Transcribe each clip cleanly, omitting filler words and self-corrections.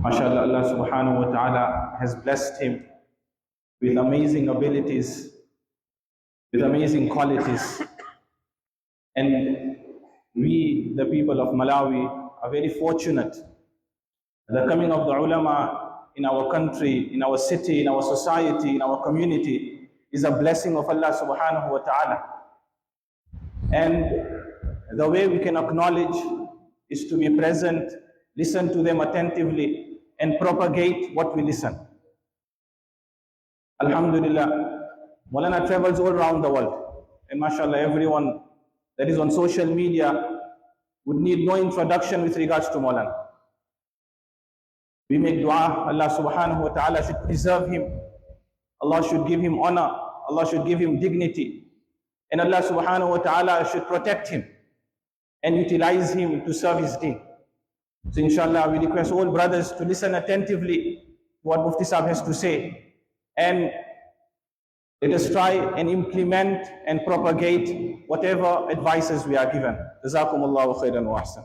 MashaAllah, Allah subhanahu wa ta'ala has blessed him with amazing abilities, with amazing qualities. And we, the people of Malawi, are very fortunate. The coming of the ulama in our country, in our city, in our society, in our community is a blessing of Allah subhanahu wa ta'ala. And the way we can acknowledge is to be present, listen to them attentively, and propagate what we listen. Alhamdulillah, Maulana travels all around the world. And mashallah, everyone that is on social media would need no introduction with regards to Maulana. We make dua, Allah subhanahu wa ta'ala should preserve him. Allah should give him honor. Allah should give him dignity. And Allah subhanahu wa ta'ala should protect him and utilize him to serve his deen. So inshallah, we request all brothers to listen attentively to what Mufti Sahib has to say. And let us try and implement and propagate whatever advices we are given. Jazakumullahu khairan wa ahsan.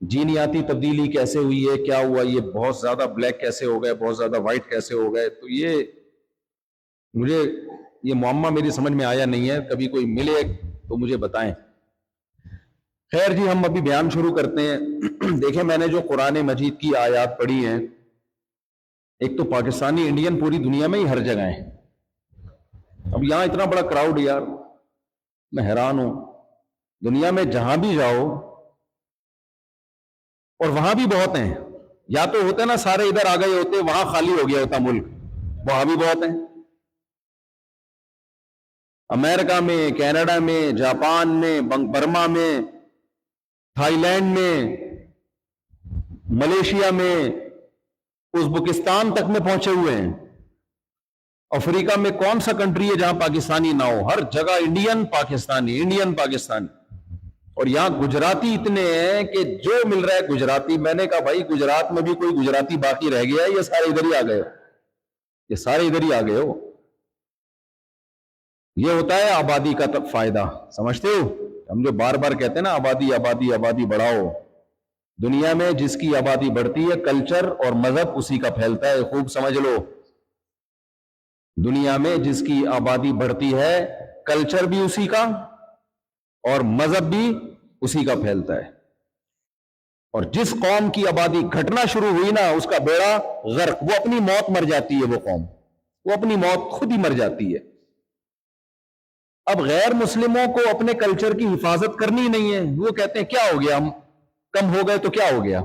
جینیاتی تبدیلی کیسے ہوئی ہے، کیا ہوا، یہ بہت زیادہ بلیک کیسے ہو گئے، بہت زیادہ وائٹ کیسے ہو گئے. تو یہ مجھے یہ معمہ میری سمجھ میں آیا نہیں ہے، کبھی کوئی ملے تو مجھے بتائیں. خیر جی، ہم ابھی بیان شروع کرتے ہیں. دیکھیں، میں نے جو قرآن مجید کی آیات پڑھی ہیں، ایک تو پاکستانی انڈین پوری دنیا میں ہی ہر جگہ ہیں. اب یہاں اتنا بڑا کراؤڈ، یار میں حیران ہوں. دنیا میں جہاں بھی جاؤ، اور وہاں بھی بہت ہیں. یا تو ہوتے نا سارے ادھر آ گئے ہوتے، وہاں خالی ہو گیا ہوتا ملک، وہاں بھی بہت ہیں. امریکہ میں، کینیڈا میں، جاپان میں، برما میں، تھائی لینڈ میں، ملیشیا میں، ازبکستان تک میں پہنچے ہوئے ہیں. افریقہ میں کون سا کنٹری ہے جہاں پاکستانی نہ ہو؟ ہر جگہ انڈین پاکستانی، انڈین پاکستانی. اور یہاں گجراتی اتنے ہیں کہ جو مل رہا ہے گجراتی. میں نے کہا بھائی گجرات میں بھی کوئی گجراتی باقی رہ گیا ہے؟ یہ سارے ادھر ہی آ گئے، یہ سارے ادھر ہی آ گئے ہو. یہ ہوتا ہے آبادی کا فائدہ، سمجھتے ہو؟ ہم جو بار بار کہتے ہیں نا آبادی آبادی آبادی بڑھاؤ. دنیا میں جس کی آبادی بڑھتی ہے، کلچر اور مذہب اسی کا پھیلتا ہے. خوب سمجھ لو، دنیا میں جس کی آبادی بڑھتی ہے، کلچر بھی اسی کا اور مذہب بھی اسی کا پھیلتا ہے. اور جس قوم کی آبادی گھٹنا شروع ہوئی نا، اس کا بیڑا غرق، وہ اپنی موت مر جاتی ہے. وہ قوم وہ اپنی موت خود ہی مر جاتی ہے. اب غیر مسلموں کو اپنے کلچر کی حفاظت کرنی نہیں ہے. وہ کہتے ہیں کیا ہو گیا، ہم کم ہو گئے تو کیا ہو گیا.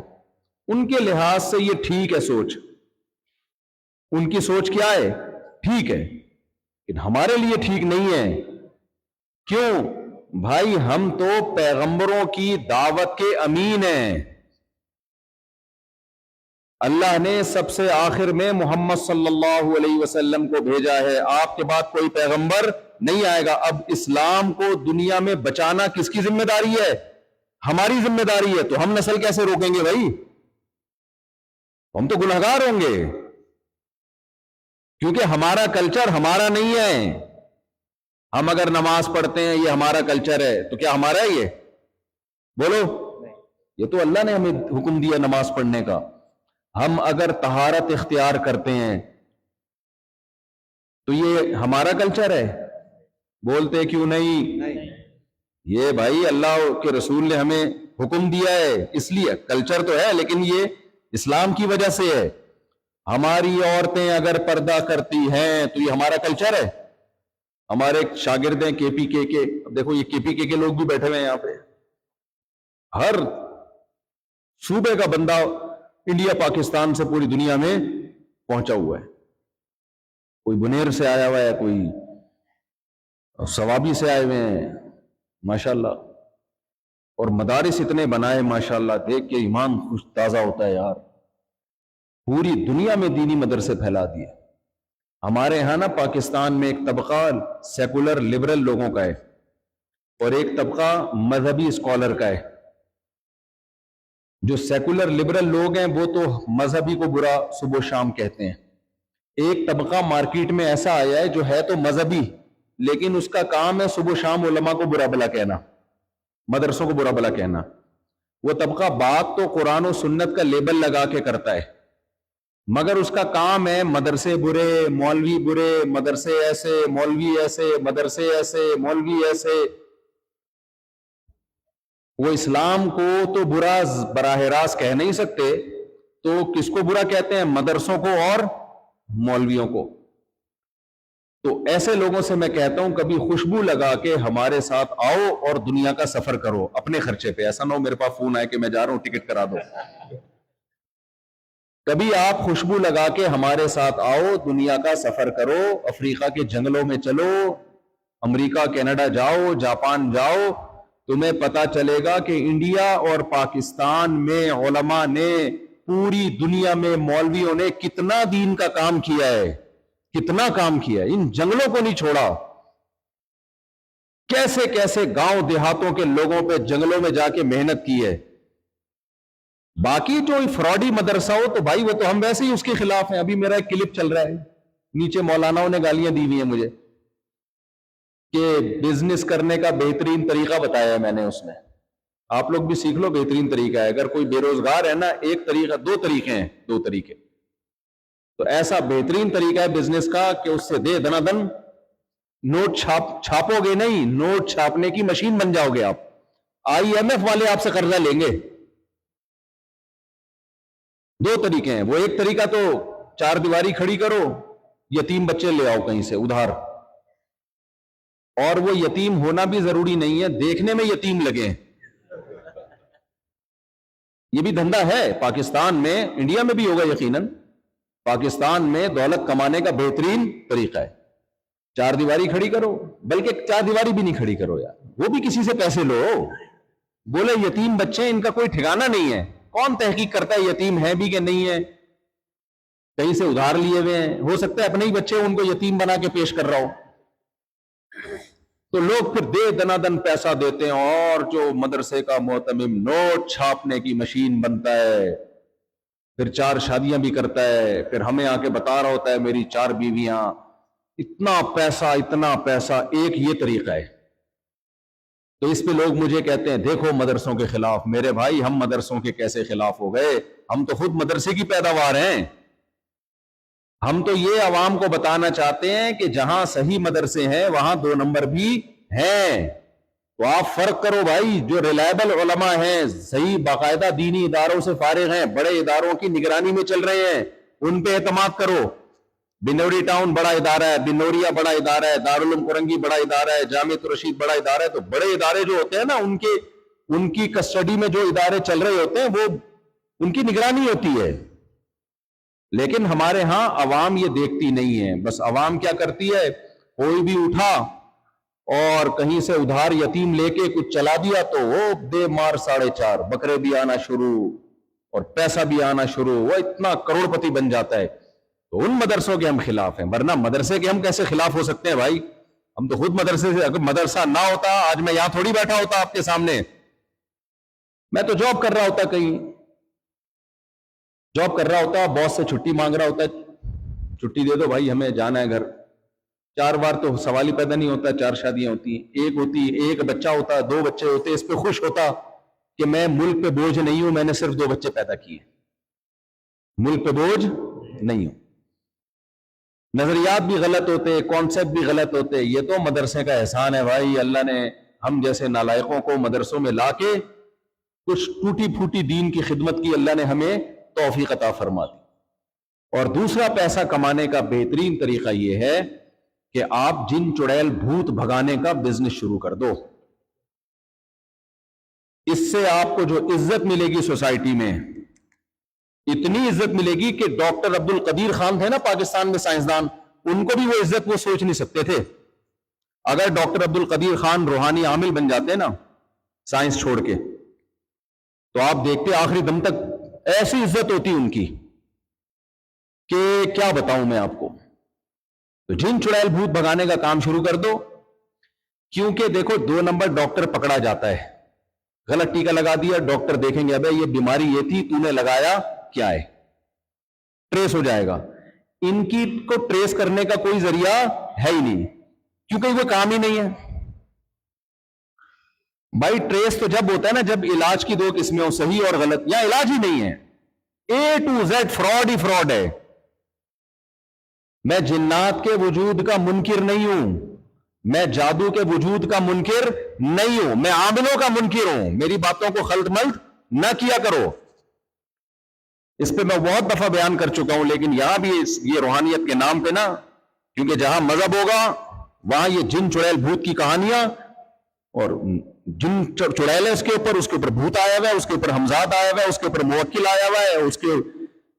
ان کے لحاظ سے یہ ٹھیک ہے سوچ، ان کی سوچ کیا ہے، ٹھیک ہے، لیکن ہمارے لیے ٹھیک نہیں ہے. کیوں بھائی؟ ہم تو پیغمبروں کی دعوت کے امین ہیں. اللہ نے سب سے آخر میں محمد صلی اللہ علیہ وسلم کو بھیجا ہے. آپ کے بعد کوئی پیغمبر نہیں آئے گا. اب اسلام کو دنیا میں بچانا کس کی ذمہ داری ہے؟ ہماری ذمہ داری ہے. تو ہم نسل کیسے روکیں گے بھائی؟ ہم تو گنہگار ہوں گے، کیونکہ ہمارا کلچر ہمارا نہیں ہے. ہم اگر نماز پڑھتے ہیں، یہ ہمارا کلچر ہے، تو کیا ہمارا ہے یہ؟ بولو. یہ تو اللہ نے ہمیں حکم دیا نماز پڑھنے کا. ہم اگر طہارت اختیار کرتے ہیں تو یہ ہمارا کلچر ہے. بولتے کیوں نہیں؟ یہ بھائی اللہ کے رسول نے ہمیں حکم دیا ہے، اس لیے کلچر تو ہے، لیکن یہ اسلام کی وجہ سے ہے. ہماری عورتیں اگر پردہ کرتی ہیں تو یہ ہمارا کلچر ہے. ہمارے ایک شاگرد ہیں کے پی کے، دیکھو یہ کے پی کے لوگ بھی بیٹھے ہوئے ہیں یہاں پہ. ہر صوبے کا بندہ انڈیا پاکستان سے پوری دنیا میں پہنچا ہوا ہے. کوئی بنیر سے آیا ہوا ہے، کوئی ثوابی سے آئے ہوئے ہیں ماشاءاللہ. اور مدارس اتنے بنائے ماشاءاللہ، دیکھ کے ایمان خوش تازہ ہوتا ہے یار. پوری دنیا میں دینی مدرسے پھیلا دیے. ہمارے ہاں نا پاکستان میں ایک طبقہ سیکولر لبرل لوگوں کا ہے اور ایک طبقہ مذہبی اسکالر کا ہے. جو سیکولر لبرل لوگ ہیں وہ تو مذہبی کو برا صبح و شام کہتے ہیں. ایک طبقہ مارکیٹ میں ایسا آیا ہے جو ہے تو مذہبی، لیکن اس کا کام ہے صبح و شام علماء کو برا بلا کہنا، مدرسوں کو برا بلا کہنا. وہ طبقہ بات تو قرآن و سنت کا لیبل لگا کے کرتا ہے، مگر اس کا کام ہے مدرسے برے، مولوی برے، مدرسے ایسے، مولوی ایسے، مدرسے ایسے، مولوی ایسے. وہ اسلام کو تو برا براہ راست کہہ نہیں سکتے، تو کس کو برا کہتے ہیں؟ مدرسوں کو اور مولویوں کو. تو ایسے لوگوں سے میں کہتا ہوں کبھی خوشبو لگا کے ہمارے ساتھ آؤ اور دنیا کا سفر کرو اپنے خرچے پہ. ایسا نہ ہو میرے پاس فون آئے کہ میں جا رہا ہوں ٹکٹ کرا دو. کبھی آپ خوشبو لگا کے ہمارے ساتھ آؤ، دنیا کا سفر کرو، افریقہ کے جنگلوں میں چلو، امریکہ کینیڈا جاؤ، جاپان جاؤ. تمہیں پتا چلے گا کہ انڈیا اور پاکستان میں علماء نے، پوری دنیا میں مولویوں نے کتنا دین کا کام کیا ہے، کتنا کام کیا ہے. ان جنگلوں کو نہیں چھوڑا. کیسے کیسے گاؤں دیہاتوں کے لوگوں پہ جنگلوں میں جا کے محنت کی ہے. باقی جو فراڈی مدرسہ ہو تو بھائی وہ تو ہم ویسے ہی اس کے خلاف ہیں. ابھی میرا ایک کلپ چل رہا ہے، نیچے مولاناؤں نے گالیاں دی ہوئی ہیں مجھے کہ بزنس کرنے کا بہترین طریقہ بتایا ہے میں نے اس میں. آپ لوگ بھی سیکھ لو, بہترین طریقہ ہے. اگر کوئی بے روزگار ہے نا, ایک طریقہ, دو طریقے ہیں, دو طریقے. تو ایسا بہترین طریقہ ہے بزنس کا کہ اس سے دے دنا دن نوٹ چھاپو گے نہیں, نوٹ چھاپنے کی مشین بن جاؤ گے آپ. IMF والے آپ سے قرضہ لیں گے. دو طریقے ہیں. وہ ایک طریقہ تو چار دیواری کھڑی کرو, یتیم بچے لے آؤ کہیں سے ادھار, اور وہ یتیم ہونا بھی ضروری نہیں ہے, دیکھنے میں یتیم لگے. یہ بھی دھندا ہے پاکستان میں, انڈیا میں بھی ہوگا یقیناً. پاکستان میں دولت کمانے کا بہترین طریقہ ہے چار دیواری کھڑی کرو. بلکہ چار دیواری بھی نہیں کھڑی کرو یار, وہ بھی کسی سے پیسے لو. بولے یتیم بچے, ان کا کوئی ٹھکانہ نہیں ہے. کون تحقیق کرتا ہے یتیم ہے بھی کہ نہیں ہے؟ کہیں سے ادھار لیے ہوئے ہیں, ہو سکتا ہے اپنے ہی بچے ان کو یتیم بنا کے پیش کر رہا ہو. تو لوگ پھر دے دنا دن پیسہ دیتے ہیں, اور جو مدرسے کا معتمم نوٹ چھاپنے کی مشین بنتا ہے, پھر 4 شادیاں بھی کرتا ہے, پھر ہمیں آ کے بتا رہا ہوتا ہے میری 4 بیویاں, اتنا پیسہ اتنا پیسہ. ایک یہ طریقہ ہے. تو اس پہ لوگ مجھے کہتے ہیں دیکھو مدرسوں کے خلاف. میرے بھائی, ہم مدرسوں کے کیسے خلاف ہو گئے؟ ہم تو خود مدرسے کی پیداوار ہیں. ہم تو یہ عوام کو بتانا چاہتے ہیں کہ جہاں صحیح مدرسے ہیں وہاں 2 نمبر بھی ہیں. تو آپ فرق کرو بھائی. جو ریلائبل علماء ہیں, صحیح باقاعدہ دینی اداروں سے فارغ ہیں, بڑے اداروں کی نگرانی میں چل رہے ہیں, ان پہ اعتماد کرو. بنوری ٹاؤن بڑا ادارہ ہے, بنوریا بڑا ادارہ ہے, دارالعلوم کرنگی بڑا ادارہ ہے, جامعۃ الرشید بڑا ادارہ ہے. تو بڑے ادارے جو ہوتے ہیں نا, ان کی کسٹڈی میں جو ادارے چل رہے ہوتے ہیں وہ ان کی نگرانی ہوتی ہے. لیکن ہمارے ہاں عوام یہ دیکھتی نہیں ہے. بس عوام کیا کرتی ہے, کوئی بھی اٹھا اور کہیں سے ادھار یتیم لے کے کچھ چلا دیا تو وہ دے مار 4.5, بکرے بھی آنا شروع اور پیسہ بھی آنا شروع, وہ اتنا کروڑ پتی بن جاتا ہے. تو ان مدرسوں کے ہم خلاف ہیں. ورنہ مدرسے کے ہم کیسے خلاف ہو سکتے ہیں بھائی؟ ہم تو خود مدرسے سے, اگر مدرسہ نہ ہوتا آج میں یہاں تھوڑی بیٹھا ہوتا آپ کے سامنے. میں تو جاب کر رہا ہوتا, کہیں جاب کر رہا ہوتا, باس سے چھٹی مانگ رہا ہوتا, چھٹی دے دو بھائی ہمیں جانا ہے گھر. 4 بار تو سوال ہی پیدا نہیں ہوتا. 4 شادیاں ہوتی ہیں, ایک ہوتی, ایک بچہ ہوتا, 2 بچے ہوتے. اس پہ خوش ہوتا کہ میں ملک پہ بوجھ نہیں ہوں, میں نے صرف 2 بچے پیدا کیے, ملک پہ بوجھ نہیں ہوں. نظریات بھی غلط ہوتے, کانسیپٹ بھی غلط ہوتے. یہ تو مدرسے کا احسان ہے بھائی. اللہ نے ہم جیسے نالائقوں کو مدرسوں میں لا کے کچھ ٹوٹی پھوٹی دین کی خدمت کی اللہ نے ہمیں توفیق عطا فرما دی. اور دوسرا پیسہ کمانے کا بہترین طریقہ یہ ہے کہ آپ جن چڑیل بھوت بھگانے کا بزنس شروع کر دو. اس سے آپ کو جو عزت ملے گی سوسائٹی میں, اتنی عزت ملے گی کہ ڈاکٹر عبد القدیر خان تھے نا پاکستان میں سائنسدان, ان کو بھی وہ عزت وہ سوچ نہیں سکتے تھے. اگر ڈاکٹر عبد القدیر خان روحانی عامل بن جاتے نا سائنس چھوڑ کے, تو آپ دیکھتے آخری دم تک ایسی عزت ہوتی ان کی کہ کیا بتاؤں میں آپ کو. تو جن چڑیل بھوت بھگانے کا کام شروع کر دو. کیونکہ دیکھو 2 نمبر ڈاکٹر پکڑا جاتا ہے, غلط ٹیکا لگا دیا, ڈاکٹر دیکھیں گے ابے یہ بیماری یہ تھی, تو نے لگایا کیا ہے, ٹریس ہو جائے گا. ان کی کو ٹریس کرنے کا کوئی ذریعہ ہے ہی نہیں, کیونکہ وہ کام ہی نہیں ہے بھائی. ٹریس تو جب ہوتا ہے نا جب علاج کی 2 قسمیں ہو, صحیح اور غلط. یا علاج ہی نہیں ہے, A to Z fraud he fraud ہے. میں جنات کے وجود کا منکر نہیں ہوں, میں جادو کے وجود کا منکر نہیں ہوں, میں عاملوں کا منکر ہوں. میری باتوں کو خلط ملط نہ کیا کرو. اس پہ میں بہت دفعہ بیان کر چکا ہوں, لیکن یہاں بھی یہ روحانیت کے نام پہ نا, کیونکہ جہاں مذہب ہوگا وہاں یہ جن چڑیل بھوت کی کہانیاں, اور جن چڑیل ہے اس کے اوپر بھوت آیا ہوا ہے, اس کے اوپر حمزاد آیا ہوا ہے, اس کے اوپر موکل آیا ہوا ہے, اس کے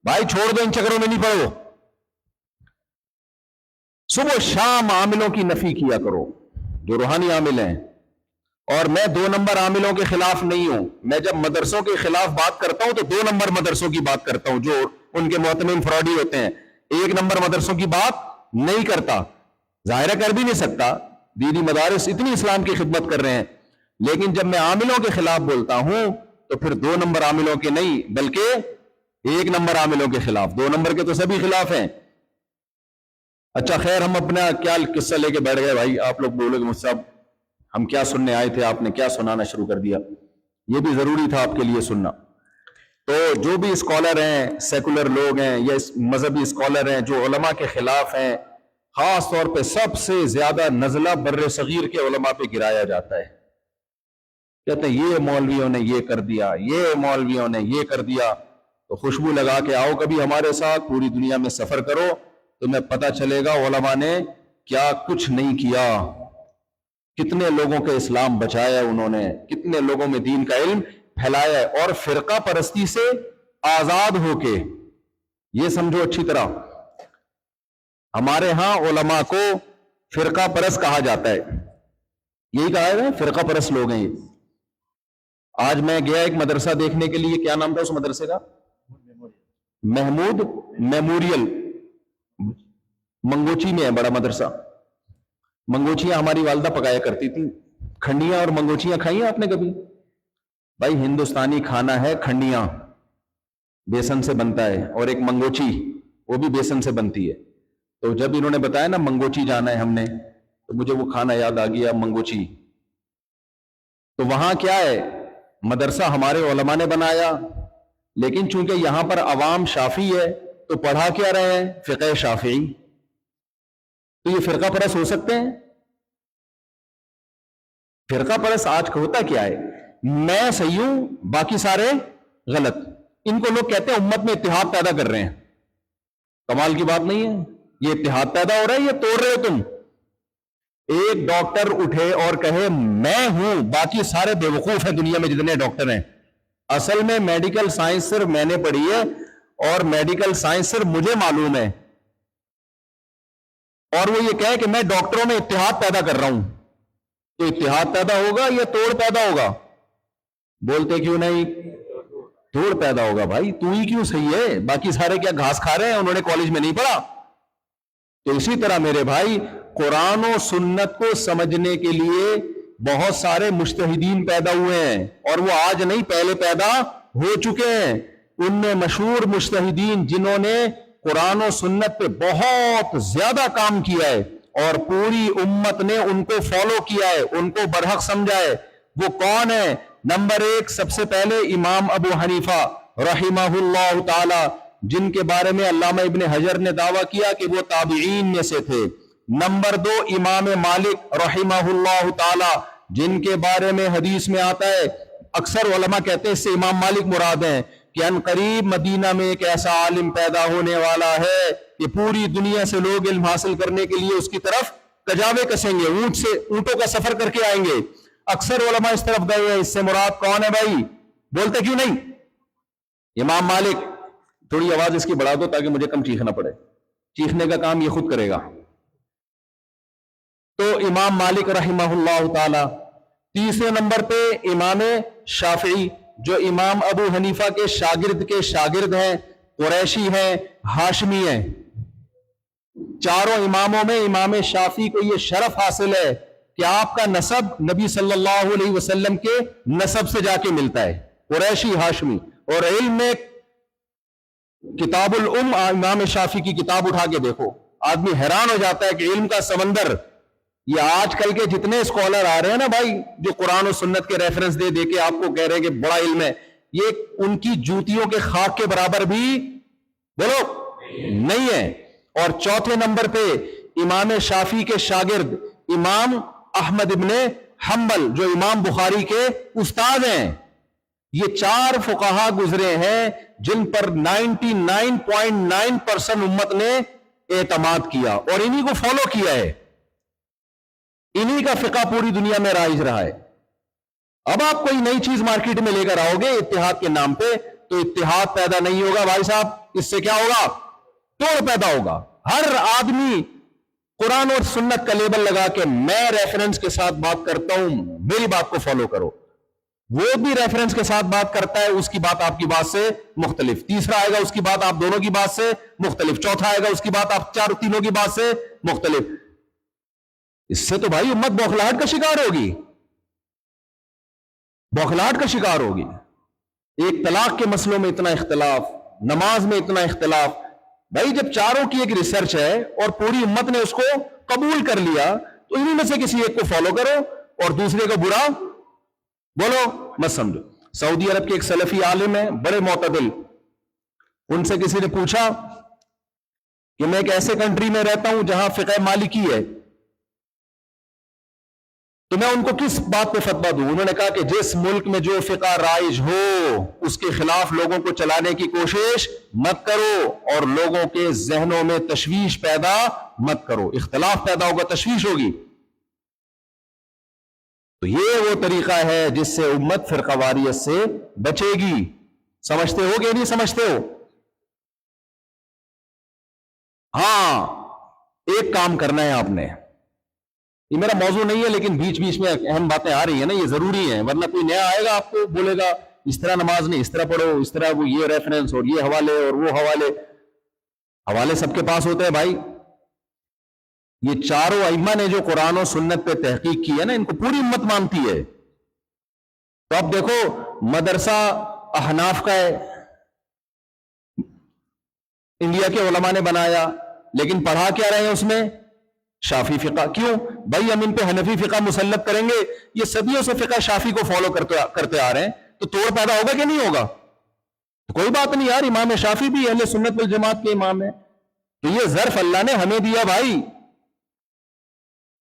بھائی چھوڑ دو, ان چکروں میں نہیں پڑو. صبح شام عاملوں کی نفی کیا کرو جو روحانی عامل ہیں. اور میں 2 نمبر عاملوں کے خلاف نہیں ہوں. میں جب مدرسوں کے خلاف بات کرتا ہوں تو 2 نمبر مدرسوں کی بات کرتا ہوں جو ان کے معتمم فراڈی ہوتے ہیں. 1 نمبر مدرسوں کی بات نہیں کرتا. ظاہرہ کر بھی نہیں سکتا, دینی مدارس اتنی اسلام کی خدمت کر رہے ہیں. لیکن جب میں عاملوں کے خلاف بولتا ہوں تو پھر 2 نمبر عاملوں کے نہیں بلکہ 1 نمبر عاملوں کے خلاف. 2 نمبر کے تو سبھی خلاف ہیں. اچھا خیر, ہم اپنا کیا قصہ لے کے بیٹھ گئے بھائی. آپ لوگ بولو گے مجھ سے ہم کیا سننے آئے تھے, آپ نے کیا سنانا شروع کر دیا. یہ بھی ضروری تھا آپ کے لیے سننا. تو جو بھی اسکالر ہیں، سیکولر لوگ ہیں یا مذہبی اسکالر ہیں جو علماء کے خلاف ہیں، خاص طور پہ سب سے زیادہ نزلہ بر صغیر کے علماء پہ گرایا جاتا ہے. کہتے ہیں یہ مولویوں نے یہ کر دیا، یہ مولویوں نے یہ کر دیا. تو خوشبو لگا کے آؤ کبھی ہمارے ساتھ، پوری دنیا میں سفر کرو، تمہیں پتہ چلے گا علماء نے کیا کچھ نہیں کیا، کتنے لوگوں کے اسلام بچایا انہوں نے، کتنے لوگوں میں دین کا علم پھیلایا ہے. اور فرقہ پرستی سے آزاد ہو کے، یہ سمجھو اچھی طرح، ہمارے ہاں علماء کو فرقہ پرست کہا جاتا ہے. یہی کہا ہے فرقہ پرست لوگ ہیں یہ. آج میں گیا ایک مدرسہ دیکھنے کے لیے، کیا نام تھا اس مدرسے کا؟ محمود میموریل، منگوچی میں ہے، بڑا مدرسہ. منگوچیاں ہماری والدہ پکایا کرتی تھی. کھنڈیاں اور منگوچیاں کھائی ہیں آپ نے کبھی؟ بھائی ہندوستانی کھانا ہے کھنڈیاں، بیسن سے بنتا ہے، اور ایک منگوچی وہ بھی بیسن سے بنتی ہے. تو جب انہوں نے بتایا نا منگوچی جانا ہے ہم نے، تو مجھے وہ کھانا یاد آ گیا، منگوچی. تو وہاں کیا ہے، مدرسہ ہمارے علماء نے بنایا، لیکن چونکہ یہاں پر عوام شافعی ہے تو پڑھا کیا رہے ہیں؟ فقہ شافعی. تو یہ فرقہ پرست ہو سکتے ہیں؟ فرقہ پرست آج ہوتا کیا ہے، میں صحیح ہوں باقی سارے غلط. ان کو لوگ کہتے ہیں امت میں اتحاد پیدا کر رہے ہیں. کمال کی بات نہیں ہے؟ یہ اتحاد پیدا ہو رہا ہے، یہ توڑ رہے ہو تم. ایک ڈاکٹر اٹھے اور کہے میں ہوں باقی سارے بے وقوف ہیں دنیا میں جتنے ڈاکٹر ہیں. اصل میں میڈیکل سائنس صرف میں نے پڑھی ہے اور میڈیکل سائنس صرف مجھے معلوم ہے، اور وہ یہ کہے کہ میں ڈاکٹروں میں اتحاد پیدا کر رہا ہوں. تو اتحاد پیدا ہوگا یا توڑ پیدا ہوگا؟ بولتے کیوں نہیں؟ توڑ پیدا ہوگا. بھائی تو ہی کیوں صحیح ہے، باقی سارے کیا گھاس کھا رہے ہیں، انہوں نے کالج میں نہیں پڑھا. تو اسی طرح میرے بھائی قرآن و سنت کو سمجھنے کے لیے بہت سارے مجتہدین پیدا ہوئے ہیں، اور وہ آج نہیں پہلے پیدا ہو چکے ہیں. ان میں مشہور مجتہدین جنہوں نے قرآن و سنت پہ بہت زیادہ کام کیا ہے اور پوری امت نے ان کو فالو کیا ہے، ان کو برحق سمجھا ہے، وہ کون ہے؟ نمبر 1 سب سے پہلے امام ابو حنیفہ رحمہ اللہ تعالی، جن کے بارے میں علامہ ابن حجر نے دعویٰ کیا کہ وہ تابعین میں سے تھے. نمبر 2 امام مالک رحمہ اللہ تعالی، جن کے بارے میں حدیث میں آتا ہے، اکثر علماء کہتے ہیں اس سے امام مالک مراد ہیں، کہ ان قریب مدینہ میں ایک ایسا عالم پیدا ہونے والا ہے کہ پوری دنیا سے لوگ علم حاصل کرنے کے لیے اس کی طرف کجاوے کسیں گے، اونٹوں کا سفر کر کے آئیں گے. اکثر علماء اس طرف گئے ہیں. اس سے مراد کون ہے بھائی؟ بولتے کیوں نہیں؟ امام مالک. تھوڑی آواز اس کی بڑھا دو تاکہ مجھے کم چیخنا پڑے، چیخنے کا کام یہ خود کرے گا. تو امام مالک رحمہ اللہ تعالی. تیسرے نمبر پہ امام شافعی، جو امام ابو حنیفہ کے شاگرد ہیں، قریشی ہیں، ہاشمی ہیں. چاروں اماموں میں امام شافعی کو یہ شرف حاصل ہے کہ آپ کا نسب نبی صلی اللہ علیہ وسلم کے نسب سے جا کے ملتا ہے، قریشی ہاشمی. اور علم میں کتاب الام، امام شافعی کی کتاب اٹھا کے دیکھو، آدمی حیران ہو جاتا ہے کہ علم کا سمندر. یہ آج کل کے جتنے اسکالر آ رہے ہیں نا بھائی، جو قرآن و سنت کے ریفرنس دے دے کے آپ کو کہہ رہے ہیں کہ بڑا علم ہے، یہ ان کی جوتیوں کے خاک کے برابر بھی بولو نہیں ہے. اور چوتھے نمبر پہ امام شافعی کے شاگرد امام احمد ابن حنبل، جو امام بخاری کے استاد ہیں. یہ 4 فقہا گزرے ہیں جن پر 99.9% امت نے اعتماد کیا اور انہی کو فالو کیا ہے. انہی کا فقہ پوری دنیا میں رائج رہا ہے. اب آپ کوئی نئی چیز مارکیٹ میں لے کر آؤ گے اتحاد کے نام پہ، تو اتحاد پیدا نہیں ہوگا بھائی صاحب. اس سے کیا ہوگا؟ توڑ پیدا ہوگا. ہر آدمی قرآن اور سنت کا لیبل لگا کے میں ریفرنس کے ساتھ بات کرتا ہوں، میری بات کو فالو کرو. وہ بھی ریفرنس کے ساتھ بات کرتا ہے، اس کی بات آپ کی بات سے مختلف. تیسرا آئے گا اس کی بات آپ دونوں کی بات سے مختلف. چوتھا آئے گا اس کی بات آپ تینوں کی بات سے مختلف. اس سے تو بھائی امت بوکھلاہٹ کا شکار ہوگی، بوکھلاہٹ کا شکار ہوگی. ایک طلاق کے مسئلوں میں اتنا اختلاف، نماز میں اتنا اختلاف. بھائی جب چاروں کی ایک ریسرچ ہے اور پوری امت نے اس کو قبول کر لیا، تو انہی میں سے کسی ایک کو فالو کرو اور دوسرے کو برا بولو مت سمجھو. سعودی عرب کے ایک سلفی عالم ہیں, بڑے معتدل. ان سے کسی نے پوچھا کہ میں ایک ایسے کنٹری میں رہتا ہوں جہاں فقہ مالکی ہے, تو میں ان کو کس بات پہ فتویٰ دوں؟ انہوں نے کہا کہ جس ملک میں جو فقہ رائج ہو اس کے خلاف لوگوں کو چلانے کی کوشش مت کرو, اور لوگوں کے ذہنوں میں تشویش پیدا مت کرو. اختلاف پیدا ہوگا, تشویش ہوگی. تو یہ وہ طریقہ ہے جس سے امت فرقہ واریت سے بچے گی. سمجھتے ہو کہ نہیں سمجھتے ہو؟ ہاں, ایک کام کرنا ہے آپ نے, یہ میرا موضوع نہیں ہے لیکن بیچ بیچ میں اہم باتیں آ رہی ہیں نا, یہ ضروری ہیں, ورنہ کوئی نیا آئے گا آپ کو بولے گا اس طرح نماز نہیں, اس طرح پڑھو, اس طرح وہ یہ ریفرنس اور یہ حوالے اور وہ حوالے سب کے پاس ہوتے ہیں بھائی. یہ چاروں ائمہ نے جو قرآن و سنت پہ تحقیق کی ہے نا, ان کو پوری امت مانتی ہے. تو اب دیکھو, مدرسہ احناف کا ہے, انڈیا کے علماء نے بنایا, لیکن پڑھا کیا رہے ہیں اس میں؟ شافی فقہ. کیوں بھائی؟ ہم ان پہ حنفی فقہ مسلط کریں گے, یہ صدیوں سے فقہ شافی کو فالو کرتے آ رہے ہیں, تو توڑ پیدا ہوگا کہ نہیں ہوگا؟ تو کوئی بات نہیں یار, امام شافی بھی اہل سنت والجماعت کے امام ہیں. تو یہ ظرف اللہ نے ہمیں دیا بھائی.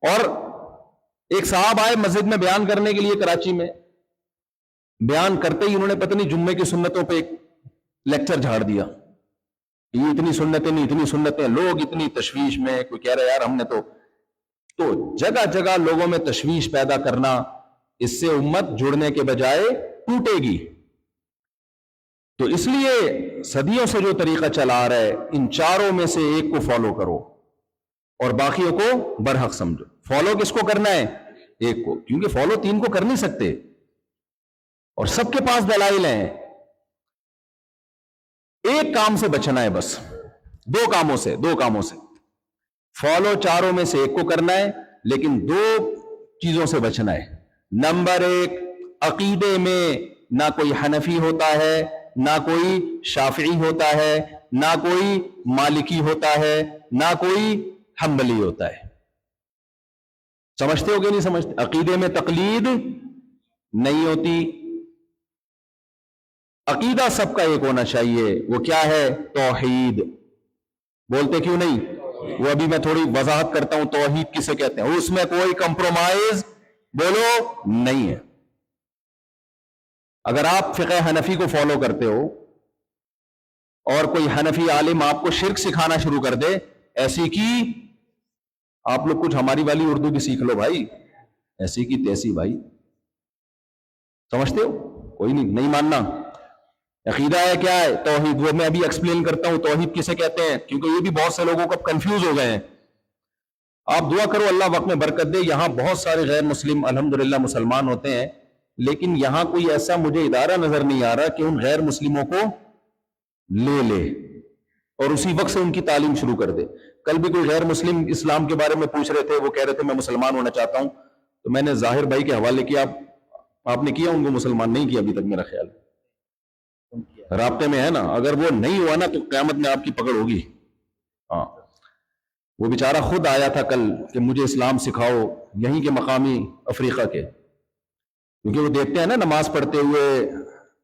اور ایک صاحب آئے مسجد میں بیان کرنے کے لیے کراچی میں, بیان کرتے ہی انہوں نے پتہ نہیں جمعے کی سنتوں پہ ایک لیکچر جھاڑ دیا. یہ اتنی سنتیں نہیں, اتنی سنتیں, لوگ اتنی تشویش میں. کوئی کہہ رہا ہے یار ہم نے تو جگہ جگہ لوگوں میں تشویش پیدا کرنا, اس سے امت جڑنے کے بجائے ٹوٹے گی. تو اس لیے صدیوں سے جو طریقہ چلا رہا ہے, ان چاروں میں سے ایک کو فالو کرو اور باقیوں کو برحق سمجھو. فالو کس کو کرنا ہے؟ ایک کو, کیونکہ فالو تین کو کر نہیں سکتے, اور سب کے پاس دلائل ہیں. ایک کام سے بچنا ہے بس, دو کاموں سے. فالو چاروں میں سے ایک کو کرنا ہے, لیکن دو چیزوں سے بچنا ہے. نمبر ایک, عقیدے میں نہ کوئی حنفی ہوتا ہے, نہ کوئی شافعی ہوتا ہے, نہ کوئی مالکی ہوتا ہے, نہ کوئی حنبلی ہوتا ہے. سمجھتے ہو کہ نہیں سمجھتے؟ عقیدے میں تقلید نہیں ہوتی. عقیدہ سب کا ایک ہونا چاہیے. وہ کیا ہے؟ توحید. بولتے کیوں نہیں؟ وہ ابھی میں تھوڑی وضاحت کرتا ہوں توحید کسے کہتے ہیں. اس میں کوئی کمپرومائز بولو نہیں ہے. اگر آپ فقہ حنفی کو فالو کرتے ہو اور کوئی حنفی عالم آپ کو شرک سکھانا شروع کر دے, ایسی کی آپ لوگ کچھ ہماری والی اردو بھی سیکھ لو بھائی, ایسی کی تیسی بھائی. سمجھتے ہو؟ کوئی نہیں ماننا. عقیدہ ہے کیا ہے؟ توحید. وہ میں ابھی ایکسپلین کرتا ہوں توحید کسے کہتے ہیں, کیونکہ یہ بھی بہت سے لوگوں کو کنفیوز ہو گئے ہیں. آپ دعا کرو اللہ وقت میں برکت دے. یہاں بہت سارے غیر مسلم الحمدللہ مسلمان ہوتے ہیں, لیکن یہاں کوئی ایسا مجھے ادارہ نظر نہیں آ رہا کہ ان غیر مسلموں کو لے اور اسی وقت سے ان کی تعلیم شروع کر دے. کل بھی کوئی غیر مسلم اسلام کے بارے میں پوچھ رہے تھے, وہ کہہ رہے تھے میں مسلمان ہونا چاہتا ہوں, تو میں نے ظاہر بھائی کے حوالے کیا. آپ نے کیا ان کو مسلمان؟ نہیں کیا ابھی تک میرا خیال ہے. رابطے میں ہے نا, اگر وہ نہیں ہوا نا تو قیامت میں آپ کی پکڑ ہوگی. ہاں, وہ بیچارہ خود آیا تھا کل کہ مجھے اسلام سکھاؤ, یہیں کے مقامی افریقہ کے, کیونکہ وہ دیکھتے ہیں نا نماز پڑھتے ہوئے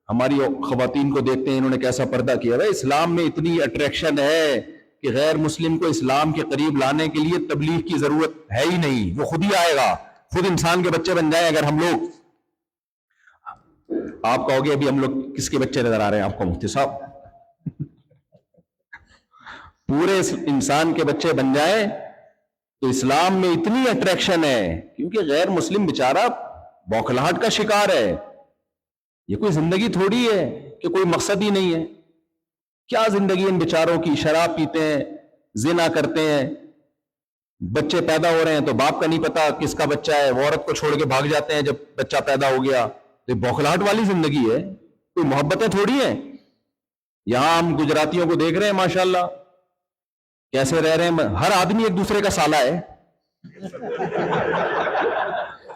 ہماری خواتین کو دیکھتے ہیں انہوں نے کیسا پردہ کیا ہے. اسلام میں اتنی اٹریکشن ہے کہ غیر مسلم کو اسلام کے قریب لانے کے لیے تبلیغ کی ضرورت ہے ہی نہیں, وہ خود ہی آئے گا. خود انسان کے بچے بن جائیں. اگر ہم لوگ, آپ کہو گے ابھی ہم لوگ کس کے بچے نظر آ رہے ہیں آپ کو مفتی صاحب؟ پورے انسان کے بچے بن جائیں تو اسلام میں اتنی اٹریکشن ہے, کیونکہ غیر مسلم بیچارہ بوکھلاہٹ کا شکار ہے. یہ کوئی زندگی تھوڑی ہے کہ کوئی مقصد ہی نہیں ہے. کیا زندگی ان بیچاروں کی؟ شراب پیتے ہیں, زنا کرتے ہیں, بچے پیدا ہو رہے ہیں تو باپ کا نہیں پتا کس کا بچہ ہے, وہ عورت کو چھوڑ کے بھاگ جاتے ہیں جب بچہ پیدا ہو گیا. تو بوکھلاہٹ والی زندگی ہے, کوئی محبتیں تھوڑی ہیں. یہاں ہم گجراتیوں کو دیکھ رہے ہیں ماشاءاللہ کیسے رہ رہے ہیں, ہر آدمی ایک دوسرے کا سالہ ہے.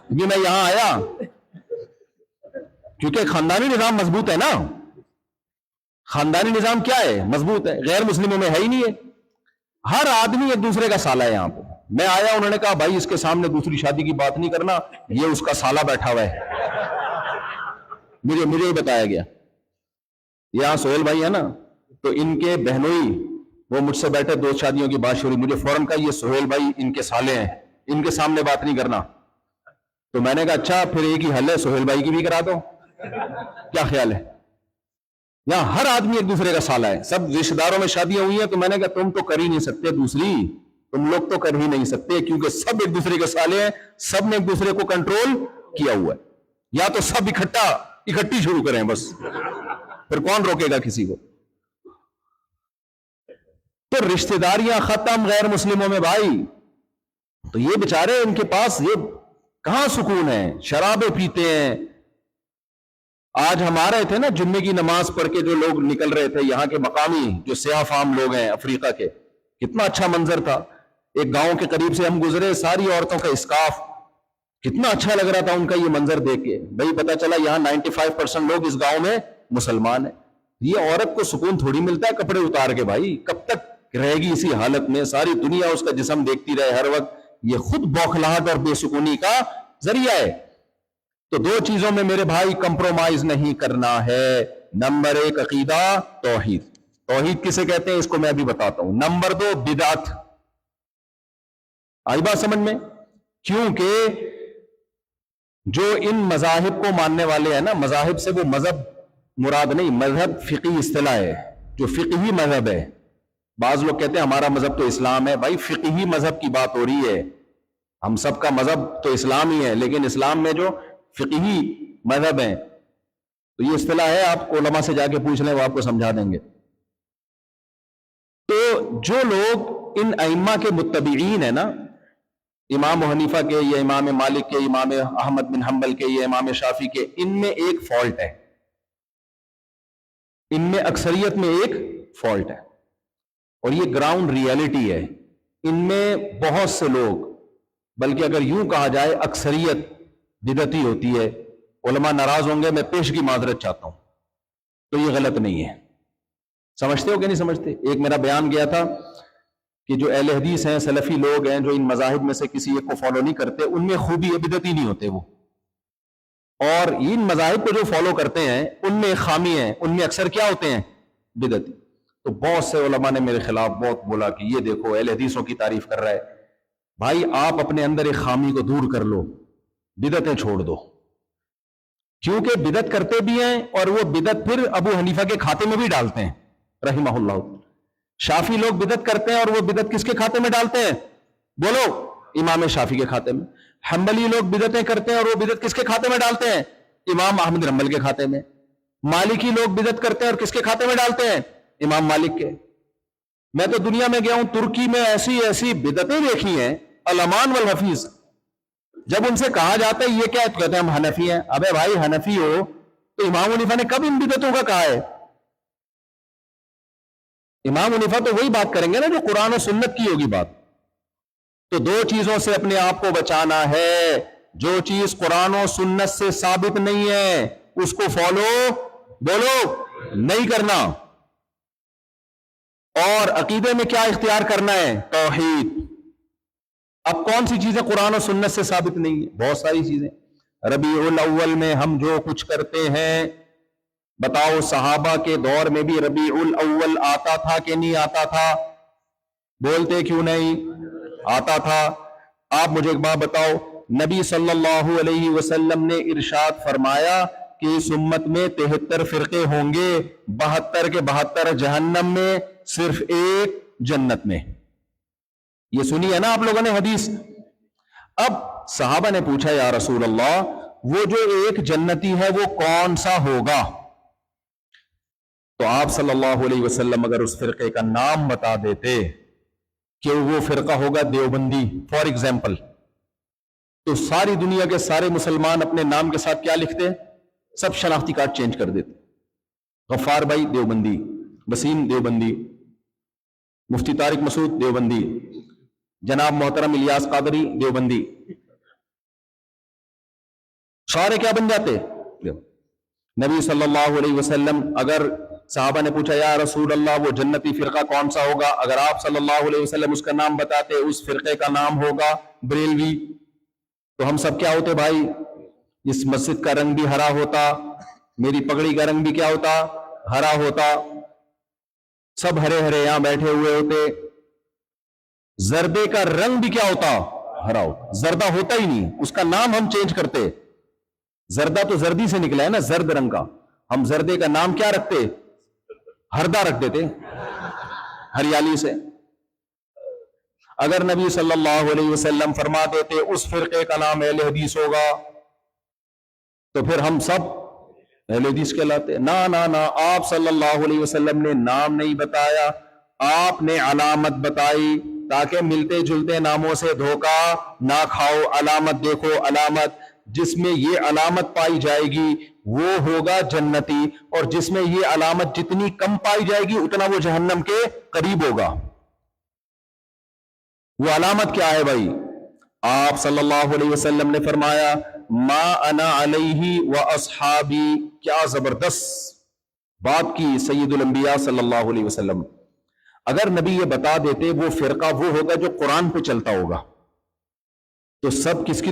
کیونکہ میں یہاں آیا کیونکہ خاندانی نظام مضبوط ہے نا. خاندانی نظام کیا ہے؟ مضبوط ہے. غیر مسلموں میں ہے ہی نہیں ہے. ہر آدمی ایک دوسرے کا سالہ ہے. یہاں پہ میں آیا, انہوں نے کہا بھائی اس کے سامنے دوسری شادی کی بات نہیں کرنا, یہ اس کا سالہ بیٹھا ہوا ہے. مجھے ہی بتایا گیا. یہاں سہیل بھائی ہے نا, تو ان کے بہنوئی وہ مجھ سے بیٹھے, 2 شادیوں کی بات شروع, مجھے فوراً کہا یہ سہیل بھائی ان کے سالے ہیں, ان کے سامنے بات نہیں کرنا. تو میں نے کہا اچھا پھر ایک ہی حل ہے, سہیل بھائی کی بھی کرا دو, کیا خیال ہے؟ یہاں ہر آدمی ایک دوسرے کا سالہ ہے, سب رشتہ داروں میں شادیاں ہوئی ہیں. تو میں نے کہا تم تو کر ہی نہیں سکتے دوسری, تم لوگ تو کر ہی نہیں سکتے, کیونکہ سب ایک دوسرے کے سالے ہیں, سب نے ایک دوسرے کو کنٹرول کیا ہوا ہے. یا تو سب اکٹھی شروع کریں بس, پھر کون روکے گا کسی کو؟ تو رشتہ داریاں ختم غیر مسلموں میں بھائی. تو یہ بیچارے ان کے پاس یہ کہاں سکون ہے, شرابیں پیتے ہیں. آج ہمارے تھے نا جمعے کی نماز پڑھ کے جو لوگ نکل رہے تھے, یہاں کے مقامی جو سیاہ فام لوگ ہیں افریقہ کے, کتنا اچھا منظر تھا. ایک گاؤں کے قریب سے ہم گزرے, ساری عورتوں کا اسکارف, کتنا اچھا لگ رہا تھا ان کا یہ منظر دیکھ کے. بھائی پتا چلا یہاں 95% لوگ اس گاؤں میں مسلمان ہیں. یہ عورت کو سکون تھوڑی ملتا ہے کپڑے اتار کے, بھائی کب تک رہے گی اسی حالت میں, ساری دنیا اس کا جسم دیکھتی رہے ہر وقت. یہ خود بوکھلاہٹ اور بے سکونی کا ذریعہ ہے. تو 2 چیزوں میں میرے بھائی کمپرومائز نہیں کرنا ہے. نمبر 1 عقیدہ, توحید. توحید کسے کہتے ہیں اس کو میں ابھی بتاتا ہوں. نمبر 2 بدعت. آئی بات سمجھ میں؟ کیونکہ جو ان مذاہب کو ماننے والے ہیں نا, مذاہب سے وہ مذہب مراد نہیں, مذہب فقہی اصطلاح ہے, جو فقہی مذہب ہے. بعض لوگ کہتے ہیں ہمارا مذہب تو اسلام ہے. بھائی فقہی مذہب کی بات ہو رہی ہے, ہم سب کا مذہب تو اسلام ہی ہے, لیکن اسلام میں جو فقہی مذہب ہیں, تو یہ اصطلاح ہے, آپ علماء سے جا کے پوچھ لیں, وہ آپ کو سمجھا دیں گے. تو جو لوگ ان ائمہ کے متبعین ہیں نا, امام حنیفہ کے, یا امام مالک کے, امام احمد بن حنبل کے, یا امام شافعی کے, ان میں ایک فالٹ ہے, ان میں اکثریت میں ایک فالٹ ہے, اور یہ گراؤنڈ ریئلٹی ہے. ان میں بہت سے لوگ, بلکہ اگر یوں کہا جائے اکثریت بدعتی ہوتی ہے. علماء ناراض ہوں گے, میں پیشگی معذرت چاہتا ہوں. تو یہ غلط نہیں ہے. سمجھتے ہو کہ نہیں سمجھتے؟ ایک میرا بیان گیا تھا کہ جو اہل حدیث ہیں, سلفی لوگ ہیں, جو ان مذاہب میں سے کسی ایک کو فالو نہیں کرتے, ان میں خوبی ہے بدعتی نہیں ہوتے وہ. اور ان مذاہب کو جو فالو کرتے ہیں ان میں ایک خامی ہے, ان میں اکثر کیا ہوتے ہیں؟ بدعتی. تو بہت سے علماء نے میرے خلاف بہت بولا کہ یہ دیکھو اہل حدیثوں کی تعریف کر رہا ہے. بھائی آپ اپنے اندر ایک خامی کو دور کر لو, بدعتیں چھوڑ دو. کیونکہ بدعت کرتے بھی ہیں, اور وہ بدعت پھر ابو حنیفہ کے کھاتے میں بھی ڈالتے ہیں رحمہ اللہ. شافی لوگ بدعت کرتے ہیں, اور وہ بدعت کس کے کھاتے میں ڈالتے ہیں؟ بولو, امام شافی کے کھاتے میں. حنبلی لوگ بدعتیں کرتے ہیں, اور وہ بدعت کس کے کھاتے میں ڈالتے ہیں؟ امام احمد بن حنبل کے کھاتے میں. مالکی لوگ بدعت کرتے ہیں, اور کس کے کھاتے میں ڈالتے ہیں؟ امام مالک کے. میں تو دنیا میں گیا ہوں, ترکی میں ایسی ایسی بدعتیں دیکھی ہیں, الامان والحفیظ. جب ان سے کہا جاتا ہے یہ کیا ہے, تو کہتے ہیں ہم حنفی ہیں. ابے بھائی حنفی ہو تو امام حنیفہ نے کب ان بدعتوں کا کہا ہے؟ امام حنیفہ تو وہی بات کریں گے نا جو قرآن و سنت کی ہوگی بات. تو 2 چیزوں سے اپنے آپ کو بچانا ہے. جو چیز قرآن و سنت سے ثابت نہیں ہے اس کو فالو, بولو, نہیں کرنا. اور عقیدے میں کیا اختیار کرنا ہے؟ توحید. اب کون سی چیزیں قرآن و سنت سے ثابت نہیں ہے؟ بہت ساری چیزیں. ربیع الاول میں ہم جو کچھ کرتے ہیں, بتاؤ صحابہ کے دور میں بھی ربیع الاول آتا تھا کہ نہیں آتا تھا؟ بولتے کیوں نہیں؟ آتا تھا. آپ مجھے ایک بات بتاؤ, نبی صلی اللہ علیہ وسلم نے ارشاد فرمایا کہ اس امت میں 73 فرقے ہوں گے, 72 کے 72 جہنم میں, صرف ایک جنت میں. یہ سنی ہے نا آپ لوگوں نے حدیث. اب صحابہ نے پوچھا یا رسول اللہ وہ جو ایک جنتی ہے وہ کون سا ہوگا؟ تو آپ صلی اللہ علیہ وسلم اگر اس فرقے کا نام بتا دیتے کہ وہ فرقہ ہوگا دیوبندی فار ایگزامپل, تو ساری دنیا کے سارے مسلمان اپنے نام کے ساتھ کیا لکھتے؟ سب شناختی کارڈ چینج کر دیتے. غفار بھائی دیوبندی, وسیم دیوبندی, مفتی طارق مسعود دیوبندی, جناب محترم الیاس قادری دیوبندی. سارے کیا بن جاتے؟ نبی صلی اللہ علیہ وسلم اگر صحابہ نے پوچھا یا رسول اللہ وہ جنتی فرقہ کون سا ہوگا, اگر آپ صلی اللہ علیہ وسلم اس کا نام بتاتے, اس فرقے کا نام ہوگا بریلوی, تو ہم سب کیا ہوتے بھائی؟ اس مسجد کا رنگ بھی ہرا ہوتا, میری پگڑی کا رنگ بھی کیا ہوتا؟ ہرا ہوتا. سب ہرے ہرے یہاں بیٹھے ہوئے ہوتے. زردے کا رنگ بھی کیا ہوتا؟ ہرا ہوتا. زردہ ہوتا ہی نہیں, اس کا نام ہم چینج کرتے. زردہ تو زردی سے نکلا ہے نا, زرد رنگ کا. ہم زردے کا نام کیا رکھتے؟ ہردا رکھ دیتے, ہریالی سے. اگر نبی صلی اللہ علیہ وسلم فرما دیتے اس فرقے کا نام اہل حدیث ہوگا تو پھر ہم سب اہل حدیث کہلاتے. نہ آپ صلی اللہ علیہ وسلم نے نام نہیں بتایا, آپ نے علامت بتائی تاکہ ملتے جلتے ناموں سے دھوکہ نہ کھاؤ. علامت دیکھو, علامت جس میں یہ علامت پائی جائے گی وہ ہوگا جنتی, اور جس میں یہ علامت جتنی کم پائی جائے گی اتنا وہ جہنم کے قریب ہوگا. وہ علامت کیا ہے بھائی؟ آپ صلی اللہ علیہ وسلم نے فرمایا ما انا علیہ و اصحابی. کیا زبردست بات کی سید الانبیاء صلی اللہ علیہ وسلم. اگر نبی یہ بتا دیتے وہ فرقہ وہ ہوگا جو قرآن پہ چلتا ہوگا, تو سب کس کی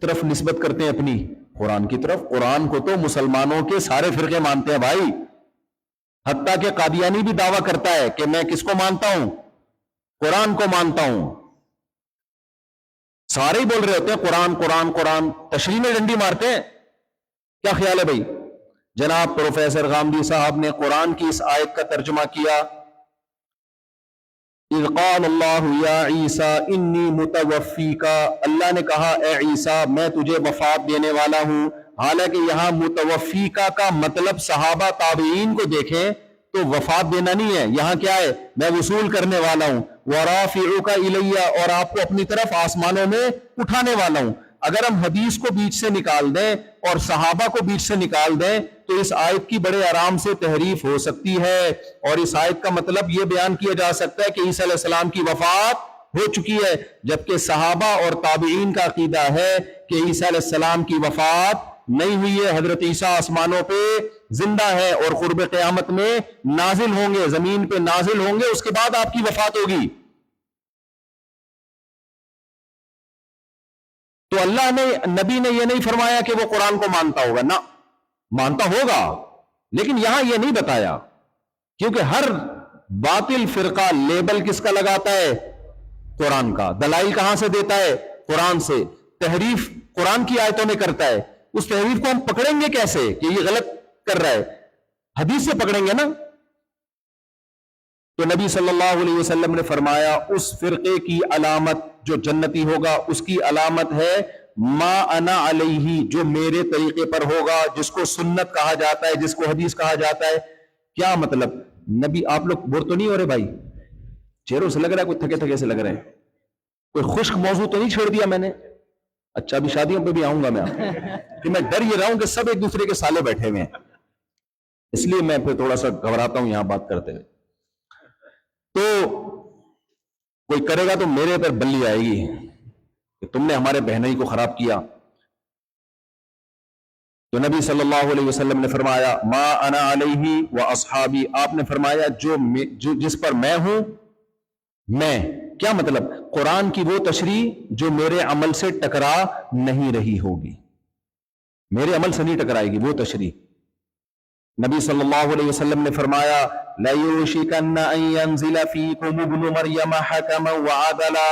طرف نسبت کرتے ہیں اپنی؟ قرآن کی طرف. قرآن کو تو مسلمانوں کے سارے فرقے مانتے ہیں بھائی, حتیٰ کہ قادیانی بھی دعویٰ کرتا ہے کہ میں کس کو مانتا ہوں؟ قرآن کو مانتا ہوں. سارے ہی بول رہے ہوتے ہیں قرآن قرآن قرآن, تشریح میں ڈنڈی مارتے ہیں. کیا خیال ہے بھائی؟ جناب پروفیسر غامدی صاحب نے قرآن کی اس آیت کا ترجمہ کیا, اذ قال اللہ یا عیسیٰ انی متوفیکا. اللہ نے کہا اے عیسیٰ میں تجھے وفات دینے والا ہوں. حالانکہ یہاں متوفیکا کا مطلب صحابہ تابعین کو دیکھیں تو وفات دینا نہیں ہے, یہاں کیا ہے؟ میں وصول کرنے والا ہوں. ورافعک الیہ, اور آپ کو اپنی طرف آسمانوں میں اٹھانے والا ہوں. اگر ہم حدیث کو بیچ سے نکال دیں اور صحابہ کو بیچ سے نکال دیں تو اس آیت کی بڑے آرام سے تحریف ہو سکتی ہے, اور اس آیت کا مطلب یہ بیان کیا جا سکتا ہے کہ عیسیٰ علیہ السلام کی وفات ہو چکی ہے, جبکہ صحابہ اور تابعین کا عقیدہ ہے کہ عیسیٰ علیہ السلام کی وفات نہیں ہوئی ہے. حضرت عیسیٰ آسمانوں پہ زندہ ہے اور قرب قیامت میں نازل ہوں گے, زمین پہ نازل ہوں گے, اس کے بعد آپ کی وفات ہوگی. تو اللہ نے, نبی نے یہ نہیں فرمایا کہ وہ قرآن کو مانتا ہوگا, نہ مانتا ہوگا, لیکن یہاں یہ نہیں بتایا, کیونکہ ہر باطل فرقہ لیبل کس کا لگاتا ہے؟ قرآن کا. دلائل کہاں سے دیتا ہے؟ قرآن سے. تحریف قرآن کی آیتوں میں کرتا ہے. اس تحریف کو ہم پکڑیں گے کیسے کہ یہ غلط کر رہا ہے؟ حدیث سے پکڑیں گے نا. تو نبی صلی اللہ علیہ وسلم نے فرمایا اس فرقے کی علامت جو جنتی ہوگا اس کی علامت ہے ما انا علیہ, جو میرے طریقے پر ہوگا, جس کو سنت کہا جاتا ہے, جس کو حدیث کہا جاتا ہے. کیا مطلب؟ نبی, آپ لوگ بور تو نہیں ہو رہے بھائی؟ چہروں سے لگ رہا ہے کوئی تھکے تھکے سے لگ رہے ہیں. کوئی خشک موضوع تو نہیں چھوڑ دیا میں نے؟ اچھا ابھی شادیوں پہ بھی آؤں گا میں, کہ میں ڈر یہ رہا ہوں کہ سب ایک دوسرے کے سالے بیٹھے ہوئے ہیں, اس لیے میں پھر تھوڑا سا گھبراتا ہوں یہاں بات کرتے ہوئے. تو کوئی کرے گا تو میرے پر بلی آئے گی کہ تم نے ہمارے بہنوئی کو خراب کیا. تو نبی صلی اللہ علیہ وسلم نے فرمایا ما انا علیہ و اصحابی. آپ نے فرمایا جو جس پر میں ہوں, میں کیا مطلب؟ قرآن کی وہ تشریح جو میرے عمل سے ٹکرا نہیں رہی ہوگی, میرے عمل سے نہیں ٹکرائے گی وہ تشریح. نبی صلی اللہ علیہ وسلم نے فرمایا لَيُوشِكَنَّ أَن يَنزِلَ فِيكُمُ ابْنُ مَرْيَمَ حَكَمًا وَعَدْلًا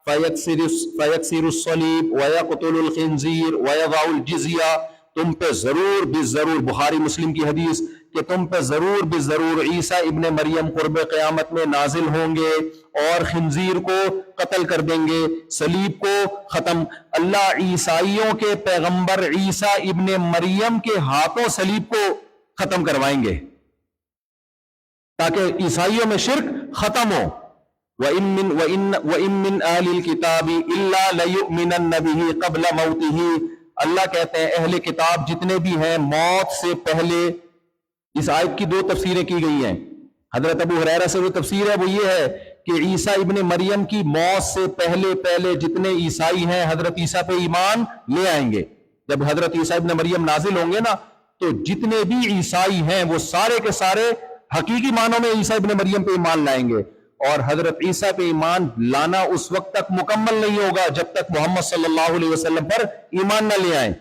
فَيَكْسِرُ الصَّلِيبَ وَيَقْتُلُ الْخِنزِيرَ وَيَضَعُ الْجِزْيَةَ. تم پہ ضرور بالضرور, بخاری مسلم کی حدیث, کہ تم پہ ضرور بالضرور عیسیٰ ابن مریم قرب قیامت میں نازل ہوں گے اور خنزیر کو قتل کر دیں گے, صلیب کو ختم. اللہ عیسائیوں کے پیغمبر عیسیٰ ابن مریم کے ہاتھوں صلیب کو ختم کروائیں گے تاکہ عیسائیوں میں شرک ختم ہو. وَإِن مِّنْ أَهْلِ الْكِتَابِ إِلَّا لَيُؤْمِنَنَّ بِهِ قَبْلَ مَوْتِهِ. اللہ کہتے ہیں اہل کتاب جتنے بھی ہیں موت سے پہلے. اس آیت کی دو تفسیریں کی گئی ہیں. حضرت ابو ہریرہ سے وہ تفسیر ہے وہ یہ ہے کہ عیسیٰ ابن مریم کی موت سے پہلے جتنے عیسائی ہیں حضرت عیسیٰ پہ ایمان لے آئیں گے. جب حضرت عیسیٰ ابن مریم نازل ہوں گے نا تو جتنے بھی عیسائی ہیں وہ سارے کے سارے حقیقی معنوں میں عیسیٰ ابن مریم پہ ایمان لائیں گے. اور حضرت عیسیٰ پہ ایمان لانا اس وقت تک مکمل نہیں ہوگا جب تک محمد صلی اللہ علیہ وسلم پر ایمان نہ لے آئیں.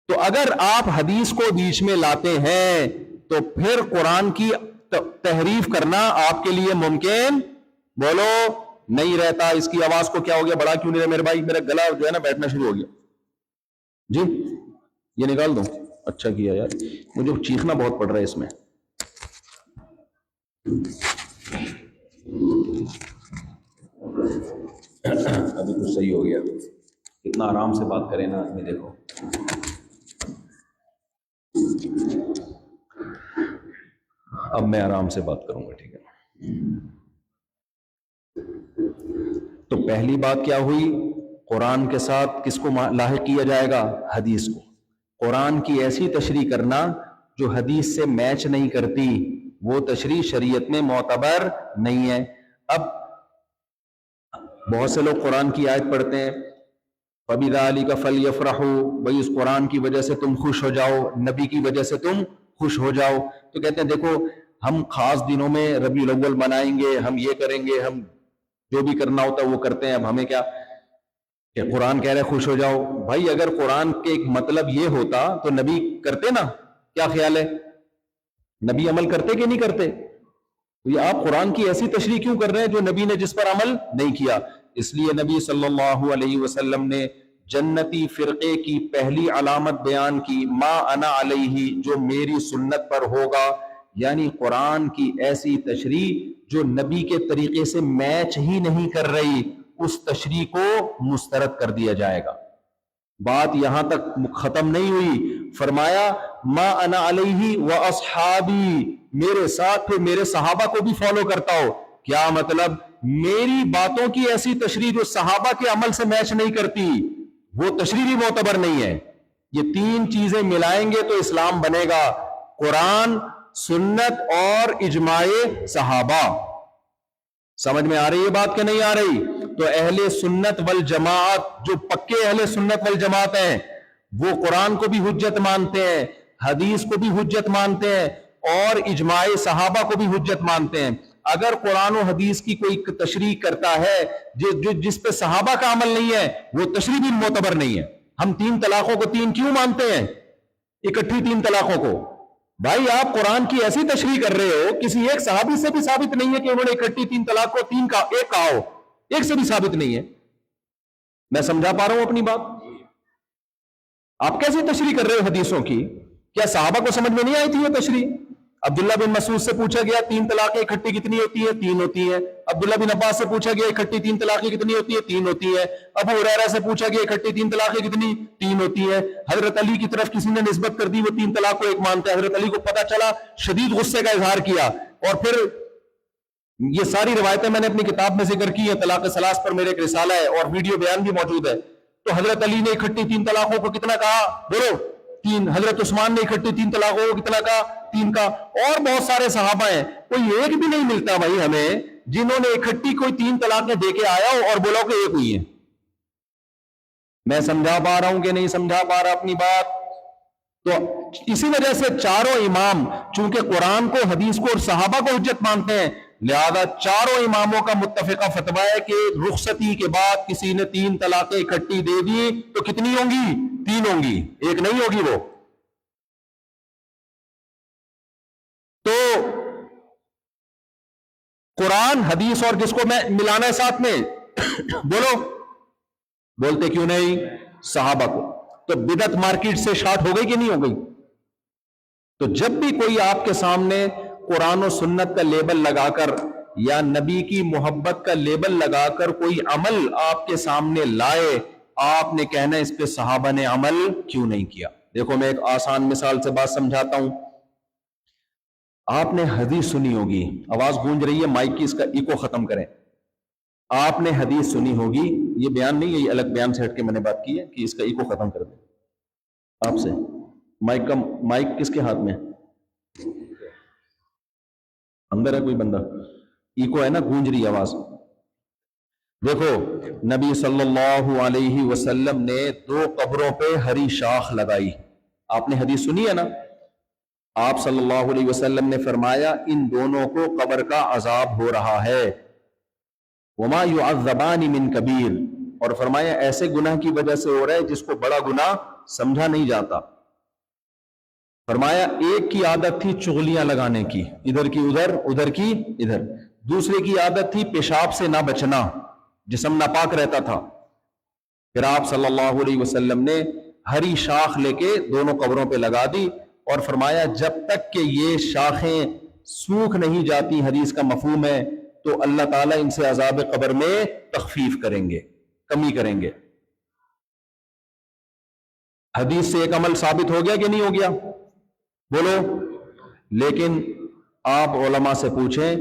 تو اگر آپ حدیث کو بیچ میں لاتے ہیں تو پھر قرآن کی تحریف کرنا آپ کے لیے ممکن بولو نہیں رہتا. اس کی آواز کو کیا ہو گیا, بڑا کیوں نہیں رہا میرے بھائی, میرا گلا جو ہے نا بیٹھنا شروع ہو گیا. جی یہ نکال دوں, اچھا کیا یار, مجھے چیخنا بہت پڑ رہا ہے اس میں. ابھی تو صحیح ہو گیا. کتنا آرام سے بات کریں نا آدمی, دیکھو اب میں آرام سے بات کروں گا, ٹھیک ہے. تو پہلی بات کیا ہوئی, قرآن کے ساتھ کس کو لاحق کیا جائے گا, حدیث کو. قرآن کی ایسی تشریح کرنا جو حدیث سے میچ نہیں کرتی, وہ تشریح شریعت میں معتبر نہیں ہے. اب بہت سے لوگ قرآن کی آیت پڑھتے ہیں, فَبِذَلِكَ فَلْيَفْرَحُوا, بھئی اس قرآن کی وجہ سے تم خوش ہو جاؤ, نبی کی وجہ سے تم خوش ہو جاؤ. تو کہتے ہیں دیکھو ہم خاص دنوں میں ربیع الاول منائیں گے, ہم یہ کریں گے, ہم جو بھی کرنا ہوتا ہے وہ کرتے ہیں, اب ہمیں کیا کہ قرآن کہہ رہے ہیں خوش ہو جاؤ. بھائی اگر قرآن کے ایک مطلب یہ ہوتا تو نبی کرتے نا, کیا خیال ہے, نبی عمل کرتے کہ نہیں کرتے؟ یہ آپ قرآن کی ایسی تشریح کیوں کر رہے ہیں جو نبی نے جس پر عمل نہیں کیا؟ اس لیے نبی صلی اللہ علیہ وسلم نے جنتی فرقے کی پہلی علامت بیان کی, ما انا علیہ, جو میری سنت پر ہوگا. یعنی قرآن کی ایسی تشریح جو نبی کے طریقے سے میچ ہی نہیں کر رہی, اس تشریح کو مسترد کر دیا جائے گا. بات یہاں تک ختم نہیں ہوئی, فرمایا ما انا علیہ و اصحابی, میرے ساتھ پھر میرے صحابہ کو بھی فالو کرتا ہو. کیا مطلب, میری باتوں کی ایسی تشریح جو صحابہ کے عمل سے میچ نہیں کرتی, وہ تشریح بھی معتبر نہیں ہے. یہ تین چیزیں ملائیں گے تو اسلام بنے گا, قرآن, سنت اور اجماع صحابہ. سمجھ میں آ رہی ہے بات کہ نہیں آ رہی؟ تو اہل سنت والجماعت, جو پکے اہل سنت والجماعت ہیں, وہ قرآن کو بھی حجت مانتے ہیں, حدیث کو بھی حجت مانتے ہیں, اور اجماع صحابہ کو بھی حجت مانتے ہیں. اگر قرآن و حدیث کی کوئی تشریح کرتا ہے جس پہ صحابہ کا عمل نہیں ہے, وہ تشریح بھی معتبر نہیں ہے. ہم 3 طلاقوں کو 3 کیوں مانتے ہیں, اکٹھی 3 طلاقوں کو؟ بھائی آپ قرآن کی ایسی تشریح کر رہے ہو, کسی ایک صحابی سے بھی ثابت نہیں ہے کہ انہوں نے اکٹھی 3 طلاق کو 3 کا ایک کہا ہو, ایک سے بھی ثابت نہیں ہے. میں سمجھا پا رہا ہوں اپنی بات؟ آپ کیسے تشریح کر رہے ہو حدیثوں کی؟ کیا صحابہ کو سمجھ میں نہیں آئی تھی یہ تشریح؟ عبداللہ بن مسعود سے پوچھا گیا 3 طلاقیں اکٹھی کتنی ہوتی ہیں؟ 3 ہوتی ہیں. عبداللہ بن عباس سے پوچھا گیا اکٹھی 3 طلاقیں کتنی ہوتی ہیں؟ 3 ہوتی ہیں. ابو ہریرہ سے پوچھا گیا اکٹھی 3 طلاقیں کتنی؟ 3 ہوتی ہیں. حضرت علی کی طرف کسی نے نسبت کر دی, وہ 3 طلاق کو ایک مانتے ہیں. حضرت علی کو پتا چلا, شدید غصے کا اظہار کیا, اور پھر یہ ساری روایتیں میں نے اپنی کتاب میں ذکر کی ہیں, طلاق ثلاث پر میرے ایک رسالہ ہے اور ویڈیو بیان بھی موجود ہے. تو حضرت علی نے اکٹھی 3 طلاقوں کو کتنا کہا, بولو 3. حضرت عثمان نے اکٹھی 3 طلاقوں کو کتنا کہا, 3 کا. اور بہت سارے صحابہ ہیں, کوئی ایک بھی نہیں ملتا بھائی ہمیں جنہوں نے اکٹھی کوئی 3 طلاقیں دے کے آیا ہو اور بولا کہ ایک ہوئی ہے. میں سمجھا پا رہا ہوں کہ نہیں سمجھا پا رہا اپنی بات؟ تو اسی وجہ سے چاروں امام چونکہ قرآن کو, حدیث کو اور صحابہ کو حجت مانتے ہیں, لہذا چاروں اماموں کا متفقہ فتویٰ ہے کہ رخصتی کے بعد کسی نے 3 طلاقیں اکٹھی دے دی تو کتنی ہوں گی؟ 3 ہوں گی, ایک نہیں ہوگی وہ. تو قرآن, حدیث اور جس کو میں ملانا ہے ساتھ میں, بولو, بولتے کیوں نہیں؟ صحابہ کو. تو بدعت مارکیٹ سے شارٹ ہو گئی کہ نہیں ہو گئی؟ تو جب بھی کوئی آپ کے سامنے قرآن و سنت کا لیبل لگا کر یا نبی کی محبت کا لیبل لگا کر کوئی عمل آپ کے سامنے لائے, آپ نے کہنا اس پہ صحابہ نے عمل کیوں نہیں کیا. دیکھو میں ایک آسان مثال سے بات سمجھاتا ہوں. آپ نے حدیث سنی ہوگی, آواز گونج رہی ہے مائک کی, اس کا ایکو ختم کریں. آپ نے حدیث سنی ہوگی, یہ بیان نہیں ہے, یہ الگ بیان سے ہٹ کے میں نے بات کی ہے کہ اس کا ایکو ختم کر دیں. آپ سے مائک کس کے ہاتھ میں؟ اندر ہے کوئی بندہ؟ ایکو ہے نا, گونج رہی آواز. دیکھو نبی صلی اللہ علیہ وسلم نے 2 قبروں پہ ہری شاخ لگائی. آپ نے حدیث سنی ہے نا؟ آپ صلی اللہ علیہ وسلم نے فرمایا ان دونوں کو قبر کا عذاب ہو رہا ہے. وما يعذبان من کبیر, اور فرمایا ایسے گناہ کی وجہ سے ہو رہا ہے جس کو بڑا گناہ سمجھا نہیں جاتا. فرمایا ایک کی عادت تھی چغلیاں لگانے کی، ادھر کی ادھر، ادھر کی ادھر. دوسرے کی عادت تھی پیشاب سے نہ بچنا، جسم ناپاک رہتا تھا. پھر آپ صلی اللہ علیہ وسلم نے ہری شاخ لے کے دونوں قبروں پہ لگا دی اور فرمایا جب تک کہ یہ شاخیں سوکھ نہیں جاتی، حدیث کا مفہوم ہے، تو اللہ تعالیٰ ان سے عذاب قبر میں تخفیف کریں گے، کمی کریں گے. حدیث سے ایک عمل ثابت ہو گیا کہ نہیں ہو گیا؟ بولو. لیکن آپ علماء سے پوچھیں،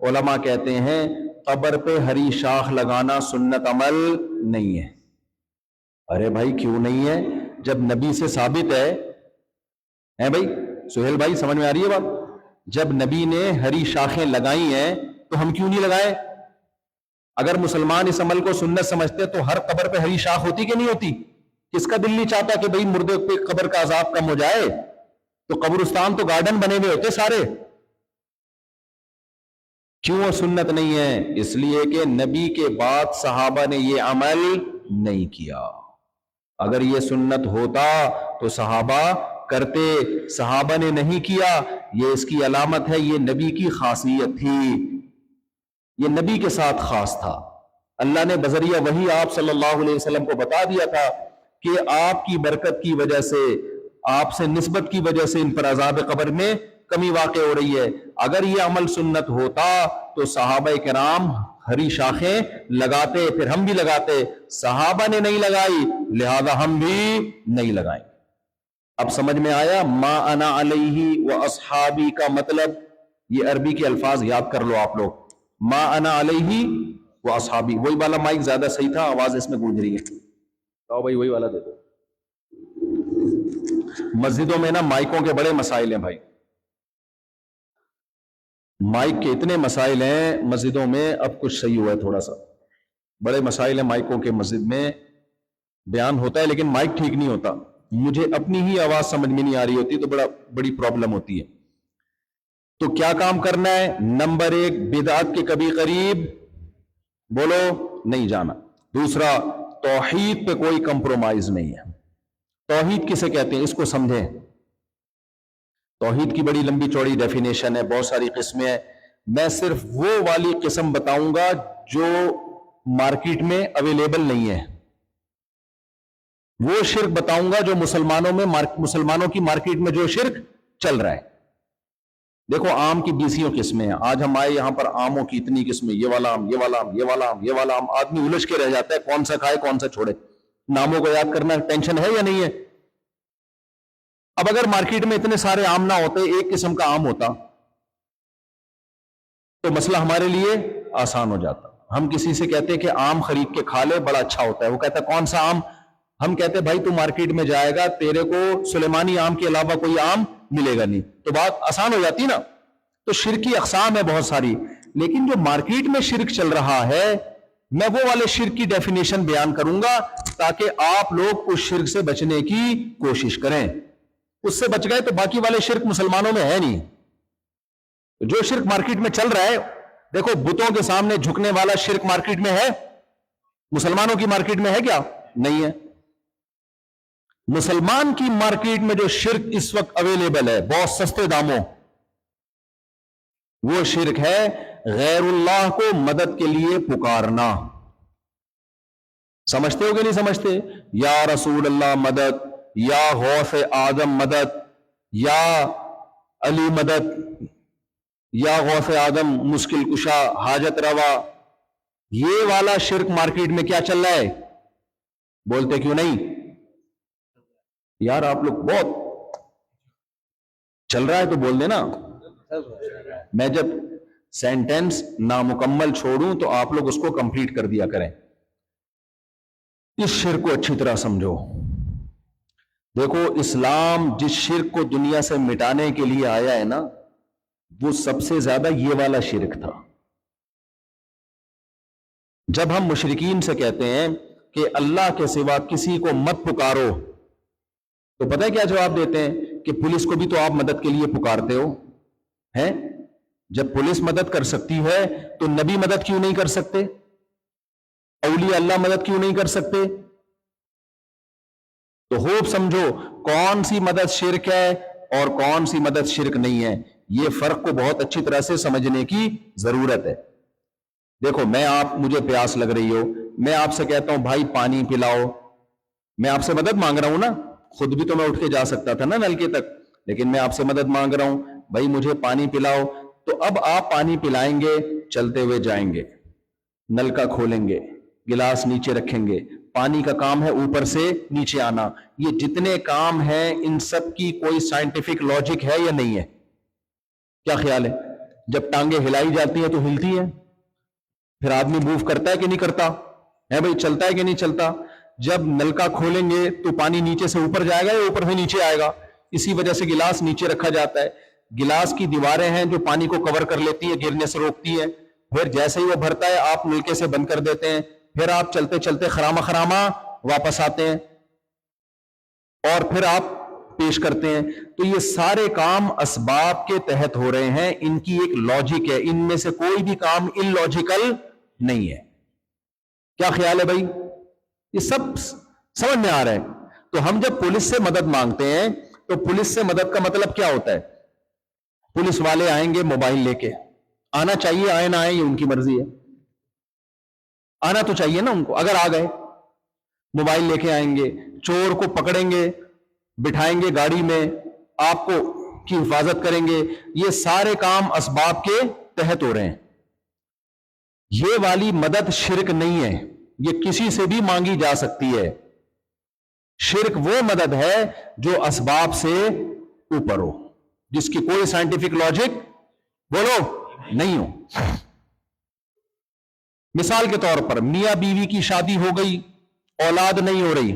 علماء کہتے ہیں قبر پہ ہری شاخ لگانا سنت عمل نہیں ہے. ارے بھائی کیوں نہیں ہے؟ جب نبی سے ثابت ہے بھائی. سہیل بھائی سمجھ میں آ رہی ہے بات؟ جب نبی نے ہری شاخیں لگائی ہیں تو ہم کیوں نہیں لگائے؟ اگر مسلمان اس عمل کو سنت سمجھتے تو ہر قبر پہ ہری شاخ ہوتی کہ نہیں ہوتی؟ کس کا دل نہیں چاہتا کہ بھئی مردے پہ قبر کا عذاب کم ہو جائے؟ تو قبرستان تو گارڈن بنے ہوئے ہوتے سارے. کیوں سنت نہیں ہے؟ اس لیے کہ نبی کے بعد صحابہ نے یہ عمل نہیں کیا. اگر یہ سنت ہوتا تو صحابہ کرتے، صحابہ نے نہیں کیا. یہ اس کی علامت ہے، یہ نبی کی خاصیت تھی، یہ نبی کے ساتھ خاص تھا. اللہ نے بذریعہ وحی آپ صلی اللہ علیہ وسلم کو بتا دیا تھا کہ آپ کی برکت کی وجہ سے، آپ سے نسبت کی وجہ سے ان پر عذاب قبر میں کمی واقع ہو رہی ہے. اگر یہ عمل سنت ہوتا تو صحابہ کرام ہری شاخیں لگاتے، پھر ہم بھی لگاتے. صحابہ نے نہیں لگائی لہذا ہم بھی نہیں لگائیں. اب سمجھ میں آیا؟ ما انا علیہ و اصحابی کا مطلب، یہ عربی کے الفاظ یاد کر لو آپ لوگ. ما انا علیہ و اصحابی. وہی والا مائک زیادہ صحیح تھا، آواز اس میں گونج رہی ہے. تو بھائی وہی والا دے دو. مسجدوں میں نا مائکوں کے بڑے مسائل ہیں بھائی، مائک کے اتنے مسائل ہیں مسجدوں میں. اب کچھ صحیح ہوا ہے تھوڑا سا، بڑے مسائل ہیں مائکوں کے. مسجد میں بیان ہوتا ہے لیکن مائک ٹھیک نہیں ہوتا. مجھے اپنی ہی آواز سمجھ میں نہیں آ رہی ہوتی تو بڑی پرابلم ہوتی ہے. تو کیا کام کرنا ہے؟ نمبر 1 بدعت کے کبھی قریب بولو نہیں جانا. دوسرا توحید پہ کوئی کمپرومائز نہیں ہے. توحید کسے کہتے ہیں اس کو سمجھیں. توحید کی بڑی لمبی چوڑی ڈیفینیشن ہے، بہت ساری قسمیں ہیں. میں صرف وہ والی قسم بتاؤں گا جو مارکیٹ میں اویلیبل نہیں ہے. وہ شرک بتاؤں گا جو مسلمانوں کی مارکیٹ میں جو شرک چل رہا ہے. دیکھو آم کی 20 قسمیں ہیں. آج ہم آئے یہاں پر آموں کی اتنی قسمیں، یہ والا آم، یہ والا آم، یہ والا آم، یہ والا آم. آدمی الجھ کے رہ جاتا ہے کون سا کھائے کون سا چھوڑے. ناموں کو یاد کرنا ٹینشن ہے یا نہیں ہے؟ اب اگر مارکیٹ میں اتنے سارے آم نہ ہوتے، ایک قسم کا آم ہوتا تو مسئلہ ہمارے لیے آسان ہو جاتا. ہم کسی سے کہتے ہیں کہ آم خرید کے کھا لے بڑا اچھا ہوتا ہے، وہ کہتا ہے کون سا آم؟ ہم کہتے ہیں بھائی تو مارکیٹ میں جائے گا تیرے کو سلیمانی آم کے علاوہ کوئی آم ملے گا نہیں. تو بات آسان ہو جاتی نا. تو شرک کی اقسام ہے بہت ساری، لیکن جو مارکیٹ میں شرک چل رہا ہے میں وہ والے شرک کی ڈیفینیشن بیان کروں گا تاکہ آپ لوگ اس شرک سے بچنے کی کوشش کریں. اس سے بچ گئے تو باقی والے شرک مسلمانوں میں ہے نہیں. جو شرک مارکیٹ میں چل رہا ہے، دیکھو بتوں کے سامنے جھکنے والا شرک مارکیٹ میں ہے، مسلمانوں کی مارکیٹ میں ہے کیا؟ نہیں ہے. مسلمان کی مارکیٹ میں جو شرک اس وقت اویلیبل ہے بہت سستے داموں، وہ شرک ہے غیر اللہ کو مدد کے لیے پکارنا. سمجھتے ہو کہ نہیں سمجھتے؟ یا رسول اللہ مدد، یا غوث آدم مدد، یا علی مدد، یا غوث آدم مشکل کشا حاجت روا. یہ والا شرک مارکیٹ میں کیا چل رہا ہے؟ بولتے کیوں نہیں یار؟ آپ لوگ بہت چل رہا ہے تو بول دینا. میں جب سینٹینس نامکمل چھوڑوں تو آپ لوگ اس کو کمپلیٹ کر دیا کریں. اس شرک کو اچھی طرح سمجھو. دیکھو اسلام جس شرک کو دنیا سے مٹانے کے لیے آیا ہے نا، وہ سب سے زیادہ یہ والا شرک تھا. جب ہم مشرکین سے کہتے ہیں کہ اللہ کے سوا کسی کو مت پکارو تو پتہ ہے کیا جواب دیتے ہیں؟ کہ پولیس کو بھی تو آپ مدد کے لیے پکارتے ہو ہیں. جب پولیس مدد کر سکتی ہے تو نبی مدد کیوں نہیں کر سکتے؟ اولیاء اللہ مدد کیوں نہیں کر سکتے؟ تو خوب سمجھو کون سی مدد شرک ہے اور کون سی مدد شرک نہیں ہے، یہ فرق کو بہت اچھی طرح سے سمجھنے کی ضرورت ہے۔ دیکھو مجھے پیاس لگ رہی ہو، میں آپ سے کہتا ہوں بھائی پانی پلاؤ، میں آپ سے مدد مانگ رہا ہوں نا، خود بھی تو میں اٹھ کے جا سکتا تھا نا نلکے تک، لیکن میں آپ سے مدد مانگ رہا ہوں بھائی مجھے پانی پلاؤ، تو اب آپ پانی پلائیں گے، چلتے ہوئے جائیں گے، نلکا کھولیں گے، گلاس نیچے رکھیں گے، پانی کا کام ہے اوپر سے نیچے آنا۔ یہ جتنے کام ہیں ان سب کی کوئی سائنٹیفک لاجک ہے یا نہیں ہے؟ کیا خیال ہے؟ جب ٹانگیں ہلائی جاتی ہیں تو ہلتی ہیں، پھر آدمی موو کرتا ہے کہ نہیں کرتا ہے بھائی، چلتا ہے کہ نہیں چلتا؟ جب نلکا کھولیں گے تو پانی نیچے سے اوپر جائے گا یا اوپر سے نیچے آئے گا؟ اسی وجہ سے گلاس نیچے رکھا جاتا ہے۔ گلاس کی دیواریں ہیں جو پانی کو کور کر لیتی ہیں، گرنے سے روکتی ہیں، پھر جیسے ہی وہ بھرتا ہے آپ نلکے سے بند کر دیتے ہیں، پھر آپ چلتے چلتے خراما واپس آتے ہیں اور پھر آپ پیش کرتے ہیں۔ تو یہ سارے کام اسباب کے تحت ہو رہے ہیں، ان کی ایک لاجک ہے، ان میں سے کوئی بھی کام ان لاجیکل نہیں ہے۔ کیا خیال ہے بھائی؟ یہ سب سمجھ میں آ رہا ہے؟ تو ہم جب پولیس سے مدد مانگتے ہیں تو پولیس سے مدد کا مطلب کیا ہوتا ہے؟ پولیس والے آئیں گے موبائل لے کے، آنا چاہیے، آئے نہ آئے یہ ان کی مرضی ہے، آنا تو چاہیے نا ان کو۔ اگر آ گئے موبائل لے کے آئیں گے، چور کو پکڑیں گے، بٹھائیں گے گاڑی میں، آپ کو کی حفاظت کریں گے، یہ سارے کام اسباب کے تحت ہو رہے ہیں۔ یہ والی مدد شرک نہیں ہے، یہ کسی سے بھی مانگی جا سکتی ہے۔ شرک وہ مدد ہے جو اسباب سے اوپر ہو، جس کی کوئی سائنٹیفک لاجک بولو نہیں ہو۔ مثال کے طور پر میاں بیوی کی شادی ہو گئی، اولاد نہیں ہو رہی،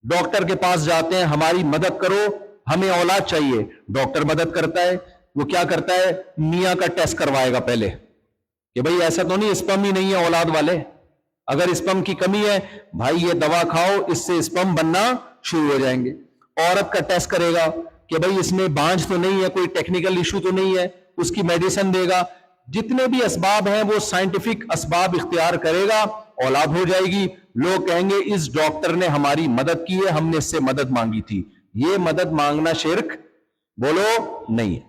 ڈاکٹر کے پاس جاتے ہیں ہماری مدد کرو، ہمیں اولاد چاہیے، ڈاکٹر مدد کرتا ہے، وہ کیا کرتا ہے؟ میاں کا ٹیسٹ کروائے گا پہلے کہ بھئی ایسا تو نہیں اسپم ہی نہیں ہے اولاد والے، اگر اسپم کی کمی ہے بھائی یہ دوا کھاؤ، اس سے اسپم بننا شروع ہو جائیں گے۔ عورت کا ٹیسٹ کرے گا کہ بھئی اس میں بانجھ تو نہیں ہے، کوئی ٹیکنیکل ایشو تو نہیں ہے، اس کی میڈیسن دے گا۔ جتنے بھی اسباب ہیں وہ سائنٹیفک اسباب اختیار کرے گا، اولاد ہو جائے گی۔ لوگ کہیں گے اس ڈاکٹر نے ہماری مدد کی ہے، ہم نے اس سے مدد مانگی تھی۔ یہ مدد مانگنا شرک بولو نہیں ہے،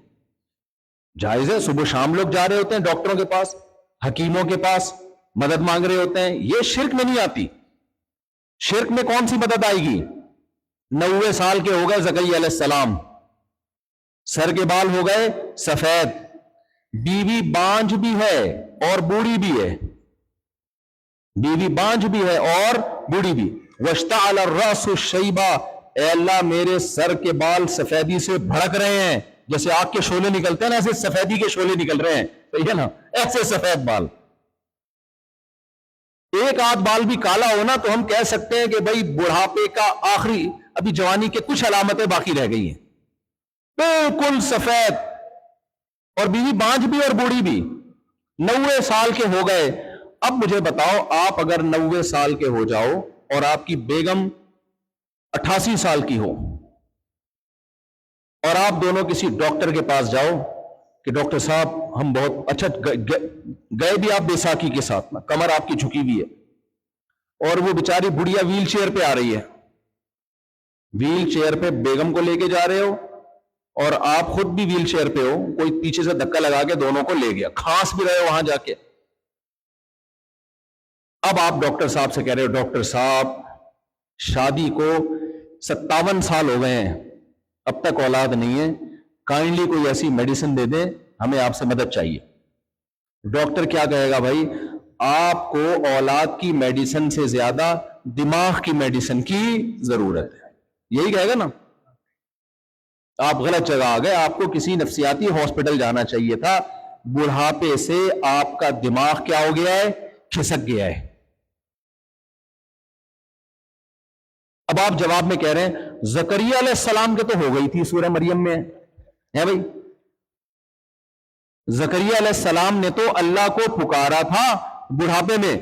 جائز ہے۔ صبح شام لوگ جا رہے ہوتے ہیں ڈاکٹروں کے پاس، حکیموں کے پاس، مدد مانگ رہے ہوتے ہیں، یہ شرک میں نہیں آتی۔ شرک میں کون سی مدد آئے گی؟ 90 سال کے ہو گئے زکریا علیہ السلام، سر کے بال ہو گئے سفید، بیوی بانجھ بھی ہے اور بوڑھی بھی ہے، بیوی بانجھ بھی ہے اور بوڑھی بھی۔ واشتعل الرأس شیبا، اے اللہ میرے سر کے بال سفیدی سے بھڑک رہے ہیں، جیسے آگ کے شعلے نکلتے ہیں نا، ایسے سفیدی کے شعلے نکل رہے ہیں، صحیح ہے نا، ایسے سفید بال۔ ایک آدھ بال بھی کالا ہونا تو ہم کہہ سکتے ہیں کہ بھئی بڑھاپے کا آخری، ابھی جوانی کے کچھ علامتیں باقی رہ گئی ہیں، بالکل سفید، اور بیوی بانجھ بھی اور بوڑھی بھی، 90 سال کے ہو گئے۔ اب مجھے بتاؤ، آپ اگر 90 سال کے ہو جاؤ اور آپ کی بیگم 88 سال کی ہو، اور آپ دونوں کسی ڈاکٹر کے پاس جاؤ کہ ڈاکٹر صاحب ہم بہت اچھا، گئے بھی آپ بیساکھی کے ساتھ نا، کمر آپ کی جھکی ہوئی ہے، اور وہ بیچاری بڑھیا ویل چیئر پہ آ رہی ہے، ویل چیئر پہ بیگم کو لے کے جا رہے ہو اور آپ خود بھی ویل چیئر پہ ہو، کوئی پیچھے سے دھکا لگا کے دونوں کو لے گیا، کھانس بھی رہے ہو وہاں جا کے۔ اب آپ ڈاکٹر صاحب سے کہہ رہے ہو ڈاکٹر صاحب شادی کو 57 سال ہو گئے ہیں، اب تک اولاد نہیں ہے، کائنڈلی کوئی ایسی میڈیسن دے دیں، ہمیں آپ سے مدد چاہیے۔ ڈاکٹر کیا کہے گا؟ بھائی آپ کو اولاد کی میڈیسن سے زیادہ دماغ کی میڈیسن کی ضرورت ہے، یہی کہے گا نا۔ آپ غلط جگہ آ گئے، آپ کو کسی نفسیاتی ہاسپٹل جانا چاہیے تھا، بڑھاپے سے آپ کا دماغ کیا ہو گیا ہے؟ کھسک گیا ہے۔ اب آپ جواب میں کہہ رہے ہیں زکریا علیہ السلام کے تو ہو گئی تھی، سورہ مریم میں ہے بھائی، زکریا علیہ السلام نے تو اللہ کو پکارا تھا بڑھاپے میں،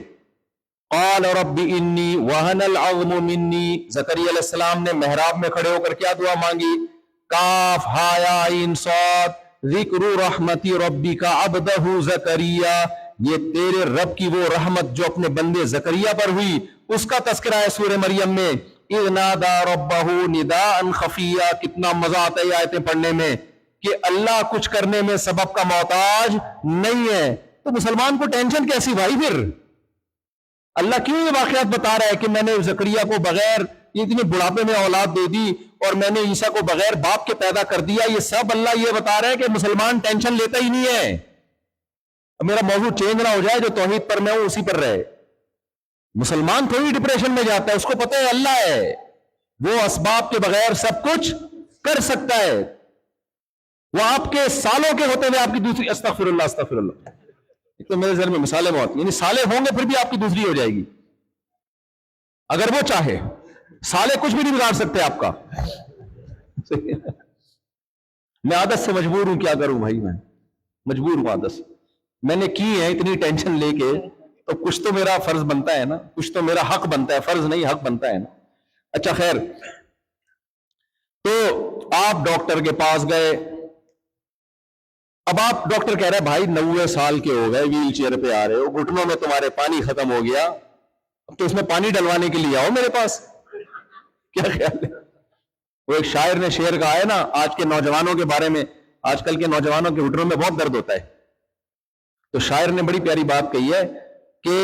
قال رب انی وہن العظم منی، زکریا علیہ السلام نے محراب میں کھڑے ہو کر کیا دعا مانگی؟ کاف ہا یا عین صاد ذکر رحمت ربک عبدہ زکریا، یہ تیرے رب کی وہ رحمت جو اپنے بندے زکریا پر ہوئی، اس کا تذکرہ ہے سورہ مریم میں۔ اذ نادى ربه نداء خفيا. کتنا مزہ آتا ہے یہ آیتیں پڑھنے میں کہ اللہ کچھ کرنے میں سبب کا محتاج نہیں ہے. تو مسلمان کو ٹینشن کیسی بھائی؟ پھر اللہ کیوں یہ واقعات بتا رہا ہے کہ میں نے زکریا کو بغیر اتنے بڑھاپے میں اولاد دے دی اور میں نے عیسیٰ کو بغیر باپ کے پیدا کر دیا؟ یہ سب اللہ یہ بتا رہا ہے کہ مسلمان ٹینشن لیتا ہی نہیں ہے. اب میرا موضوع چینج نہ ہو جائے، جو توحید پر میں ہوں اسی پر رہے. مسلمان تھوڑی ڈپریشن میں جاتا ہے، اس کو پتہ ہے اللہ ہے، وہ اسباب کے بغیر سب کچھ کر سکتا ہے. وہ آپ کے سالوں کے ہوتے ہوئے آپ کی دوسری، استغفر اللہ استغفر اللہ، ایک تو میرے ذہن میں مثالیں بہت، یعنی سالے ہوں گے پھر بھی آپ کی دوسری ہو جائے گی اگر وہ چاہے. سالے کچھ بھی نہیں بگاڑ سکتے آپ کا. میں عادت سے مجبور ہوں، کیا کروں بھائی، میں مجبور ہوں عادت سے. میں نے کی ہے اتنی ٹینشن لے کے، تو کچھ تو میرا فرض بنتا ہے نا، کچھ تو میرا حق بنتا ہے، فرض نہیں حق بنتا ہے نا. اچھا خیر، تو آپ ڈاکٹر کے پاس گئے. اب آپ ڈاکٹر کہہ رہے ہیں بھائی 90 سال کے ہو گئے، ویل چیئر پہ آ رہے ہو، گھٹنوں میں تمہارے پانی ختم ہو گیا، اب تو اس میں پانی ڈلوانے کے لیے آؤ میرے پاس. کیا خیال ہے؟ وہ ایک شاعر نے شعر کہا ہے نا آج کے نوجوانوں کے بارے میں، آج کل کے نوجوانوں کے گھٹنوں میں بہت درد ہوتا ہے. تو شاعر نے بڑی پیاری بات کہی ہے کہ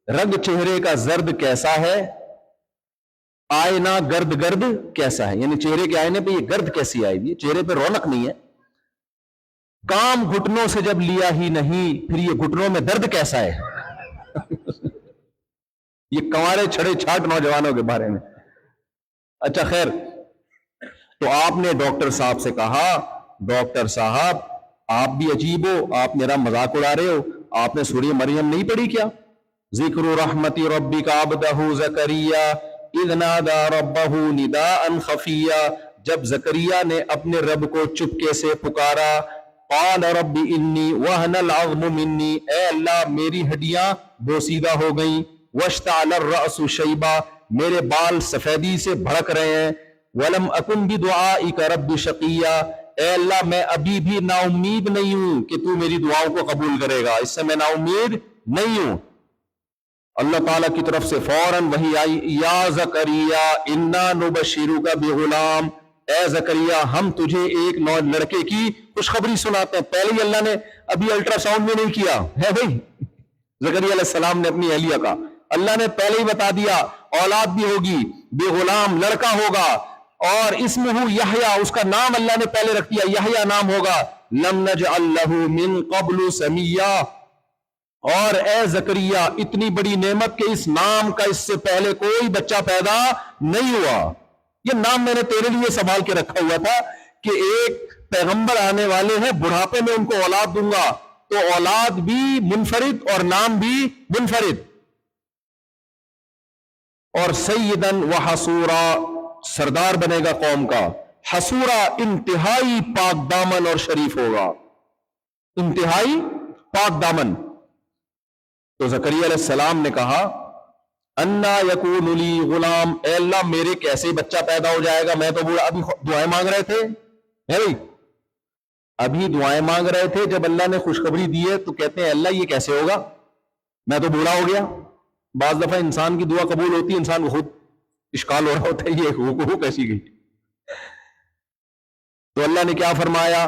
رنگ چہرے کا زرد کیسا ہے، آئینہ گرد گرد کیسا ہے. یعنی چہرے کے آئینے پہ یہ گرد کیسی آئی ہوئی ہے، چہرے پہ رونق نہیں ہے. کام گھٹنوں سے جب لیا ہی نہیں، پھر یہ گھٹنوں میں درد کیسا ہے. یہ کنوارے چھڑے چھاٹ نوجوانوں کے بارے میں. اچھا خیر، تو آپ نے ڈاکٹر صاحب سے کہا ڈاکٹر صاحب آپ بھی عجیب ہو، آپ میرا مذاق اڑا رہے ہو، آپ نے سورہ مریم نہیں پڑھی کیا؟ ذکر رحمت ربک عبدہ زکریا اذ نادى ربہ نداء خفیا. جب زکریا نے اپنے رب کو چپکے سے پکارا، قال رب انی وہن العظم منی، اے اللہ میری ہڈیاں بوسیدہ ہو گئیں، واشتعل الرأس شیبا، میرے بال سفیدی سے بھڑک رہے ہیں، ولم اکن بدعائک رب شقیا، اے اللہ میں ابھی بھی نا امید نہیں ہوں کہ تو میری دعاؤں کو قبول کرے گا، اس سے میں نا امید نہیں ہوں. اللہ تعالیٰ کی طرف سے فوراً وحی آئی، یا زکریا انا نبشرک بغلام، اے زکریا ہم تجھے ایک لڑکے کی خوشخبری سناتے ہیں. پہلے ہی اللہ نے ابھی الٹرا ساؤنڈ میں نہیں کیا ہے بھائی، زکریا علیہ السلام نے اپنی اہلیہ کا اللہ نے پہلے ہی بتا دیا اولاد بھی ہوگی، بغلام لڑکا ہوگا، اور اسمہ یحییٰ، اس کا نام اللہ نے پہلے رکھ دیا یحییٰ نام ہوگا. لم نجعل لہ من قبل سمیا، اور اے زکریا اتنی بڑی نعمت کہ اس نام کا اس سے پہلے کوئی بچہ پیدا نہیں ہوا. یہ نام میں نے تیرے لیے سنبھال کے رکھا ہوا تھا کہ ایک پیغمبر آنے والے ہیں، بڑھاپے میں ان کو اولاد دوں گا، تو اولاد بھی منفرد اور نام بھی منفرد. اور سیدن و حصورا، سردار بنے گا قوم کا. حصورا انتہائی پاک دامن اور شریف ہوگا، انتہائی پاک دامن. تو زکریا علیہ السلام نے کہا انا یکون لی غلام، اے اللہ میرے کیسے بچہ پیدا ہو جائے گا، میں تو بوڑھا. ابھی دعائیں مانگ رہے تھے بھائی، ابھی دعائیں مانگ رہے تھے، جب اللہ نے خوشخبری دی ہے تو کہتے ہیں اللہ یہ کیسے ہوگا، میں تو بوڑھا ہو گیا. بعض دفعہ انسان کی دعا قبول ہوتی ہے، انسان کو خود اشکال ہو رہا ہوتا ہے یہ ہو کیسی گئی. تو اللہ نے کیا فرمایا،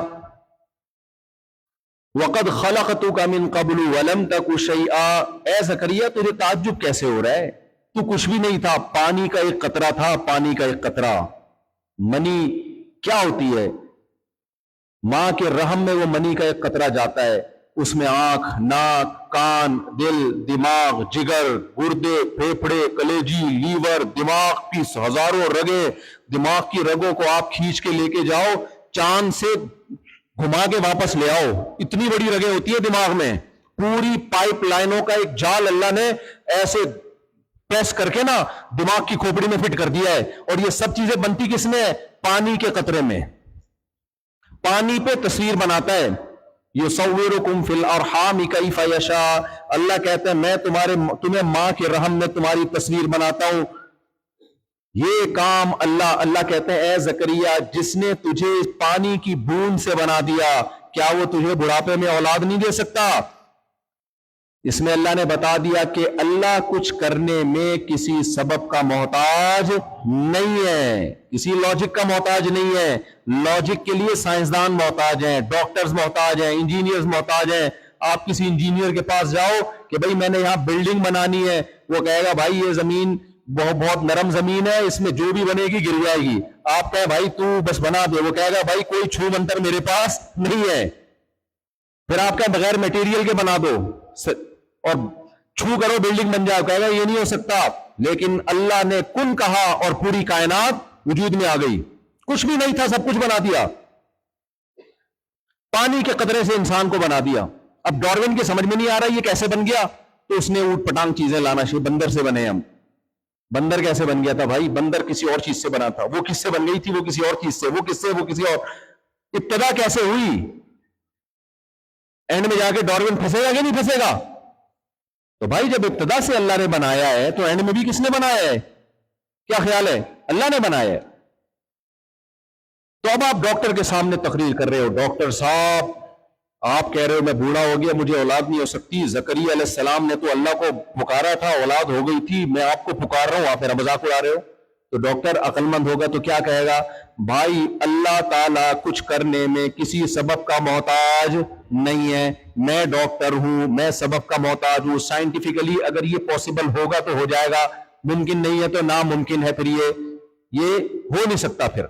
وَقَدْ خَلَقْتُكَ مِن قَبْلُ وَلَمْ تَكُ شَيْئًا، اے زکریا تجھے تعجب کیسے ہو رہا ہے، تو کچھ بھی نہیں تھا، پانی کا ایک قطرہ تھا، پانی کا ایک قطرہ. منی کیا ہوتی ہے؟ ماں کے رحم میں وہ منی کا ایک قطرہ جاتا ہے، اس میں آنکھ، ناک، کان، دل، دماغ، جگر، گردے، پھیپھڑے، کلیجی، لیور، دماغ کی ہزاروں رگیں، دماغ کی رگوں کو آپ کھینچ کے لے کے جاؤ، چاند سے گھما کے واپس لے آؤ، اتنی بڑی رگیں ہوتی ہے دماغ میں. پوری پائپ لائنوں کا ایک جال اللہ نے ایسے پریس کر کے نا دماغ کی کھوپڑی میں فٹ کر دیا ہے. اور یہ سب چیزیں بنتی کس میں ہے؟ پانی کے قطرے میں. پانی پہ تصویر بناتا ہے. یصورکم فی الارحام کیف یشاء، اللہ کہتا ہے میں تمہیں ماں کے رحم میں تمہاری تصویر بناتا ہوں. یہ کام اللہ کہتے ہیں اے زکریا جس نے تجھے پانی کی بوند سے بنا دیا، کیا وہ تجھے بڑھاپے میں اولاد نہیں دے سکتا؟ اس میں اللہ نے بتا دیا کہ اللہ کچھ کرنے میں کسی سبب کا محتاج نہیں ہے، کسی لاجک کا محتاج نہیں ہے. لاجک کے لیے سائنسدان محتاج ہیں، ڈاکٹرز محتاج ہیں، انجینئرز محتاج ہیں. آپ کسی انجینئر کے پاس جاؤ کہ بھئی میں نے یہاں بلڈنگ بنانی ہے، وہ کہے گا بھائی یہ زمین بہت نرم زمین ہے، اس میں جو بھی بنے گی گر جائے گی. آپ کہیں بھائی تو بس بنا دے، وہ کہے گا بھائی کوئی چھو منتر میرے پاس نہیں ہے. پھر آپ کہیں بغیر میٹیریل کے بنا دو اور چھو کرو بلڈنگ بن جائے، کہے گا یہ نہیں ہو سکتا. لیکن اللہ نے کن کہا اور پوری کائنات وجود میں آ گئی. کچھ بھی نہیں تھا، سب کچھ بنا دیا. پانی کے قطرے سے انسان کو بنا دیا. اب ڈاروین کے سمجھ میں نہیں آ رہا یہ کیسے بن گیا، تو اس نے اوٹ پٹانگ چیزیں لانا شروع. بندر سے بنے ہم. بندر کیسے بن گیا تھا بھائی؟ بندر کسی اور چیز سے بنا تھا. وہ کس سے بن گئی تھی؟ وہ کسی اور چیز سے. وہ کس سے؟ وہ کسی اور. ابتدا کیسے ہوئی؟ اینڈ میں جا کے ڈاروین پھنسے گا کہ نہیں پھنسے گا؟ تو بھائی جب ابتدا سے اللہ نے بنایا ہے تو اینڈ میں بھی کس نے بنایا ہے؟ کیا خیال ہے؟ اللہ نے بنایا ہے. تو اب آپ ڈاکٹر کے سامنے تقریر کر رہے ہو، ڈاکٹر صاحب آپ کہہ رہے ہو میں بوڑھا ہو گیا، مجھے اولاد نہیں ہو سکتی. زکریا علیہ السلام نے تو اللہ کو پکارا تھا، اولاد ہو گئی تھی، میں آپ کو پکار رہا ہوں، آپ میرا مذاق اڑا رہے ہو. تو ڈاکٹر عقل مند ہوگا تو کیا کہے گا؟ بھائی اللہ تعالیٰ کچھ کرنے میں کسی سبب کا محتاج نہیں ہے. میں ڈاکٹر ہوں، میں سبب کا محتاج ہوں. سائنٹیفکلی اگر یہ پاسبل ہوگا تو ہو جائے گا، ممکن نہیں ہے تو ناممکن ہے. پھر یہ ہو نہیں سکتا. پھر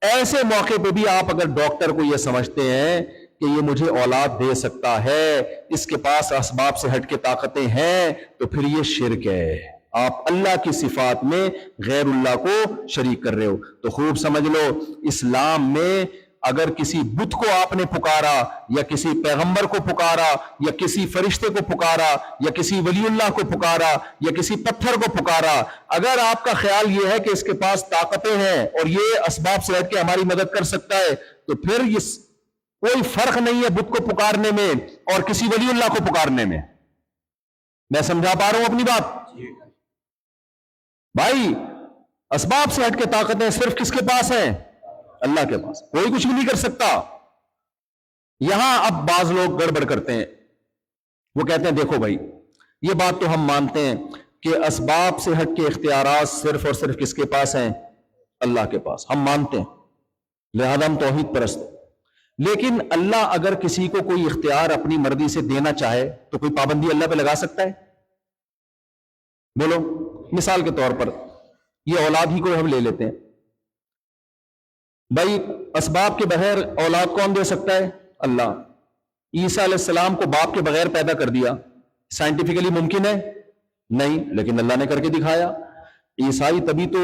ایسے موقع پہ بھی آپ اگر ڈاکٹر کو یہ سمجھتے ہیں کہ یہ مجھے اولاد دے سکتا ہے، اس کے پاس اسباب سے ہٹ کے طاقتیں ہیں، تو پھر یہ شرک ہے. آپ اللہ کی صفات میں غیر اللہ کو شریک کر رہے ہو. تو خوب سمجھ لو، اسلام میں اگر کسی بت کو آپ نے پکارا یا کسی پیغمبر کو پکارا یا کسی فرشتے کو پکارا یا کسی ولی اللہ کو پکارا یا کسی پتھر کو پکارا، اگر آپ کا خیال یہ ہے کہ اس کے پاس طاقتیں ہیں اور یہ اسباب سے ہٹ کے ہماری مدد کر سکتا ہے، تو پھر یہ کوئی فرق نہیں ہے بت کو پکارنے میں اور کسی ولی اللہ کو پکارنے میں. میں سمجھا پا رہا ہوں اپنی بات؟ بھائی اسباب سے ہٹ کے طاقتیں صرف کس کے پاس ہیں؟ اللہ کے پاس. کوئی کچھ بھی نہیں کر سکتا. یہاں اب بعض لوگ گڑبڑ کرتے ہیں، وہ کہتے ہیں دیکھو بھائی یہ بات تو ہم مانتے ہیں کہ اسباب سے ہٹ کے اختیارات صرف اور صرف کس کے پاس ہیں؟ اللہ کے پاس. ہم مانتے ہیں، لہذا ہم توحید پرست ہیں. لیکن اللہ اگر کسی کو کوئی اختیار اپنی مرضی سے دینا چاہے تو کوئی پابندی اللہ پہ لگا سکتا ہے؟ بولو. مثال کے طور پر یہ اولاد ہی کو ہم لے لیتے ہیں. بھائی اسباب کے بغیر اولاد کون دے سکتا ہے؟ اللہ. عیسیٰ علیہ السلام کو باپ کے بغیر پیدا کر دیا، سائنٹیفکلی ممکن ہے؟ نہیں، لیکن اللہ نے کر کے دکھایا. عیسائی تبھی تو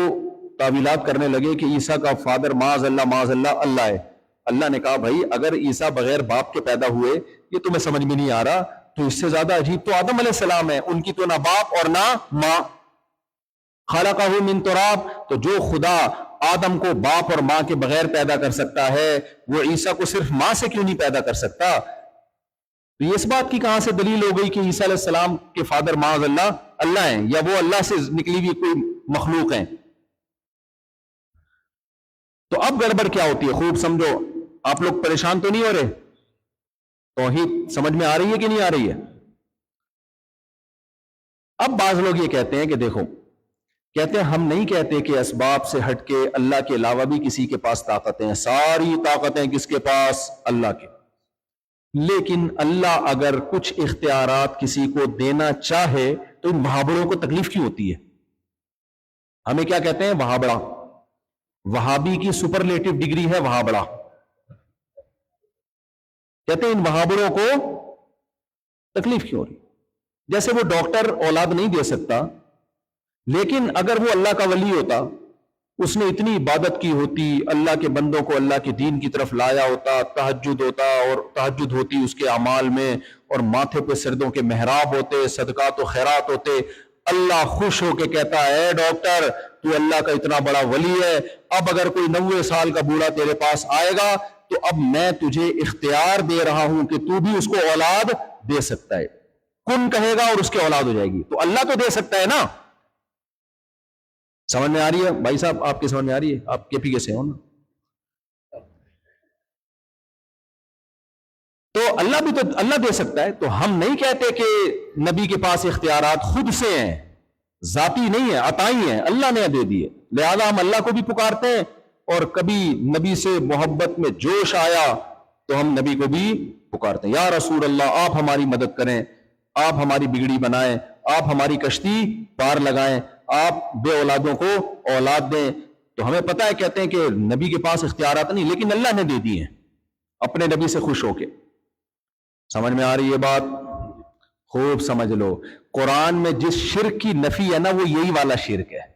تعویلات کرنے لگے کہ عیسیٰ کا فادر معاذ اللہ اللہ ہے. اللہ نے کہا بھائی اگر عیسیٰ بغیر باپ کے پیدا ہوئے یہ تمہیں سمجھ میں نہیں آ رہا، تو اس سے زیادہ عجیب تو آدم علیہ السلام ہے، ان کی تو نہ باپ اور نہ ماں. خلقہ من تراب. تو جو خدا آدم کو باپ اور ماں کے بغیر پیدا کر سکتا ہے وہ عیسیٰ کو صرف ماں سے کیوں نہیں پیدا کر سکتا؟ تو یہ اس بات کی کہاں سے دلیل ہو گئی کہ عیسیٰ علیہ السلام کے فادر معاذ اللہ ہیں یا وہ اللہ سے نکلی ہوئی کوئی مخلوق ہیں؟ تو اب گڑبڑ کیا ہوتی ہے؟ خوب سمجھو. آپ لوگ پریشان تو نہیں ہو رہے؟ توحید سمجھ میں آ رہی ہے کہ نہیں آ رہی ہے؟ اب بعض لوگ یہ کہتے ہیں کہ دیکھو، کہتے ہیں ہم نہیں کہتے کہ اسباب سے ہٹ کے اللہ کے علاوہ بھی کسی کے پاس طاقتیں ہیں. ساری طاقتیں کس کے پاس؟ اللہ کے. لیکن اللہ اگر کچھ اختیارات کسی کو دینا چاہے تو ان وہابڑوں کو تکلیف کیوں ہوتی ہے؟ ہمیں کیا کہتے ہیں؟ وہابڑا. وہابی کی سپرلیٹو ڈگری ہے وہابڑا. کہتے ہیں ان وہابڑوں کو تکلیف کیوں ہو رہی؟ جیسے وہ ڈاکٹر اولاد نہیں دے سکتا، لیکن اگر وہ اللہ کا ولی ہوتا، اس نے اتنی عبادت کی ہوتی، اللہ کے بندوں کو اللہ کے دین کی طرف لایا ہوتا، تہجد ہوتا اور تہجد ہوتی اس کے اعمال میں، اور ماتھے پہ سردوں کے محراب ہوتے، صدقات و خیرات ہوتے، اللہ خوش ہو کے کہتا ہے ڈاکٹر تو اللہ کا اتنا بڑا ولی ہے، اب اگر کوئی 90 سال کا بوڑھا تیرے پاس آئے گا تو اب میں تجھے اختیار دے رہا ہوں کہ تو بھی اس کو اولاد دے سکتا ہے. کن کہے گا اور اس کی اولاد ہو جائے گی. تو اللہ تو دے سکتا ہے نا. سمجھ میں آ رہی ہے بھائی صاحب؟ آپ کے سمجھ میں آ رہی ہے؟ آپ کے پی کے سے ہو نا. تو اللہ دے سکتا ہے. تو ہم نہیں کہتے کہ نبی کے پاس اختیارات خود سے ہیں، ذاتی نہیں ہے، عطائی ہیں، اللہ نے دے دیے. لہذا ہم اللہ کو بھی پکارتے ہیں، اور کبھی نبی سے محبت میں جوش آیا تو ہم نبی کو بھی پکارتے ہیں، یا رسول اللہ آپ ہماری مدد کریں، آپ ہماری بگڑی بنائیں، آپ ہماری کشتی پار لگائیں، آپ بے اولادوں کو اولاد دیں. تو ہمیں پتہ ہے، کہتے ہیں کہ نبی کے پاس اختیارات نہیں، لیکن اللہ نے دے دی ہیں اپنے نبی سے خوش ہو کے. سمجھ میں آ رہی ہے بات؟ خوب سمجھ لو. قرآن میں جس شرک کی نفی ہے نا، وہ یہی والا شرک ہے.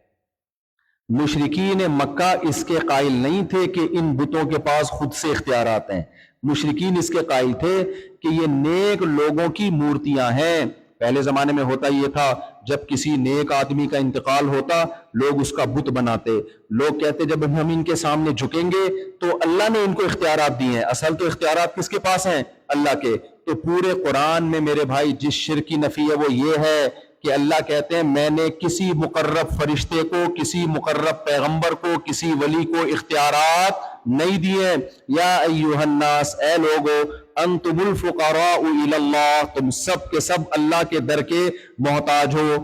مشرکین مکہ اس کے قائل نہیں تھے کہ ان بتوں کے پاس خود سے اختیارات ہیں. مشرکین اس کے قائل تھے کہ یہ نیک لوگوں کی مورتیاں ہیں. پہلے زمانے میں ہوتا یہ تھا، جب کسی نیک آدمی کا انتقال ہوتا لوگ اس کا بت بناتے. لوگ کہتے جب ہم ان کے سامنے جھکیں گے تو اللہ نے ان کو اختیارات دیے ہیں. اصل تو اختیارات کس کے پاس ہیں؟ اللہ کے. تو پورے قرآن میں میرے بھائی جس شرک کی نفی ہے وہ یہ ہے کہ اللہ کہتے ہیں میں نے کسی مقرب فرشتے کو، کسی مقرب پیغمبر کو، کسی ولی کو اختیارات نہیں دیے. یا ایھا الناس، اے لوگو، انتم الفقراء الی اللہ، تم سب کے سب اللہ کے در کے محتاج ہو.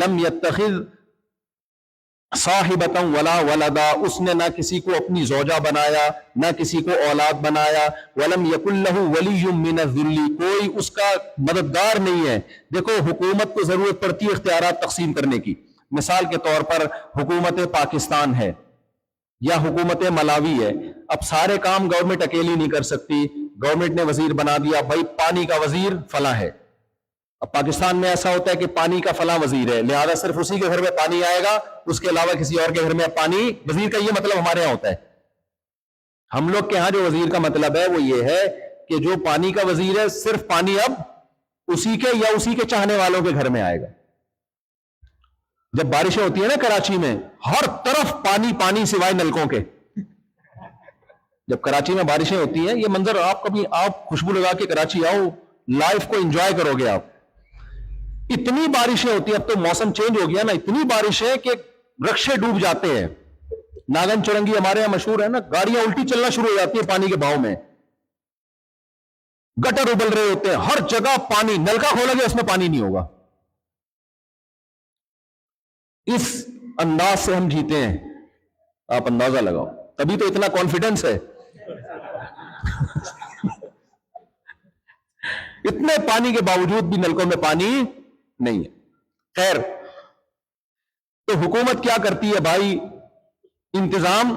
لم یتخذ صاحبۃ ولا ولدا، اس نے نہ کسی کو اپنی زوجہ بنایا نہ کسی کو اولاد بنایا. ولم یکن لہ ولی من الذل، کوئی اس کا مددگار نہیں ہے. دیکھو حکومت کو ضرورت پڑتی ہے اختیارات تقسیم کرنے کی. مثال کے طور پر حکومت پاکستان ہے یا حکومت ملاوی ہے. اب سارے کام گورنمنٹ اکیلی نہیں کر سکتی. گورنمنٹ نے وزیر بنا دیا، بھائی پانی کا وزیر فلاں ہے. اب پاکستان میں ایسا ہوتا ہے کہ پانی کا فلاں وزیر ہے، لہذا صرف اسی کے گھر میں پانی آئے گا، اس کے علاوہ کسی اور کے گھر میں پانی. وزیر کا یہ مطلب ہمارے یہاں ہوتا ہے. ہم لوگ کے ہاں جو وزیر کا مطلب ہے وہ یہ ہے کہ جو پانی کا وزیر ہے صرف پانی اب اسی کے یا اسی کے چاہنے والوں کے گھر میں آئے گا. جب بارشیں ہوتی ہیں نا کراچی میں، ہر طرف پانی پانی سوائے نلکوں کے. جب کراچی میں بارشیں ہوتی ہیں، یہ منظر آپ خوشبو لگا کے کراچی آؤ، لائف کو انجوائے کرو گے آپ. اتنی بارشیں ہوتی ہیں، اب تو موسم چینج ہو گیا نا، اتنی بارشیں کہ رکشے ڈوب جاتے ہیں. ناگن چرنگی ہمارے یہاں مشہور ہے نا، گاڑیاں الٹی چلنا شروع ہو جاتی ہیں پانی کے بہاؤ میں. گٹر ابل رہے ہوتے ہیں، ہر جگہ پانی، نلکا کھولا گیا اس میں پانی نہیں ہوگا. اس انداز سے ہم جیتے ہیں، آپ اندازہ لگاؤ. تبھی تو اتنا کانفیڈنس ہے. اتنے پانی کے باوجود بھی نلکوں میں پانی نہیں ہے. خیر، تو حکومت کیا کرتی ہے بھائی؟ انتظام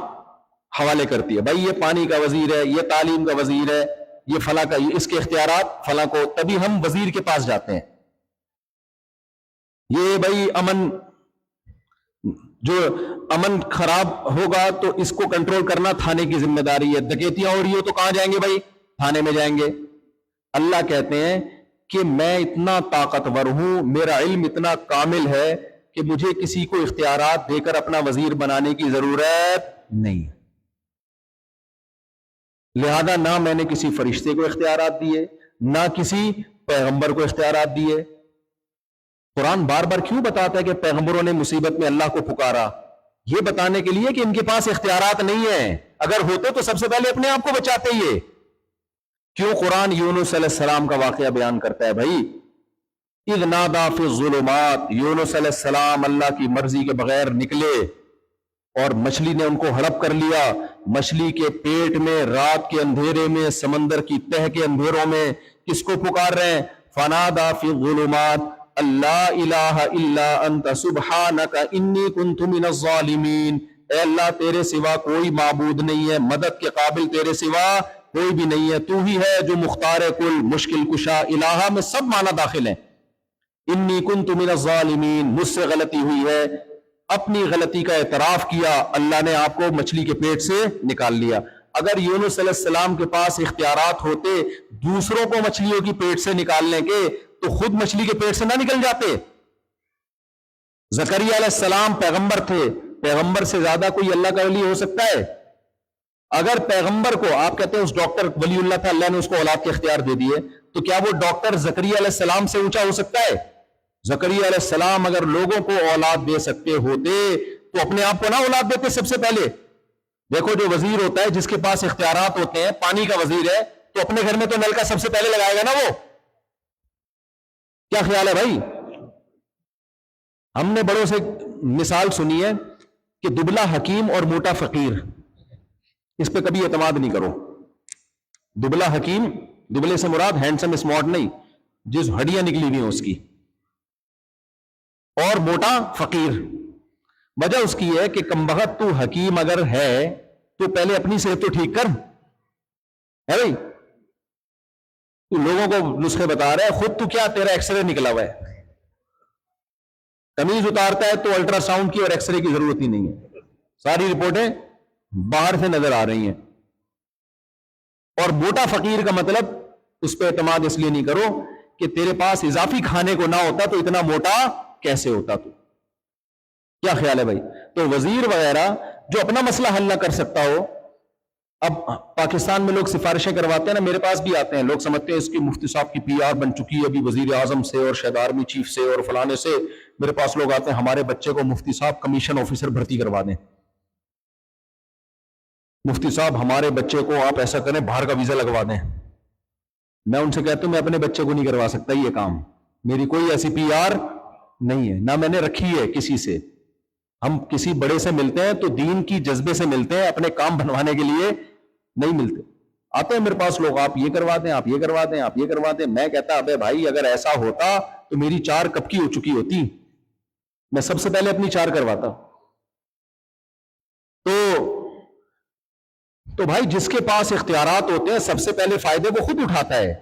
حوالے کرتی ہے. بھائی یہ پانی کا وزیر ہے، یہ تعلیم کا وزیر ہے، یہ فلاں کا، اس کے اختیارات فلاں کو. تبھی ہم وزیر کے پاس جاتے ہیں. یہ بھائی امن خراب ہوگا تو اس کو کنٹرول کرنا تھانے کی ذمہ داری ہے. ڈکیتیاں ہو رہی ہو تو کہاں جائیں گے بھائی؟ تھانے میں جائیں گے. اللہ کہتے ہیں کہ میں اتنا طاقتور ہوں، میرا علم اتنا کامل ہے کہ مجھے کسی کو اختیارات دے کر اپنا وزیر بنانے کی ضرورت نہیں ہے. لہذا نہ میں نے کسی فرشتے کو اختیارات دیے، نہ کسی پیغمبر کو اختیارات دیے. قرآن بار بار کیوں بتاتا ہے کہ پیغمبروں نے مصیبت میں اللہ کو پکارا؟ یہ بتانے کے لیے کہ ان کے پاس اختیارات نہیں ہیں. اگر ہوتے تو سب سے پہلے اپنے آپ کو بچاتے. یہ کیوں قرآن یونس علیہ السلام کا واقعہ بیان کرتا ہے بھائی؟ اذ نادا فی الظلمات، یونس علیہ السلام اللہ کی مرضی کے بغیر نکلے اور مچھلی نے ان کو ہڑپ کر لیا. مچھلی کے پیٹ میں، رات کے اندھیرے میں، سمندر کی تہ کے اندھیروں میں کس کو پکار رہے ہیں؟ فنادا فی الظلمات اللہ الہ الا انت سبحانک انی کنت من الظالمین. اے اللہ تیرے سوا کوئی معبود نہیں ہے، مدد کے قابل تیرے سوا کوئی بھی نہیں ہے، تو ہی ہے جو مختار کل، مشکل کشا. الہ میں سب معنی داخل ہیں. انی کنت من الظالمین، مجھ سے غلطی ہوئی ہے. اپنی غلطی کا اعتراف کیا، اللہ نے آپ کو مچھلی کے پیٹ سے نکال لیا. اگر یونس علیہ السلام کے پاس اختیارات ہوتے دوسروں کو مچھلیوں کی پیٹ سے نکالنے کے تو خود مچھلی کے پیٹ سے نہ نکل جاتے. زکریا علیہ السلام پیغمبر تھے، پیغمبر سے زیادہ کوئی اللہ کا ولی ہو سکتا ہے؟ اگر پیغمبر کو آپ کہتے ہیں اس ڈاکٹر ولی اللہ تھا، اللہ نے اس کو اولاد کے اختیار دے دیے، تو کیا وہ ڈاکٹر زکریا علیہ السلام سے اونچا ہو سکتا ہے؟ زکریا علیہ السلام اگر لوگوں کو اولاد دے سکتے ہوتے تو اپنے آپ کو نہ اولاد دیتے سب سے پہلے؟ دیکھو جو وزیر ہوتا ہے جس کے پاس اختیارات ہوتے ہیں، پانی کا وزیر ہے تو اپنے گھر میں تو نل کا سب سے پہلے لگائے گا نا وہ. کیا خیال ہے بھائی؟ ہم نے بڑوں سے مثال سنی ہے کہ دبلا حکیم اور موٹا فقیر، اس پہ کبھی اعتماد نہیں کرو. دبلا حکیم، دبلے سے مراد ہینڈسم اسمارٹ نہیں، جس ہڈیاں نکلی ہوئی ہیں اس کی، اور موٹا فقیر. وجہ اس کی ہے کہ کمبخت تو حکیم اگر ہے تو پہلے اپنی صحت تو ٹھیک کر، ہے بھائی؟ تو لوگوں کو نسخے بتا رہا ہے، خود تو کیا تیرا ایکس رے نکلا ہوا ہے، تمیز اتارتا ہے تو الٹرا ساؤنڈ کی اور ایکس رے کی ضرورت ہی نہیں ہے، ساری رپورٹیں باہر سے نظر آ رہی ہیں. اور موٹا فقیر کا مطلب اس پہ اعتماد اس لیے نہیں کرو کہ تیرے پاس اضافی کھانے کو نہ ہوتا تو اتنا موٹا کیسے ہوتا تو. کیا خیال ہے بھائی؟ تو وزیر وغیرہ جو اپنا مسئلہ حل نہ کر سکتا ہو، اب پاکستان میں لوگ سفارشیں کرواتے ہیں نا، میرے پاس بھی آتے ہیں، لوگ سمجھتے ہیں اس کی مفتی صاحب کی پی آر بن چکی ہے ابھی وزیر اعظم سے اور شاید آرمی چیف سے اور فلانے سے. میرے پاس لوگ آتے ہیں، ہمارے بچے کو مفتی صاحب کمیشن آفیسر بھرتی کروا دیں، مفتی صاحب ہمارے بچے کو آپ ایسا کریں باہر کا ویزا لگوا دیں. میں ان سے کہتا ہوں میں اپنے بچے کو نہیں کروا سکتا یہ کام، میری کوئی ایسی پی آر نہیں ہے، نہ میں نے رکھی ہے کسی سے. ہم کسی بڑے سے ملتے ہیں تو دین کی جذبے سے ملتے ہیں، اپنے کام بنوانے کے لیے نہیں ملتے. آتے ہیں میرے پاس لوگ، آپ یہ کروا دیں، آپ یہ کروا دیں، آپ یہ کروا دیں. میں کہتا ابے بھائی اگر ایسا ہوتا تو میری 4 کب کی ہو چکی ہوتی، میں سب سے پہلے اپنی 4 کرواتا. تو بھائی جس کے پاس اختیارات ہوتے ہیں سب سے پہلے فائدے وہ خود اٹھاتا ہے.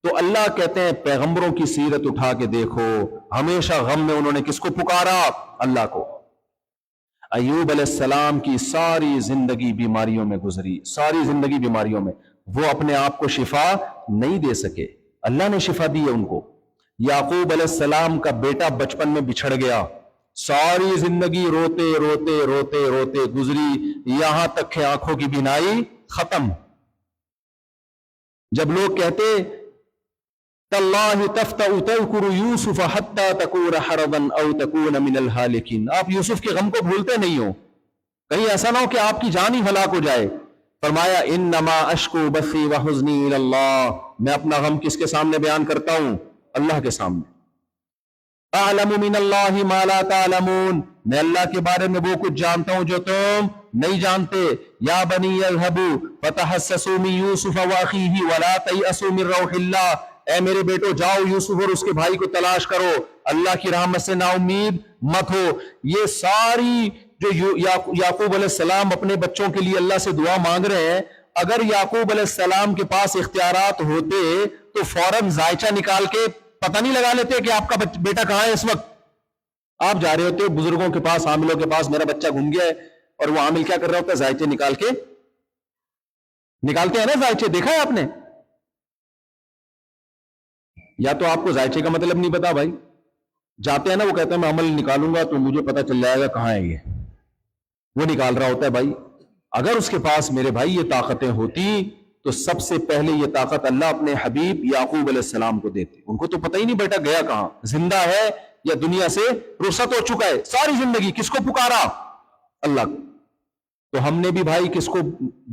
تو اللہ کہتے ہیں پیغمبروں کی سیرت اٹھا کے دیکھو، ہمیشہ غم میں انہوں نے کس کو پکارا؟ اللہ کو. ایوب علیہ السلام کی ساری زندگی بیماریوں میں گزری، ساری زندگی بیماریوں میں، وہ اپنے آپ کو شفا نہیں دے سکے، اللہ نے شفا دی ہے ان کو. یعقوب علیہ السلام کا بیٹا بچپن میں بچھڑ گیا، ساری زندگی روتے روتے روتے روتے گزری، یہاں تک کہ آنکھوں کی بینائی ختم. جب لوگ کہتے تاللہ تفتأ تذکر یوسف حتی تکون حرضا او تکون من الہالکین، آپ یوسف کے غم کو بھولتے نہیں ہو، کہیں ایسا نہ ہو کہ آپ کی جان ہی ہلاک ہو جائے. فرمایا انما اشکو بثی وحزنی الی اللہ، میں اپنا غم کس کے سامنے بیان کرتا ہوں؟ اللہ کے سامنے. اعلم من اللہ ما لا تعلمون، میں اللہ کے بارے میں وہ کچھ جانتا ہوں جو تم نہیں جانتے. یا بنی اذهبوا فتحسسوا من یوسف واخیہ ولا تیأسوا من روح اللہ، اے میرے بیٹو جاؤ یوسف اور اس کے بھائی کو تلاش کرو، اللہ کی رحمت سے نا امید مت ہو. یہ ساری جو یعقوب علیہ السلام اپنے بچوں کے لیے اللہ سے دعا مانگ رہے ہیں، اگر یعقوب علیہ السلام کے پاس اختیارات ہوتے تو فوراً ذائچہ نکال کے پتہ نہیں لگا لیتے کہ آپ کا بیٹا کہاں ہے اس وقت. آپ جا رہے ہوتے بزرگوں کے پاس، عاملوں کے پاس، میرا بچہ گھوم گیا ہے، اور وہ عامل کیا کر رہا ہوتا ہے؟ ذائچے نکال کے، نکالتے ہیں نا ذائچے، دیکھا ہے آپ نے؟ یا تو آپ کو ذائچے کا مطلب نہیں پتا بھائی، جاتے ہیں نا، وہ کہتے ہیں میں عمل نکالوں گا تو مجھے پتا چل جائے گا کہاں ہے یہ، وہ نکال رہا ہوتا ہے. بھائی اگر اس کے پاس میرے بھائی یہ طاقتیں ہوتی تو سب سے پہلے یہ طاقت اللہ اپنے حبیب یعقوب علیہ السلام کو دیتے. ان کو تو پتہ ہی نہیں بیٹا گیا کہاں، زندہ ہے یا دنیا سے رخصت ہو چکا ہے. ساری زندگی کس کو پکارا؟ اللہ کو. تو ہم نے بھی بھائی کس کو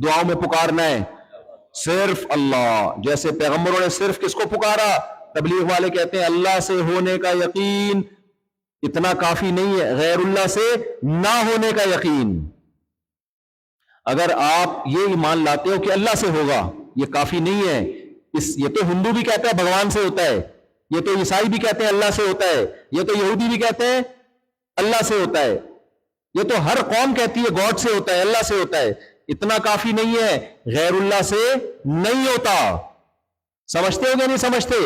دعاؤں میں پکارنا ہے؟ صرف اللہ. جیسے پیغمبروں نے صرف کس کو پکارا؟ تبلیغ والے کہتے ہیں اللہ سے ہونے کا یقین اتنا کافی نہیں ہے، غیر اللہ سے نہ ہونے کا یقین. اگر آپ یہ ایمان لاتے ہو کہ اللہ سے ہوگا، یہ کافی نہیں ہے. یہ تو ہندو بھی کہتا ہے بھگوان سے ہوتا ہے، یہ تو عیسائی بھی کہتے ہیں اللہ سے ہوتا ہے، یہ تو یہودی بھی کہتے ہیں اللہ سے ہوتا ہے، یہ تو ہر قوم کہتی ہے گاڈ سے ہوتا ہے، اللہ سے ہوتا ہے. اتنا کافی نہیں ہے، غیر اللہ سے نہیں ہوتا. سمجھتے ہو کہ نہیں سمجھتے؟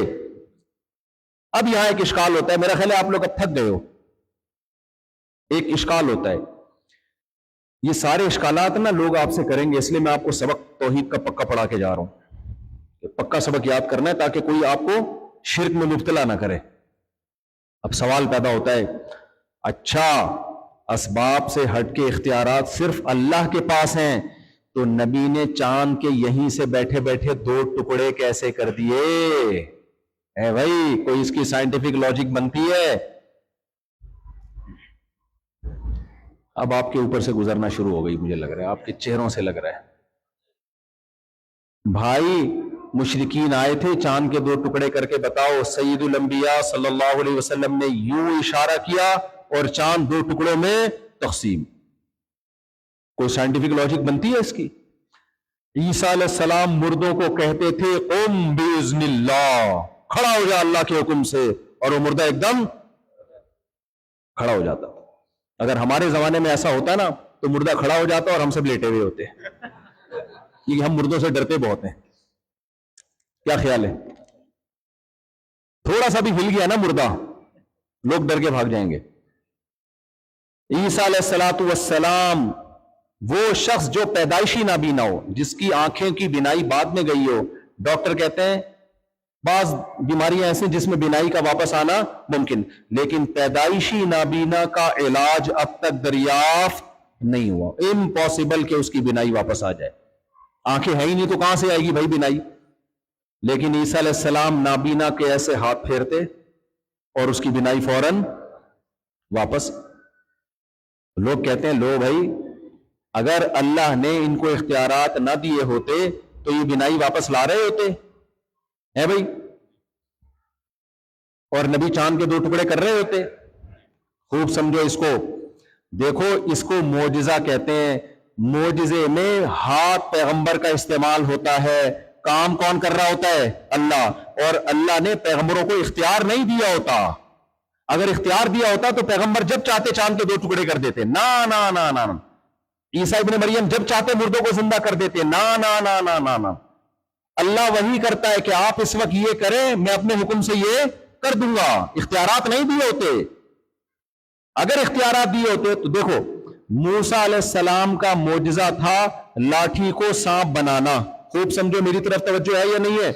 اب یہاں ایک اشکال ہوتا ہے، میرا خیال ہے آپ لوگ اب تھک گئے ہو. ایک اشکال ہوتا ہے، یہ سارے اشکالات نا لوگ آپ سے کریں گے، اس لیے میں آپ کو سبق توحید کا پکا پڑھا کے جا رہا ہوں. پکا سبق یاد کرنا ہے تاکہ کوئی آپ کو شرک میں مبتلا نہ کرے. اب سوال پیدا ہوتا ہے، اچھا اسباب سے ہٹ کے اختیارات صرف اللہ کے پاس ہیں، تو نبی نے چاند کے یہیں سے بیٹھے بیٹھے 2 ٹکڑے کیسے کر دیے؟ اے بھائی کوئی اس کی سائنٹیفک لاجک بنتی ہے؟ اب آپ کے اوپر سے گزرنا شروع ہو گئی، مجھے لگ رہا ہے آپ کے چہروں سے لگ رہا ہے. بھائی مشرکین آئے تھے چاند کے 2 ٹکڑے کر کے بتاؤ، سید الانبیاء صلی اللہ علیہ وسلم نے یوں اشارہ کیا اور چاند 2 ٹکڑوں میں تقسیم. کوئی سائنٹیفک لاجک بنتی ہے اس کی؟ عیسیٰ علیہ السلام مردوں کو کہتے تھے قم باذن اللہ، کھڑا ہو جا اللہ کے حکم سے، اور وہ مردہ ایک دم کھڑا ہو جاتا. اگر ہمارے زمانے میں ایسا ہوتا نا تو مردہ کھڑا ہو جاتا اور ہم سب لیٹے ہوئے ہوتے، کیونکہ ہم مردوں سے ڈرتے بہت ہیں. کیا خیال ہے؟ تھوڑا سا بھی ہل گیا نا مردہ، لوگ ڈر کے بھاگ جائیں گے. عیسیٰ علیہ الصلوۃ والسلام وہ شخص جو پیدائشی نابینا ہو، جس کی آنکھیں کی بینائی بعد میں گئی ہو. ڈاکٹر کہتے ہیں بعض بیماریاں ایسے جس میں بینائی کا واپس آنا ممکن، لیکن پیدائشی نابینا کا علاج اب تک دریافت نہیں ہوا. امپاسبل کہ اس کی بینائی واپس آ جائے. آنکھیں ہے ہی نہیں تو کہاں سے آئے گی بھائی بینائی؟ لیکن عیسیٰ علیہ السلام نابینا کے ایسے ہاتھ پھیرتے اور اس کی بینائی فوراً واپس. لوگ کہتے ہیں لو بھائی، اگر اللہ نے ان کو اختیارات نہ دیے ہوتے تو یہ بینائی واپس لا رہے ہوتے ہیں بھائی، اور نبی چاند کے 2 ٹکڑے کر رہے ہوتے. خوب سمجھو اس کو، دیکھو اس کو معجزہ کہتے ہیں. معجزے میں ہاتھ پیغمبر کا استعمال ہوتا ہے. کام کون کر رہا ہوتا ہے؟ اللہ. اور اللہ نے پیغمبروں کو اختیار نہیں دیا ہوتا. اگر اختیار دیا ہوتا تو پیغمبر جب چاہتے چاند کے 2 ٹکڑے کر دیتے. نا نا نا نا. عیسیٰ ابن مریم جب چاہتے مردوں کو زندہ کر دیتے. نا نا نا نا نا نا. اللہ وہی کرتا ہے کہ آپ اس وقت یہ کریں، میں اپنے حکم سے یہ کر دوں گا. اختیارات نہیں دیے ہوتے. اگر اختیارات دیے ہوتے تو دیکھو موسیٰ علیہ السلام کا معجزہ تھا لاٹھی کو سانپ بنانا. خوب سمجھو، میری طرف توجہ ہے یا نہیں ہے؟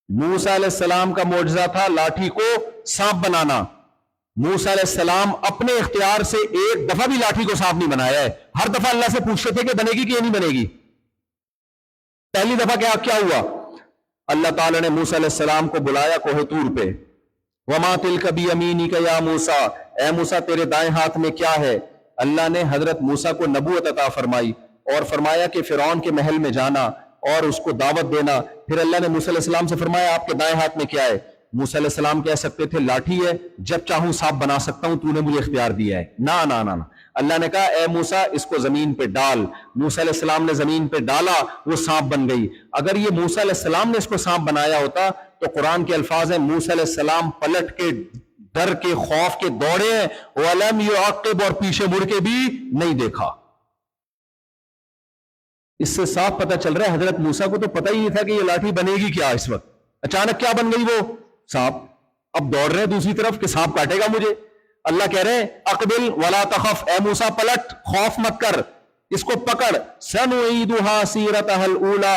موسیٰ علیہ السلام کا معجزہ تھا لاٹھی کو سانپ بنانا. موسیٰ علیہ السلام اپنے اختیار سے ایک دفعہ بھی لاٹھی کو سانپ نہیں بنایا ہے. ہر دفعہ اللہ سے پوچھتے تھے کہ بنے گی کہ نہیں بنے گی. پہلی دفعہ کیا ہوا؟ اللہ تعالیٰ نے موسیٰ علیہ السلام کو بلایا کوہ طور پہ. وما تلک بیمینک یا موسیٰ، اے موسیٰ تیرے دائیں ہاتھ میں کیا ہے؟ اللہ نے حضرت موسیٰ کو نبوت عطا فرمائی اور فرمایا کہ فرعون کے محل میں جانا اور اس کو دعوت دینا. پھر اللہ نے موسیٰ علیہ السلام سے فرمایا آپ کے دائیں ہاتھ میں کیا ہے؟ موسیٰ علیہ السلام کہہ سکتے تھے لاٹھی ہے، جب چاہوں سانپ بنا سکتا ہوں، تو نے مجھے اختیار دیا ہے. نا نا نا نا. اللہ نے کہا اے موسیٰ اس کو زمین پہ ڈال. موسیٰ علیہ السلام نے زمین پہ ڈالا، وہ سانپ بن گئی. اگر یہ موسیٰ علیہ السلام نے اس کو سانپ بنایا ہوتا تو قرآن کے الفاظ ہیں موسیٰ علیہ السلام پلٹ کے ڈر کے خوف کے دوڑے ہیں، وَلَمْ يُعَقِّبْ، اور پیچھے مڑ کے بھی نہیں دیکھا. اس سے صاف پتہ چل رہا ہے حضرت موسیٰ کو تو پتہ ہی نہیں تھا کہ یہ لاٹھی بنے گی کیا. اس وقت اچانک کیا بن گئی؟ وہ سانپ. اب دوڑ رہے ہیں دوسری طرف کہ سانپ کاٹے گا مجھے. اللہ کہہ رہے ہیں اقبل ولا تخف، اے موسیٰ پلٹ، خوف مت کر، اس کو پکڑ. سنعیدها سیرتها الاولی،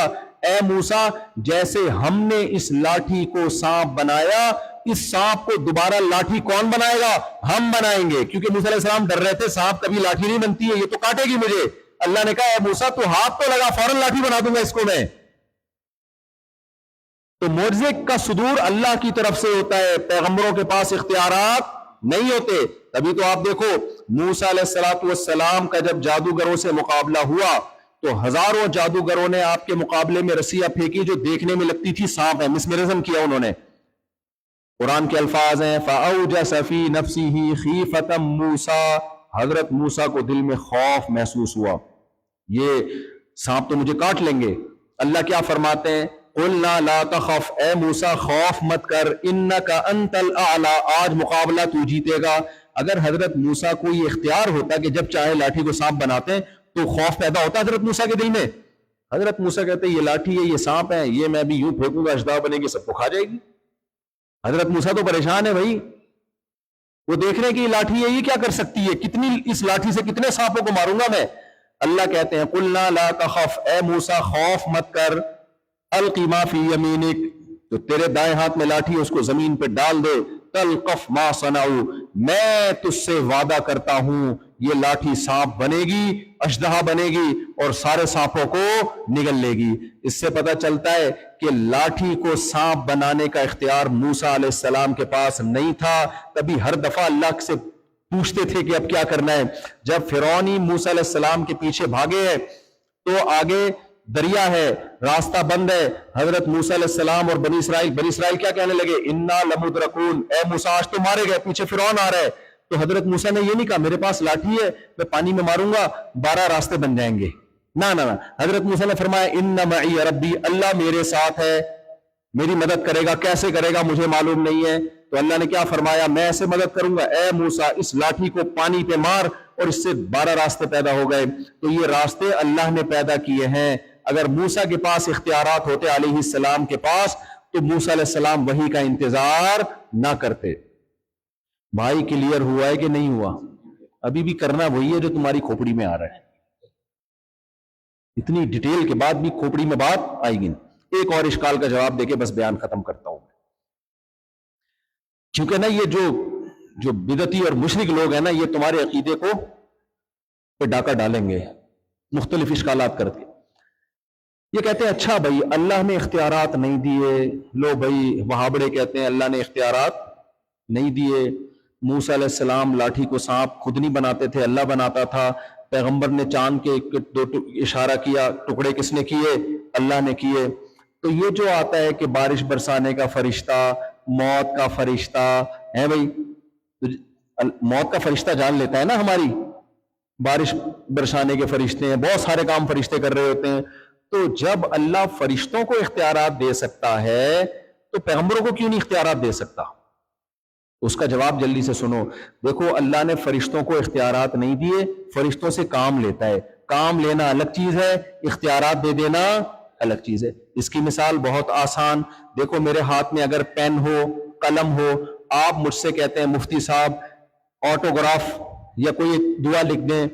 اے موسیٰ جیسے ہم نے اس لاٹھی کو سانپ بنایا، اس سانپ کو دوبارہ لاٹھی کون بنائے گا؟ ہم بنائیں گے. کیونکہ موسیٰ علیہ السلام ڈر رہے تھے سانپ کبھی لاٹھی نہیں بنتی ہے، یہ تو کاٹے گی مجھے. اللہ نے کہا اے موسیٰ تو ہاتھ تو لگا، فوراً لاٹھی بنا دوں گا اس کو میں. تو معجزے کا صدور اللہ کی طرف سے ہوتا ہے، پیغمبروں کے پاس اختیارات نہیں ہوتے. تبھی تو آپ دیکھو موسیٰ علیہ السلام کا جب جادوگروں سے مقابلہ ہوا تو ہزاروں جادوگروں نے آپ کے مقابلے میں رسیاں پھینکی جو دیکھنے میں لگتی تھی سانپ ہے. مسمرزم کیا انہوں نے. قرآن کے الفاظ ہیں فَأَوْجَسَ فِي نَفْسِهِ خِيفَةً مُوسَىٰ، حضرت موسیٰ کو دل میں خوف محسوس ہوا، یہ سانپ تو مجھے کاٹ لیں گے. اللہ کیا فرماتے ہیں؟ قُلْنَا لَا تَخَفْ، اے موسیٰ خوف مت کر، إِنَّكَ أَنْتَ الْأَعْلَىٰ، آج مقابلہ تو جیتے گا. اگر حضرت موسیٰ کو یہ اختیار ہوتا کہ جب چاہے لاٹھی کو سانپ بناتے ہیں تو خوف پیدا ہوتا حضرت موسیٰ کے دل میں. حضرت موسیٰ کہتے ہیں یہ لاٹھی ہے، یہ سانپ ہے، یہ میں بھی یوں پھینکوں گا اژدہا بنے گی، سب کو کھا جائے گی. حضرت موسیٰ تو پریشان ہے بھائی، وہ دیکھ رہے ہیں کہ یہ لاٹھی ہے، یہ کیا کر سکتی ہے، کتنی اس لاٹھی سے کتنے سانپوں کو ماروں گا میں. اللہ کہتے ہیں قُلْنَا لَا تَخَفْ، اے موسیٰ خوف مت کر، القِ مَا فِي يَمِينِكَ، تو تیرے دائیں ہاتھ میں لاٹھی اس کو زمین پہ ڈال دے. تلقف ما صنعوا، میں تجھ سے وعدہ کرتا ہوں یہ لاٹھی سانپ بنے گی، اژدہا بنے گی اور سارے سانپوں کو نگل لے گی. اس سے پتہ چلتا ہے کہ لاٹھی کو سانپ بنانے کا اختیار موسیٰ علیہ السلام کے پاس نہیں تھا. تبھی ہر دفعہ اللہ سے پوچھتے تھے کہ اب کیا کرنا ہے. جب فرعونی موسیٰ علیہ السلام کے پیچھے بھاگے ہیں تو آگے دریا ہے, راستہ بند ہے. حضرت موسیٰ علیہ السلام اور بنی اسرائیل کیا کہنے لگے؟ انا لمدرکون, اے موسیٰ آج تو مارے گئے, پیچھے فرعون آ رہا ہے. تو حضرت موسیٰ نے یہ نہیں کہا میرے پاس لاٹھی ہے میں پانی میں ماروں گا 12 راستے بن جائیں گے. نہ, حضرت موسیٰ نے فرمایا ان معی ربی, اللہ میرے ساتھ ہے, میری مدد کرے گا. کیسے کرے گا مجھے معلوم نہیں ہے. تو اللہ نے کیا فرمایا؟ میں ایسے مدد کروں گا, اے موسیٰ اس لاٹھی کو پانی پہ مار, اور اس سے 12 راستے پیدا ہو گئے. تو یہ راستے اللہ نے پیدا کیے ہیں. اگر موسیٰ کے پاس اختیارات ہوتے علیہ السلام کے پاس تو موسیٰ علیہ السلام وحی کا انتظار نہ کرتے. بھائی کلیئر ہوا ہے کہ نہیں ہوا؟ ابھی بھی کرنا وہی ہے جو تمہاری کھوپڑی میں آ رہا ہے. اتنی ڈیٹیل کے بعد بھی کھوپڑی میں بات آئے گی. ایک اور اشکال کا جواب دے کے بس بیان ختم کرتا ہوں. کیونکہ نا یہ جو بدعتی اور مشرک لوگ ہیں نا, یہ تمہارے عقیدے کو پہ ڈاکہ ڈالیں گے مختلف اشکالات کر کے. یہ کہتے ہیں اچھا بھائی اللہ نے اختیارات نہیں دیے. لو بھائی وہابڑے کہتے ہیں اللہ نے اختیارات نہیں دیے. موسیٰ علیہ السلام لاٹھی کو سانپ خود نہیں بناتے تھے, اللہ بناتا تھا. پیغمبر نے چاند کے 2 اشارہ کیا, ٹکڑے کس نے کیے؟ اللہ نے کیے. تو یہ جو آتا ہے کہ بارش برسانے کا فرشتہ, موت کا فرشتہ ہے بھائی, موت کا فرشتہ جان لیتا ہے نا ہماری, بارش برسانے کے فرشتے ہیں, بہت سارے کام فرشتے کر رہے ہوتے ہیں. تو جب اللہ فرشتوں کو اختیارات دے سکتا ہے تو پیغمبروں کو کیوں نہیں اختیارات دے سکتا؟ اس کا جواب جلدی سے سنو. دیکھو اللہ نے فرشتوں کو اختیارات نہیں دیے, فرشتوں سے کام لیتا ہے. کام لینا الگ چیز ہے, اختیارات دے دینا الگ چیز ہے. اس کی مثال بہت آسان. دیکھو میرے ہاتھ میں اگر پین ہو, قلم ہو, آپ مجھ سے کہتے ہیں مفتی صاحب آٹوگراف یا کوئی دعا لکھ دیں,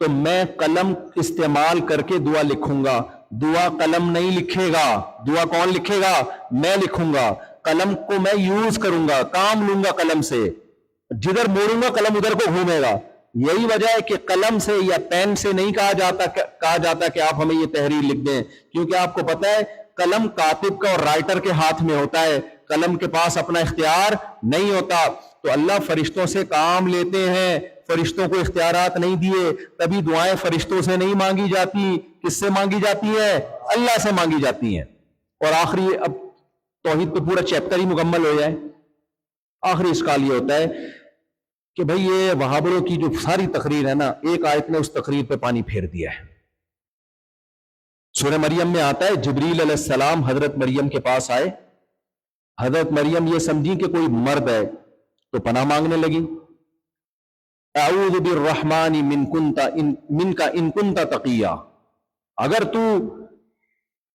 تو میں قلم استعمال کر کے دعا لکھوں گا. دعا قلم نہیں لکھے گا, دعا کون لکھے گا؟ میں لکھوں گا. قلم کو میں یوز کروں گا, کام لوں گا قلم سے, جدھر موڑوں گا قلم ادھر کو گھومے گا. یہی وجہ ہے کہ قلم سے یا پین سے نہیں کہا جاتا کہ آپ ہمیں یہ تحریر لکھ دیں, کیونکہ آپ کو پتا ہے قلم کاتب کا اور رائٹر کے ہاتھ میں ہوتا ہے, قلم کے پاس اپنا اختیار نہیں ہوتا. تو اللہ فرشتوں سے کام لیتے ہیں, فرشتوں کو اختیارات نہیں دیے, تبھی دعائیں فرشتوں سے نہیں مانگی جاتی. کس سے مانگی جاتی ہیں؟ اللہ سے مانگی جاتی ہیں. اور آخری, اب توحید پہ پورا چیپٹر ہی مکمل ہو جائے, آخری اشکال یہ ہوتا ہے کہ بھئی یہ وہابڑوں کی جو ساری تقریر ہے نا, ایک آیت نے اس تقریر پہ پانی پھیر دیا ہے. سورہ مریم میں آتا ہے جبریل علیہ السلام حضرت مریم کے پاس آئے, حضرت مریم یہ سمجھی کہ کوئی مرد ہے تو پناہ مانگنے لگی. اعوذ بالرحمن منک ان کنت تقیا, اگر تو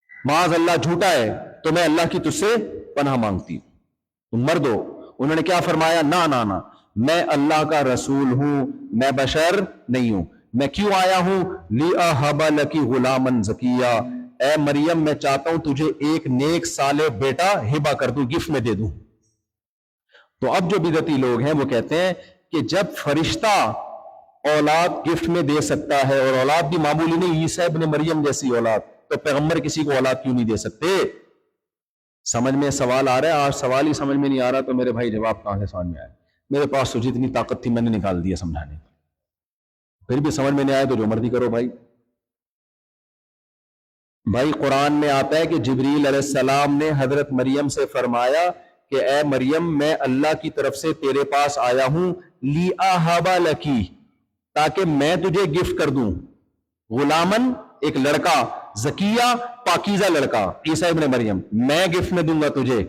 معاذ اللہ جھوٹا ہے تو میں اللہ کی تجھ سے پناہ مانگتی ہوں. تم مرد ہو. انہوں نے کیا فرمایا؟ نہ, میں اللہ کا رسول ہوں, میں بشر نہیں ہوں. میں کیوں آیا ہوں؟ لِأَهَبَ لَكِ غُلَامًا زَكِيًّا, اے مریم میں چاہتا ہوں تجھے ایک نیک صالح بیٹا ہبہ کر دوں, گفٹ میں دے دوں. تو اب جو بدعتی لوگ ہیں وہ کہتے ہیں کہ جب فرشتہ اولاد گفٹ میں دے سکتا ہے, اور اولاد بھی معمولی نہیں, عیسیٰ ابن مریم جیسی اولاد, تو پیغمبر کسی کو اولاد کیوں نہیں دے سکتے؟ سمجھ میں سوال آ رہا ہے؟ آج سوال ہی سمجھ میں نہیں آ رہا تو میرے بھائی جواب کہاں سے سمجھ میں آئے؟ میرے پاس تو جتنی طاقت تھی میں نے نکال دیا سمجھانے. پھر بھی سمجھ میں نہیں آئے تو جو مرضی کرو بھائی. بھائی قرآن میں آتا ہے کہ جبریل علیہ السلام نے حضرت مریم سے فرمایا کہ اے مریم میں اللہ کی طرف سے تیرے پاس آیا ہوں, لِأَهَبَ لَكِ, تاکہ میں تجھے گفٹ کر دوں, غلامن ایک لڑکا, زکیہ پاکیزہ لڑکا, عیسیٰ ابن مریم, میں گفٹ میں دوں گا تجھے.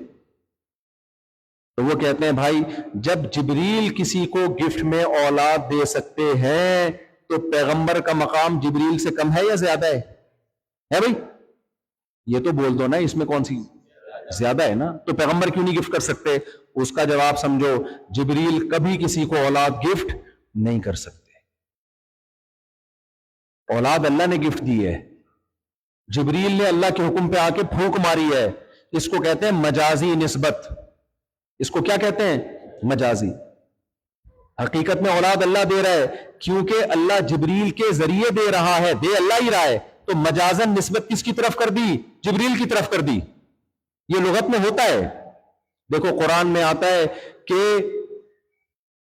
تو وہ کہتے ہیں بھائی جب جبریل کسی کو گفٹ میں اولاد دے سکتے ہیں تو پیغمبر کا مقام جبریل سے کم ہے یا زیادہ ہے بھائی؟ یہ تو بول دو نا, اس میں کون سی زیادہ ہے نا. تو پیغمبر کیوں نہیں گفٹ کر سکتے؟ اس کا جواب سمجھو, جبریل کبھی کسی کو اولاد گفٹ نہیں کر سکتے. اولاد اللہ نے گفٹ دی ہے, جبریل نے اللہ کے حکم پہ آ کے پھونک ماری ہے. اس کو کہتے ہیں مجازی نسبت. اس کو کیا کہتے ہیں؟ مجازی. حقیقت میں اولاد اللہ دے رہا ہے کیونکہ اللہ جبریل کے ذریعے دے رہا ہے, دے اللہ ہی رہا ہے, تو مجازن نسبت کس کی طرف کر دی؟ جبریل کی طرف کر دی. یہ لغت میں ہوتا ہے. دیکھو قرآن میں آتا ہے کہ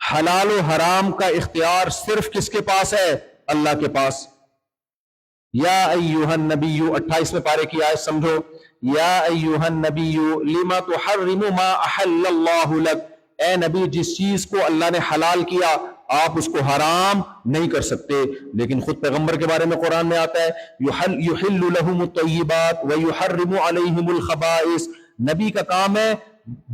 حلال و حرام کا اختیار صرف کس کے پاس ہے؟ اللہ کے پاس. یا ایوہن نبی، 28ویں پارے کی آیت سمجھو، یا ایوہن نبی لما تحرم ما احل اللہ لک، اے نبی جس چیز کو اللہ نے حلال کیا آپ اس کو حرام نہیں کر سکتے. لیکن خود پیغمبر کے بارے میں قرآن میں آتا ہے یحل لہم الطیبات ویحرم علیہم الخبائث، نبی کا کام ہے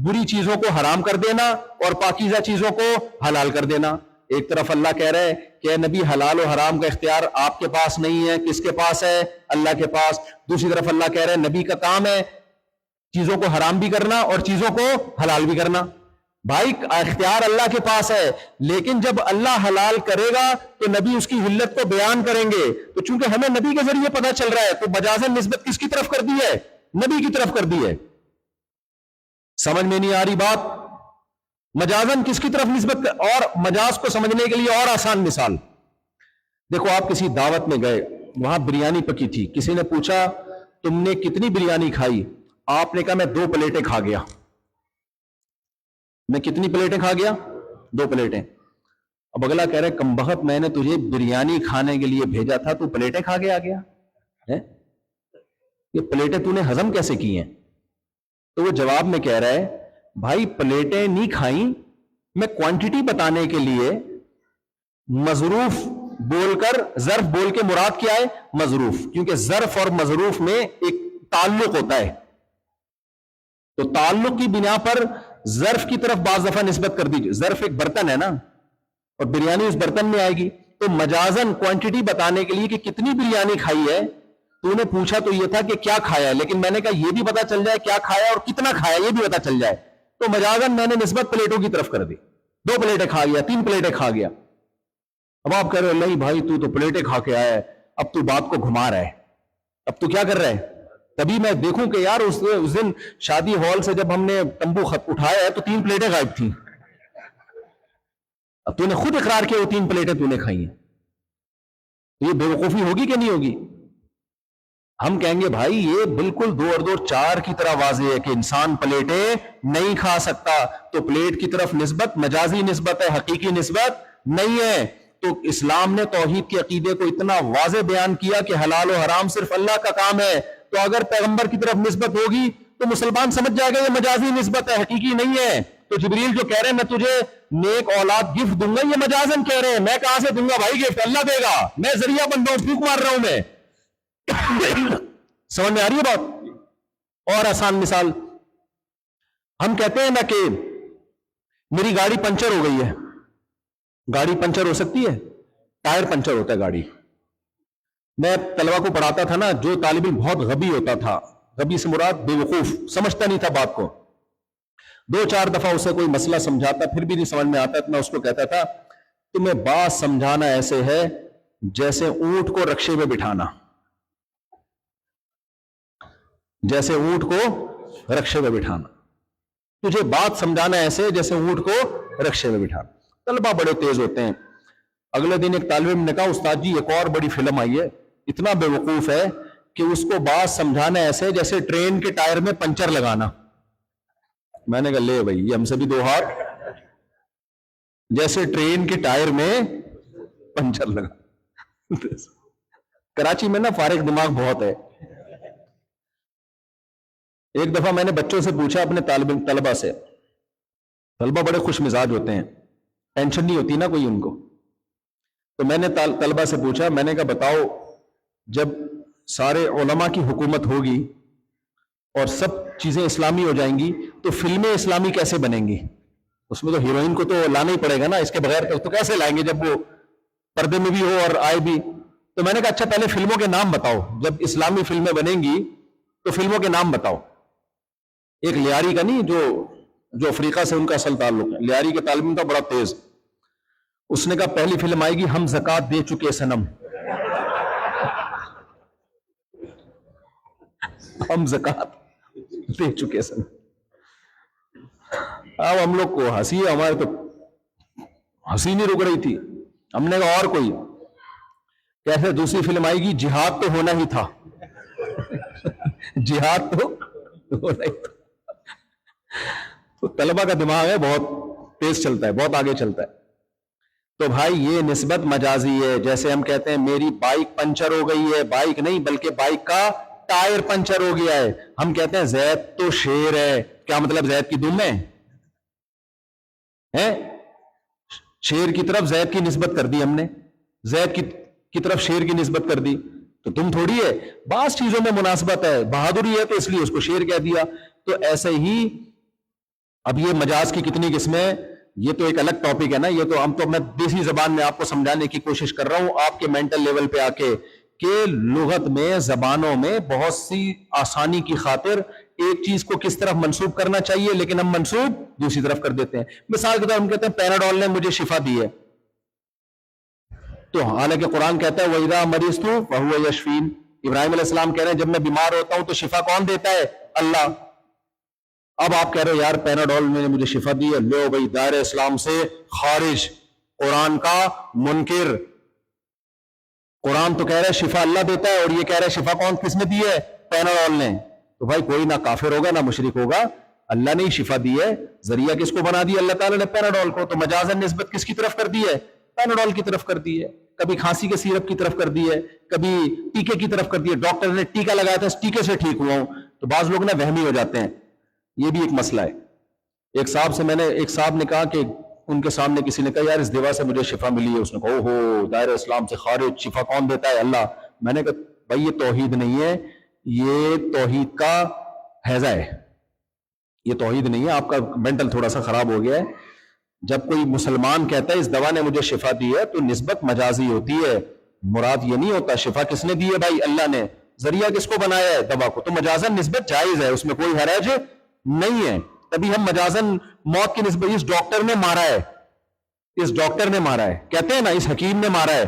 بری چیزوں کو حرام کر دینا اور پاکیزہ چیزوں کو حلال کر دینا. ایک طرف اللہ کہہ رہے کہ اے نبی حلال و حرام کا اختیار آپ کے پاس نہیں ہے، کس کے پاس ہے؟ اللہ کے پاس. دوسری طرف اللہ کہہ رہے نبی کا کام ہے چیزوں کو حرام بھی کرنا اور چیزوں کو حلال بھی کرنا. بھائی اختیار اللہ کے پاس ہے، لیکن جب اللہ حلال کرے گا تو نبی اس کی علت کو بیان کریں گے. تو چونکہ ہمیں نبی کے ذریعے پتہ چل رہا ہے تو مجازاً نسبت کس کی طرف کر دی ہے؟ نبی کی طرف کر دی ہے. سمجھ میں نہیں آ رہی بات؟ مجازاً کس کی طرف نسبت؟ اور مجاز کو سمجھنے کے لیے اور آسان مثال دیکھو، آپ کسی دعوت میں گئے، وہاں بریانی پکی تھی، کسی نے پوچھا تم نے کتنی بریانی کھائی؟ آپ نے کہا میں 2 پلیٹیں کھا گیا. میں کتنی پلیٹیں کھا گیا؟ 2 پلیٹیں. اب اگلا کہہ رہے کم بخت میں نے تجھے بریانی کھانے کے لیے بھیجا تھا، تو پلیٹیں کھا کے آ گیا ہے؟ یہ پلیٹیں تو نے ہضم کیسے کی ہیں؟ تو وہ جواب میں کہہ رہا ہے بھائی پلیٹیں نہیں کھائیں، میں کوانٹٹی بتانے کے لیے مظروف بول کر ظرف بول کے مراد کیا ہے؟ مظروف، کیونکہ ظرف اور مظروف میں ایک تعلق ہوتا ہے، تو تعلق کی بنا پر ظرف کی طرف بعض دفعہ نسبت کر دیجیے. ظرف ایک برتن ہے نا، اور بریانی اس برتن میں آئے گی، تو مجازن کوانٹٹی بتانے کے لیے کہ کتنی بریانی کھائی ہے، تو نے پوچھا تو یہ تھا کہ کیا کھایا ہے، لیکن میں نے کہا یہ بھی پتا چل جائے کیا کھایا اور کتنا کھایا یہ بھی پتا چل جائے، تو مجازن میں نے نسبت پلیٹوں کی طرف کر دی. 2 پلیٹیں کھا گیا، 3 پلیٹیں کھا گیا. اب آپ کہہ رہے ہو نہیں بھائی تو پلیٹیں کھا کے آیا ہے، اب تو بات کو گھما رہا ہے، اب تو کیا کر رہا ہے؟ تبھی میں دیکھوں کہ یار اس دن شادی ہال سے جب ہم نے تمبو اٹھایا ہے تو 3 پلیٹیں غائب تھیں. اب تو نے خود اقرار کیا وہ 3 پلیٹیں تو نے کھائی ہیں. یہ بے وقوفی ہوگی کہ نہیں ہوگی؟ ہم کہیں گے بھائی یہ بالکل 2 اور 2 4 کی طرح واضح ہے کہ انسان پلیٹیں نہیں کھا سکتا. تو پلیٹ کی طرف نسبت مجازی نسبت ہے، حقیقی نسبت نہیں ہے. تو اسلام نے توحید کے عقیدے کو اتنا واضح بیان کیا کہ حلال و حرام صرف اللہ کا کام ہے. تو اگر پیغمبر کی طرف نسبت ہوگی تو مسلمان سمجھ جائے گا یہ مجازی نسبت ہے، حقیقی نہیں ہے. تو جبریل جو کہہ رہے ہیں میں تجھے نیک اولاد گفٹ دوں گا، یہ مجازن کہہ رہے ہیں. میں کہاں سے دوں گا بھائی گفٹ؟ اللہ دے گا، میں ذریعہ بن رہا ہوں، پھونک مار رہا ہوں میں. سمجھ میں آ رہی ہے بات؟ اور آسان مثال، ہم کہتے ہیں نا کہ میری گاڑی پنچر ہو گئی ہے. گاڑی پنچر ہو سکتی ہے؟ ٹائر پنچر ہوتا ہے گاڑی. میں طلبہ کو پڑھاتا تھا نا، جو طالب علم بہت غبی ہوتا تھا، غبی سے مراد بے وقوف، سمجھتا نہیں تھا بات کو، 2-4 دفعہ اسے کوئی مسئلہ سمجھاتا پھر بھی نہیں سمجھ میں آتا، میں اس کو کہتا تھا تمہیں بات سمجھانا ایسے ہے جیسے اونٹ کو رکشے میں بٹھانا، جیسے اونٹ کو رکشے میں بٹھانا. تجھے بات سمجھانا ایسے جیسے اونٹ کو رکشے میں بٹھانا. طلبہ بڑے تیز ہوتے ہیں. اگلے دن ایک طالب علم نے کہا استاد جی ایک اور بڑی فلم آئی ہے، اتنا بے وقوف ہے کہ اس کو بات سمجھانا ایسے جیسے ٹرین کے ٹائر میں پنچر لگانا. میں نے کہا لے بھائی یہ ہم سے بھی 2 ہاتھ، جیسے ٹرین کے ٹائر میں پنچر لگا. کراچی میں نا فارغ دماغ بہت ہے. ایک دفعہ میں نے بچوں سے پوچھا اپنے طلبہ سے، طلبہ بڑے خوش مزاج ہوتے ہیں، ٹینشن نہیں ہوتی نا کوئی ان کو. تو میں نے طلبہ سے پوچھا، میں نے کہا بتاؤ جب سارے علماء کی حکومت ہوگی اور سب چیزیں اسلامی ہو جائیں گی تو فلمیں اسلامی کیسے بنیں گی؟ اس میں تو ہیروئن کو تو لانا ہی پڑے گا نا، اس کے بغیر تو کیسے لائیں گے جب وہ پردے میں بھی ہو اور آئے بھی. تو میں نے کہا اچھا پہلے فلموں کے نام بتاؤ، جب اسلامی فلمیں بنیں گی تو فلموں کے نام بتاؤ. ایک لیاری کا نہیں جو افریقہ سے ان کا اصل تعلق ہے، لیاری کے طالب علم تھا بڑا تیز، اس نے کہا پہلی فلم آئے گی ہم زکات دے چکے صنم. ہم زکات دے چکے صنم. اب ہم لوگ کو ہنسی، ہمارے تو ہنسی نہیں رک رہی تھی. ہم نے کہا اور کوئی؟ کیسے دوسری فلم آئے گی جہاد تو ہونا ہی تھا. جہاد تو ہونا ہی تھا. تو طلبہ کا دماغ ہے بہت تیز چلتا ہے، بہت آگے چلتا ہے. تو بھائی یہ نسبت مجازی ہے. جیسے ہم کہتے ہیں میری بائک پنچر ہو گئی ہے، بائک نہیں بلکہ بائک کا ٹائر پنچر ہو گیا ہے. ہم کہتے ہیں زید تو شیر ہے. کیا مطلب؟ زید کی دم ہے؟ شیر کی طرف زید کی نسبت کر دی ہم نے، زید کی طرف شیر کی نسبت کر دی. تو تم تھوڑی ہے. بعض چیزوں میں مناسبت ہے، بہادری ہے تو اس لیے اس کو شیر کہہ دیا. تو ایسے ہی اب یہ مجاز کی کتنی قسمیں، یہ تو ایک الگ ٹاپک ہے نا. یہ تو میں دیسی زبان میں آپ کو سمجھانے کی کوشش کر رہا ہوں آپ کے مینٹل لیول پہ آ کے، کہ لغت میں، زبانوں میں بہت سی آسانی کی خاطر ایک چیز کو کس طرف منسوب کرنا چاہیے لیکن ہم منسوب دوسری طرف کر دیتے ہیں. مثال کے طور ہم کہتے ہیں پیناڈول نے مجھے شفا دی ہے، تو حالانکہ قرآن کہتا ہے وَإِذَا مَرِضْتُ فَهُوَ يَشْفِينِ. ابراہیم علیہ السلام کہہ رہے ہیں جب میں بیمار ہوتا ہوں تو شفا کون دیتا ہے؟ اللہ. اب آپ کہہ رہے ہو یار پیناڈول نے مجھے شفا دی ہے، لو بھائی دائرہ اسلام سے خارج، قرآن کا منکر. قرآن تو کہہ رہا ہے شفا اللہ دیتا ہے اور یہ کہہ رہا ہے شفا کس نے دی ہے؟ پیناڈول نے. تو بھائی کوئی نہ کافر ہوگا نہ مشرک ہوگا، اللہ نے ہی شفا دی ہے. ذریعہ کس کو بنا دیا؟ اللہ تعالیٰ نے پیناڈول کو. تو مجازن نسبت کس کی طرف کر دی ہے؟ پیناڈول کی طرف کر دی ہے. کبھی کھانسی کے سیرپ کی طرف کر دی ہے، کبھی ٹیکے کی طرف کر دی ہے. ڈاکٹر نے ٹیکا لگایا تھا، اس ٹیکے سے ٹھیک ہوا ہوں. تو بعض لوگ نا وہمی ہو جاتے ہیں، یہ بھی ایک مسئلہ ہے. ایک صاحب نے کہا کہ ان کے سامنے کسی نے کہا یار اس دوا سے مجھے شفا ملی ہے. اس نے کہا اوہو دائرہ اسلام سے خارج، شفا کون دیتا ہے؟ اللہ. میں نے کہا بھائی یہ توحید نہیں ہے، یہ توحید کا ہیضہ ہے، یہ توحید نہیں ہے. آپ کا مینٹل تھوڑا سا خراب ہو گیا ہے. جب کوئی مسلمان کہتا ہے اس دوا نے مجھے شفا دی ہے تو نسبت مجازی ہوتی ہے. مراد یہ نہیں ہوتا شفا کس نے دی ہے بھائی؟ اللہ نے. ذریعہ کس کو بنایا ہے؟ دوا کو. تو مجازن نسبت جائز ہے، اس میں کوئی حرج نہیں ہے. تبھی ہم مجازن موت کی نسبت، اس ڈاکٹر نے مارا ہے، اس ڈاکٹر نے مارا ہے، کہتے ہیں نا اس حکیم نے مارا ہے.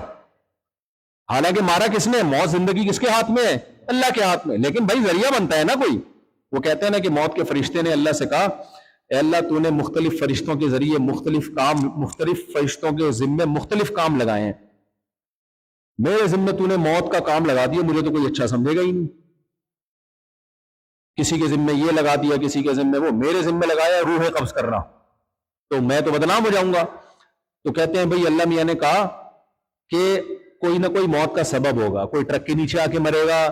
حالانکہ مارا کس نے؟ موت زندگی کس کے ہاتھ میں ہے؟ اللہ کے ہاتھ میں. لیکن بھائی ذریعہ بنتا ہے نا کوئی. وہ کہتے ہیں نا کہ موت کے فرشتے نے اللہ سے کہا اے اللہ تو نے مختلف فرشتوں کے ذریعے مختلف فرشتوں کے ذمے مختلف کام لگائے ہیں، میرے ذمے تو نے موت کا کام لگا دیا، مجھے تو کوئی اچھا سمجھے گا ہی نہیں. کسی کے ذمے یہ لگا دیا، کسی کے ذمے وہ، میرے ذمے لگایا روح قبض کرنا، تو میں تو بدنام ہو جاؤں گا. تو کہتے ہیں بھئی اللہ میاں نے کہا کہ کوئی نہ کوئی موت کا سبب ہوگا. کوئی ٹرک کے نیچے آ کے مرے گا،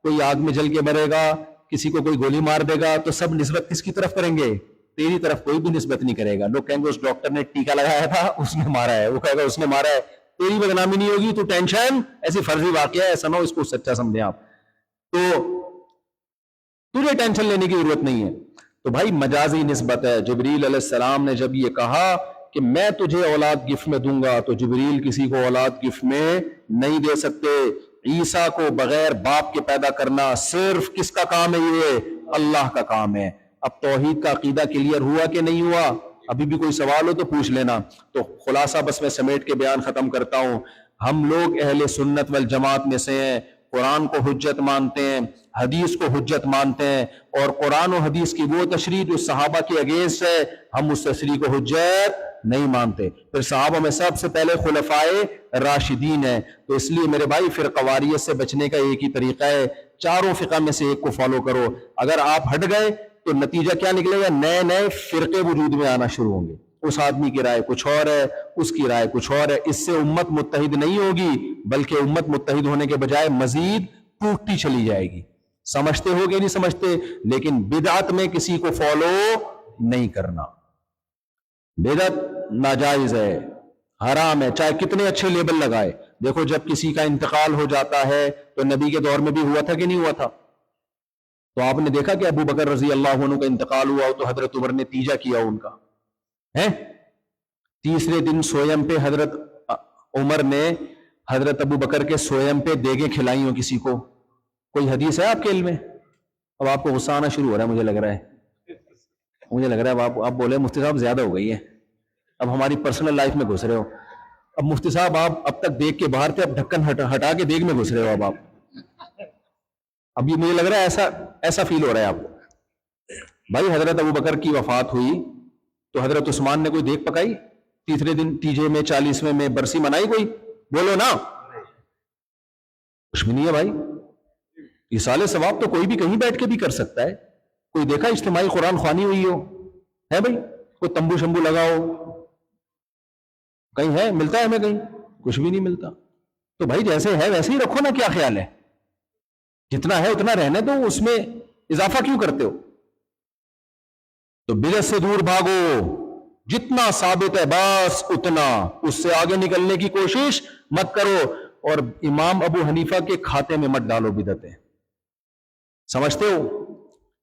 کوئی آگ میں جل کے مرے گا، کسی کو کوئی گولی مار دے گا. تو سب نسبت کس کی طرف کریں گے؟ تیری طرف کوئی بھی نسبت نہیں کرے گا. لوگ کہیں گے اس ڈاکٹر نے ٹیکا لگایا تھا اس نے مارا ہے، وہ کہے گا اس نے مارا ہے. تیری بدنامی نہیں ہوگی، تو ٹینشن، ایسی فرضی واقعہ ہے، ایسا نہ ہو اس کو سچا سمجھیں آپ. تو تجھے ٹینشن لینے کی ضرورت نہیں ہے. تو بھائی مجازی نسبت ہے. جبریل علیہ السلام نے جب یہ کہا کہ میں تجھے اولاد گفٹ میں دوں گا، تو جبریل کسی کو اولاد گفٹ میں نہیں دے سکتے. عیسیٰ کو بغیر باپ کے پیدا کرنا صرف کس کا کام ہے؟ یہ اللہ کا کام ہے. اب توحید کا عقیدہ کلیئر ہوا کہ نہیں ہوا؟ ابھی بھی کوئی سوال ہو تو پوچھ لینا. تو خلاصہ بس میں سمیٹ کے بیان ختم کرتا ہوں. ہم لوگ اہل سنت والجماعت میں سے ہیں، قرآن کو حجت مانتے ہیں، حدیث کو حجت مانتے ہیں، اور قرآن و حدیث کی وہ تشریح جو صحابہ کی اگینسٹ ہے ہم اس تشریح کو حجت نہیں مانتے. پھر صحابہ میں سب سے پہلے خلفائے راشدین ہیں. تو اس لیے میرے بھائی فرقواریت سے بچنے کا ایک ہی طریقہ ہے، چاروں فقہ میں سے ایک کو فالو کرو. اگر آپ ہٹ گئے تو نتیجہ کیا نکلے گا؟ نئے نئے فرقے وجود میں آنا شروع ہوں گے. اس آدمی کی رائے کچھ اور ہے، اس کی رائے کچھ اور ہے. اس سے امت متحد نہیں ہوگی، بلکہ امت متحد ہونے کے بجائے مزید ٹوٹتی چلی جائے گی. سمجھتے ہو گے نہیں سمجھتے؟ لیکن بدعت میں کسی کو فالو نہیں کرنا. بدعت ناجائز ہے، حرام ہے، چاہے کتنے اچھے لیبل لگائے. دیکھو جب کسی کا انتقال ہو جاتا ہے تو نبی کے دور میں بھی ہوا تھا کہ نہیں ہوا تھا؟ تو آپ نے دیکھا کہ ابو بکر رضی اللہ عنہ کا انتقال ہوا تو حضرت عمر نے تیجا کیا ان کا ہے. تیسرے دن سویم پہ حضرت عمر نے حضرت ابو بکر کے سویم پہ دیگیں کھلائی ہوں کسی کو. کوئی حدیث ہے آپ کے علم میں؟ اب آپ کو غصہ آنا شروع ہو رہا ہے، مجھے لگ رہا ہے آپ بولے مفتی صاحب زیادہ ہو گئی ہے، اب ہماری پرسنل لائف میں گھس رہے ہو. اب مفتی صاحب آپ اب تک دیکھ کے باہر تھے، اب ڈھکن ہٹا کے دیکھ میں گھس رہے ہو. اب یہ مجھے لگ رہا ہے ایسا فیل ہو رہا ہے آپ کو. بھائی حضرت ابو بکر کی وفات ہوئی تو حضرت عثمان نے کوئی دیکھ پکائی؟ تیسرے دن تیجے میں 40ویں میں برسی منائی کوئی؟ بولو نا. کچھ بھی نہیں ہے بھائی. ایصال ثواب تو کوئی بھی کہیں بیٹھ کے بھی کر سکتا ہے. کوئی دیکھا اجتماعی قرآن خوانی ہوئی ہو؟ ہے بھائی؟ کوئی تمبو شمبو لگاؤ، کہیں ہے ملتا ہے ہمیں؟ کہیں کچھ بھی نہیں ملتا. تو بھائی جیسے ہے ویسے ہی رکھو نا, کیا خیال ہے؟ جتنا ہے اتنا رہنے دو, اس میں اضافہ کیوں کرتے ہو؟ تو بدعت سے دور بھاگو, جتنا ثابت ہے بس اتنا, اس سے آگے نکلنے کی کوشش مت کرو. اور امام ابو حنیفہ کے کھاتے میں مت ڈالو بدعتیں. سمجھتے ہو؟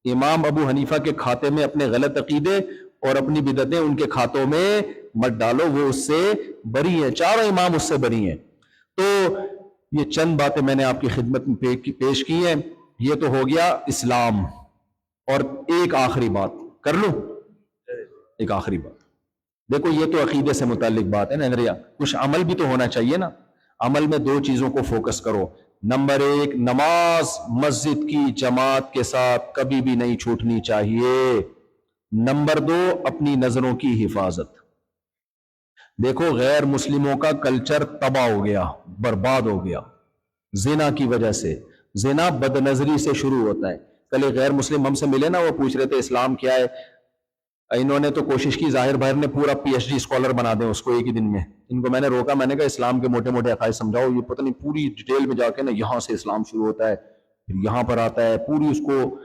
امام ابو حنیفہ کے کھاتے میں اپنے غلط عقیدے اور اپنی بدعتیں ان کے کھاتوں میں مت ڈالو, وہ اس سے بری ہیں, چاروں امام اس سے بری ہیں. تو یہ چند باتیں میں نے آپ کی خدمت میں پیش کی ہیں. یہ تو ہو گیا اسلام. اور ایک آخری بات کر لوں, ایک آخری بات. دیکھو یہ تو عقیدے سے متعلق بات ہے نا انگریا, کچھ عمل بھی تو ہونا چاہیے نا. عمل میں 2 چیزوں کو فوکس کرو. نمبر 1, نماز مسجد کی جماعت کے ساتھ کبھی بھی نہیں چھوٹنی چاہیے. نمبر 2, اپنی نظروں کی حفاظت. دیکھو غیر مسلموں کا کلچر تباہ ہو گیا, برباد ہو گیا زنا کی وجہ سے. زنا بد نظری سے شروع ہوتا ہے. کل ایک غیر مسلم ہم سے ملے نا, وہ پوچھ رہے تھے اسلام کیا ہے. انہوں نے تو کوشش کی, ظاہر بھائی نے پورا PhD اسکالر بنا دیں اس کو ایک ہی دن میں. ان کو میں نے روکا, میں نے کہا اسلام کے موٹے موٹے عقائد سمجھاؤ. یہ پتہ نہیں پوری ڈیٹیل میں جا کے نا یہاں سے اسلام شروع ہوتا ہے, پھر یہاں پر آتا ہے, پوری اس کو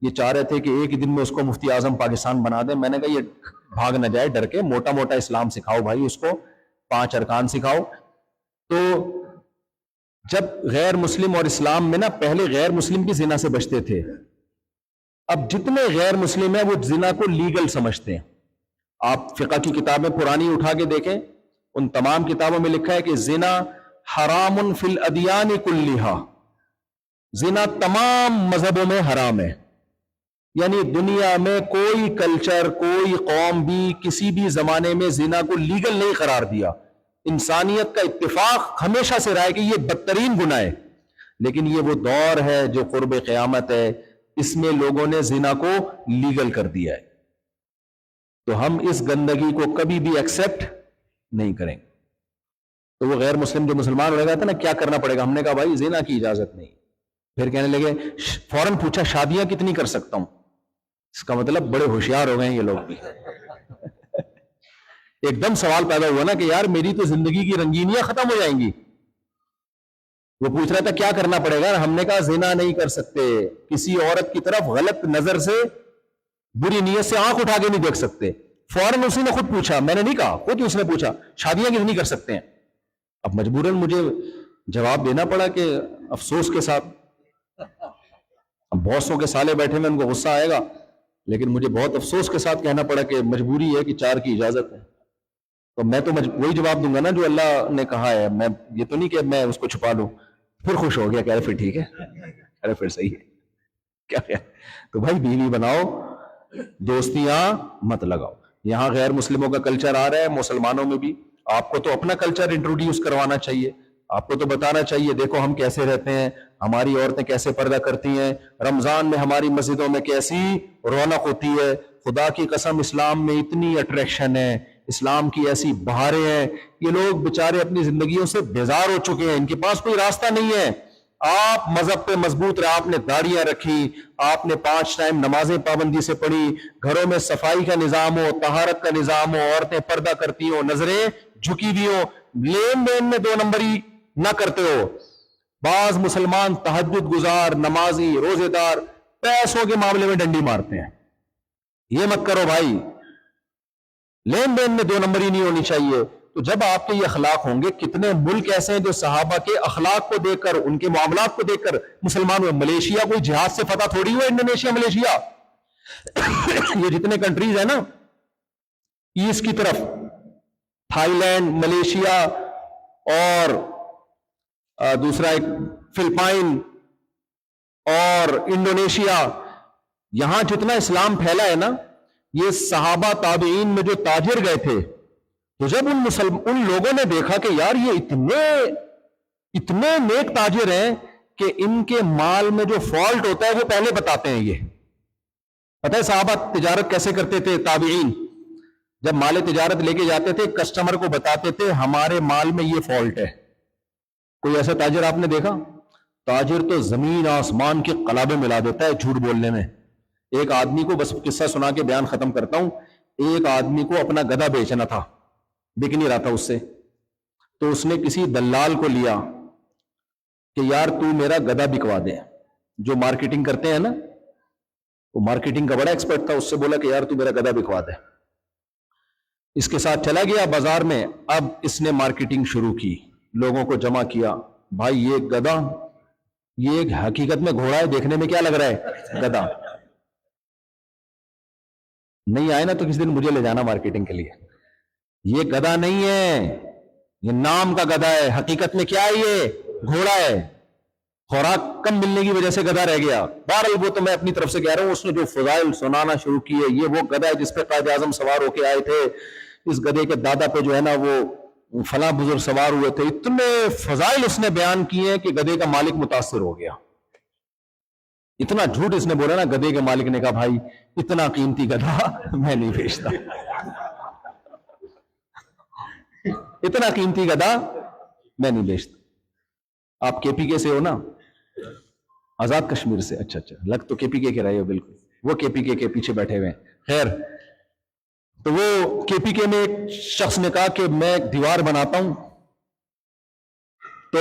یہ چاہ رہے تھے کہ ایک ہی دن میں اس کو مفتی اعظم پاکستان بنا دیں. میں نے کہا یہ بھاگ نہ جائے ڈر کے, موٹا موٹا اسلام سکھاؤ بھائی, اس کو 5 ارکان سکھاؤ. تو جب غیر مسلم اور اسلام میں نا, پہلے غیر مسلم بھی زنا سے بچتے تھے, اب جتنے غیر مسلم ہیں وہ زنا کو لیگل سمجھتے ہیں. آپ فقہ کی کتابیں پرانی اٹھا کے دیکھیں, ان تمام کتابوں میں لکھا ہے کہ زنا حرام فی الادیان کلھا, زنا تمام مذہبوں میں حرام ہے. یعنی دنیا میں کوئی کلچر, کوئی قوم بھی کسی بھی زمانے میں زنا کو لیگل نہیں قرار دیا. انسانیت کا اتفاق ہمیشہ سے رہا ہے کہ یہ بدترین گناہ ہے. لیکن یہ وہ دور ہے جو قرب قیامت ہے, اس میں لوگوں نے زنا کو لیگل کر دیا ہے. تو ہم اس گندگی کو کبھی بھی ایکسپٹ نہیں کریں. تو وہ غیر مسلم جو مسلمان ہو گیا تھا نا, کیا کرنا پڑے گا؟ ہم نے کہا بھائی زنا کی اجازت نہیں. پھر کہنے لگے, فوراً پوچھا شادیاں کتنی کر سکتا ہوں؟ اس کا مطلب بڑے ہوشیار ہو گئے ہیں یہ لوگ بھی. ایک دم سوال پیدا ہوا نا کہ یار میری تو زندگی کی رنگینیاں ختم ہو جائیں گی. وہ پوچھ رہا تھا کیا کرنا پڑے گا. ہم نے کہا زنا نہیں کر سکتے, کسی عورت کی طرف غلط نظر سے, بری نیت سے آنکھ اٹھا کے نہیں دیکھ سکتے. فوراً اسی نے خود پوچھا, میں نے نہیں کہا, خود اس نے پوچھا شادیاں کتنی کر سکتے ہیں. اب مجبوراً مجھے جواب دینا پڑا کہ افسوس کے ساتھ, اب بہت سو کے سالے بیٹھے میں ان کو غصہ آئے گا, لیکن مجھے بہت افسوس کے ساتھ کہنا پڑا کہ مجبوری ہے کہ 4 کی اجازت ہے. تو میں تو وہی جواب دوں گا نا جو اللہ نے کہا ہے. میں یہ تو نہیں کہ میں اس کو چھپا لوں. پھر خوش ہو گیا, کہہ رہے پھر ٹھیک ہے, کہہ رہے پھر صحیح ہے, کیا ہے. تو بھائی بیوی بناؤ, دوستیاں مت لگاؤ. یہاں غیر مسلموں کا کلچر آ رہا ہے, مسلمانوں میں بھی. آپ کو تو اپنا کلچر انٹروڈیوس کروانا چاہیے, آپ کو تو بتانا چاہیے دیکھو ہم کیسے رہتے ہیں, ہماری عورتیں کیسے پردہ کرتی ہیں, رمضان میں ہماری مسجدوں میں کیسی رونق ہوتی ہے. خدا کی قسم اسلام میں اتنی اٹریکشن ہے, اسلام کی ایسی بہاریں ہیں. یہ لوگ بیچارے اپنی زندگیوں سے بیزار ہو چکے ہیں, ان کے پاس کوئی راستہ نہیں ہے. آپ مذہب پہ مضبوط رہے, آپ نے داڑیاں رکھی, آپ نے 5 ٹائم نمازیں پابندی سے پڑھی, گھروں میں صفائی کا نظام ہو, طہارت کا نظام ہو, عورتیں پردہ کرتی ہوں, نظریں جھکی ہوئی ہوں, لین دین میں 2 نمبری نہ کرتے ہو. بعض مسلمان تہجد گزار, نمازی, روزے دار, پیسوں کے معاملے میں ڈنڈی مارتے ہیں. یہ مت کرو بھائی, لین دین میں 2 نمبری نہیں ہونی چاہیے. تو جب آپ کے یہ اخلاق ہوں گے, کتنے ملک ایسے ہیں جو صحابہ کے اخلاق کو دیکھ کر, ان کے معاملات کو دیکھ کر مسلمان ہوئے. ملیشیا کوئی جہاد سے فتح تھوڑی ہوا, انڈونیشیا, ملیشیا, یہ جتنے کنٹریز ہیں نا ایسٹ کی طرف, تھائی لینڈ, ملیشیا اور دوسرا ایک فلپائن اور انڈونیشیا, یہاں جتنا اسلام پھیلا ہے نا, یہ صحابہ تابعین میں جو تاجر گئے تھے, تو جب ان لوگوں نے دیکھا کہ یار یہ اتنے نیک تاجر ہیں کہ ان کے مال میں جو فالٹ ہوتا ہے وہ پہلے بتاتے ہیں. یہ پتہ ہے صحابہ تجارت کیسے کرتے تھے؟ تابعین جب مال تجارت لے کے جاتے تھے, کسٹمر کو بتاتے تھے ہمارے مال میں یہ فالٹ ہے. کوئی ایسا تاجر آپ نے دیکھا؟ تاجر تو زمین آسمان کے قلابے ملا دیتا ہے جھوٹ بولنے میں. ایک آدمی کو, بس قصہ سنا کے بیان ختم کرتا ہوں, ایک آدمی کو اپنا گدھا بیچنا تھا, بک نہیں رہا تھا اس سے, تو اس نے کسی دلال کو لیا کہ یار تو میرا گدھا بکوا دے. جو مارکیٹنگ کرتے ہیں نا, وہ مارکیٹنگ کا بڑا ایکسپرٹ تھا, اس سے بولا کہ یار تو میرا گدھا بکوا دے. اس کے ساتھ چلا گیا بازار میں. اب اس نے مارکیٹنگ شروع کی, لوگوں کو جمع کیا. بھائی یہ گدھا, یہ ایک حقیقت میں گھوڑا ہے, دیکھنے میں کیا لگ رہا ہے, گدھا. نہیں آئے نا تو کسی دن مجھے لے جانا مارکیٹنگ کے لیے. یہ گدھا نہیں ہے, یہ نام کا گدھا ہے, حقیقت میں کیا ہے, یہ گھوڑا ہے. خوراک کم ملنے کی وجہ سے گدھا رہ گیا. بہرحال وہ تو میں اپنی طرف سے کہہ رہا ہوں, اس نے جو فضائل سنانا شروع کیے, یہ وہ گدھا ہے جس پہ قائد اعظم سوار ہو کے آئے تھے, اس گدھے کے دادا پہ جو ہے نا وہ فلاں بزرگ سوار ہوئے تھے. اتنے فضائل اس نے بیان کیے کہ گدھے کا مالک متاثر ہو گیا. اتنا جھوٹ اس نے بولا نا, گدھے کے مالک نے کہا بھائی اتنا قیمتی گدھا میں نہیں بیچتا, اتنا قیمتی گدھا میں نہیں بیچتا. آپ کے پی کے سے ہو نا, آزاد کشمیر سے؟ اچھا اچھا, لگ تو کے پی کے رہے ہو بالکل. وہ کے پی کے پیچھے بیٹھے ہوئے ہیں. خیر, تو وہ کے پی کے میں ایک شخص نے کہا کہ میں ایک دیوار بناتا ہوں. تو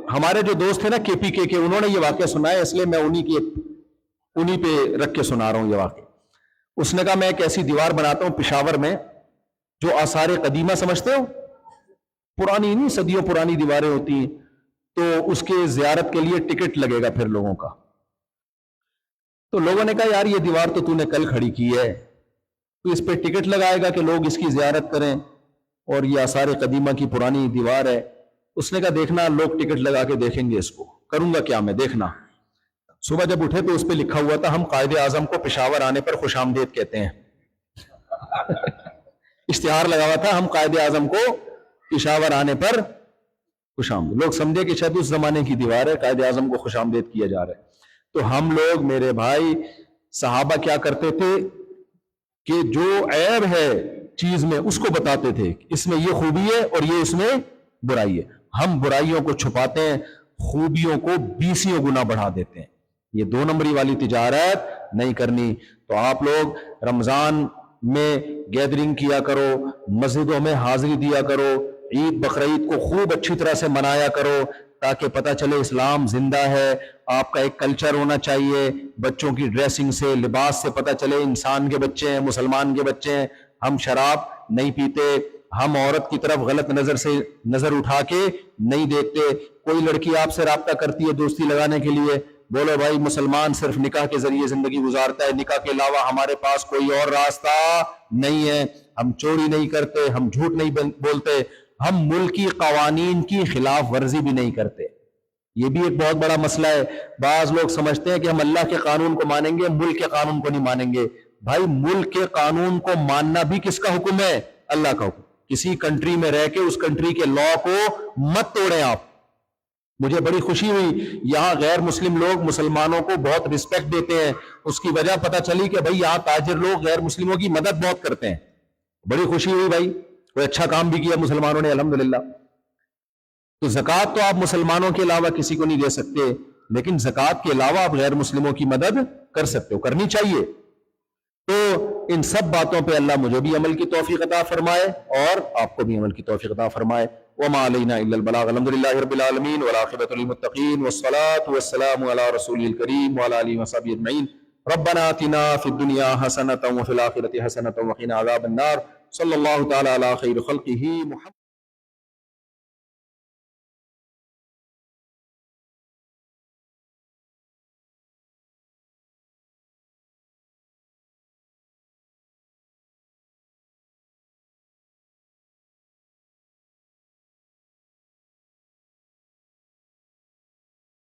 ہمارے جو دوست تھے نا کے پی کے, انہوں نے یہ واقعہ سنا ہے, اس لیے میں انہی پہ رکھ کے سنا رہا ہوں یہ واقعہ. اس نے کہا میں ایک ایسی دیوار بناتا ہوں پشاور میں جو آثار قدیمہ سمجھتے ہو, پرانی نہیں, صدیوں پرانی دیواریں ہوتی ہیں, تو اس کے زیارت کے لیے ٹکٹ لگے گا پھر لوگوں کا. تو لوگوں نے کہا یار یہ دیوار تو نے کل کھڑی کی ہے, تو اس پہ ٹکٹ لگائے گا کہ لوگ اس کی زیارت کریں, اور یہ آثار قدیمہ کی پرانی دیوار ہے. اس نے کہا دیکھنا لوگ ٹکٹ لگا کے دیکھیں گے, اس کو کروں گا کیا میں, دیکھنا. صبح جب اٹھے تو اس پہ لکھا ہوا تھا ہم قائد اعظم کو پشاور آنے پر خوش آمدید کہتے ہیں. اشتہار لگا ہوا تھا ہم قائد اعظم کو پشاور آنے پر خوش آمدید. لوگ سمجھے کہ شاید اس زمانے کی دیوار ہے, قائد اعظم کو خوش آمدید کیا جا رہا ہے. تو ہم لوگ, میرے بھائی, صحابہ کیا کرتے تھے کہ جو عیب ہے چیز میں اس کو بتاتے تھے, اس میں یہ خوبی ہے اور یہ اس میں برائی ہے. ہم برائیوں کو چھپاتے ہیں, خوبیوں کو 20 گنا بڑھا دیتے ہیں. یہ 2 نمبری والی تجارت نہیں کرنی. تو آپ لوگ رمضان میں گیدرنگ کیا کرو, مسجدوں میں حاضری دیا کرو, عید بقرعید کو خوب اچھی طرح سے منایا کرو, تاکہ پتہ چلے اسلام زندہ ہے. آپ کا ایک کلچر ہونا چاہیے, بچوں کی ڈریسنگ سے, لباس سے پتہ چلے انسان کے بچے ہیں, مسلمان کے بچے ہیں. ہم شراب نہیں پیتے, ہم عورت کی طرف غلط نظر سے نظر اٹھا کے نہیں دیکھتے. کوئی لڑکی آپ سے رابطہ کرتی ہے دوستی لگانے کے لیے, بولو بھائی مسلمان صرف نکاح کے ذریعے زندگی گزارتا ہے, نکاح کے علاوہ ہمارے پاس کوئی اور راستہ نہیں ہے. ہم چوری نہیں کرتے, ہم جھوٹ نہیں بولتے, ہم ملکی قوانین کی خلاف ورزی بھی نہیں کرتے. یہ بھی ایک بہت بڑا مسئلہ ہے. بعض لوگ سمجھتے ہیں کہ ہم اللہ کے قانون کو مانیں گے, ملک کے قانون کو نہیں مانیں گے. بھائی ملک کے قانون کو ماننا بھی کس کا حکم ہے, اللہ کا حکم. کسی کنٹری میں رہ کے اس کنٹری کے لا کو مت توڑیں آپ. مجھے بڑی خوشی ہوئی, یہاں غیر مسلم لوگ مسلمانوں کو بہت رسپیکٹ دیتے ہیں. اس کی وجہ پتہ چلی کہ بھائی یہاں تاجر لوگ غیر مسلموں کی مدد بہت کرتے ہیں. بڑی خوشی ہوئی بھائی, کوئی اچھا کام بھی کیا مسلمانوں نے الحمدللہ. تو زکوٰۃ تو آپ مسلمانوں کے علاوہ کسی کو نہیں دے سکتے, لیکن زکوٰۃ کے علاوہ آپ غیر مسلموں کی مدد کر سکتے ہو, کرنی چاہیے. تو ان سب باتوں پہ اللہ مجھے بھی عمل کی توفیق عطا فرمائے اور آپ کو بھی عمل کی توفیق عطا فرمائے. وما علینا الا البلاغ. الحمدللہ رب العالمین والعاقبۃ للمتقین والصلاۃ والسلام علی رسول الکریم وعلی آلہ وصحبہ اجمعین. ربنا آتنا فی الدنیا حسنۃ وفی الآخرۃ حسنۃ وقنا عذاب النار. صلی اللہ تعالی علی خیر خلقہ محمد.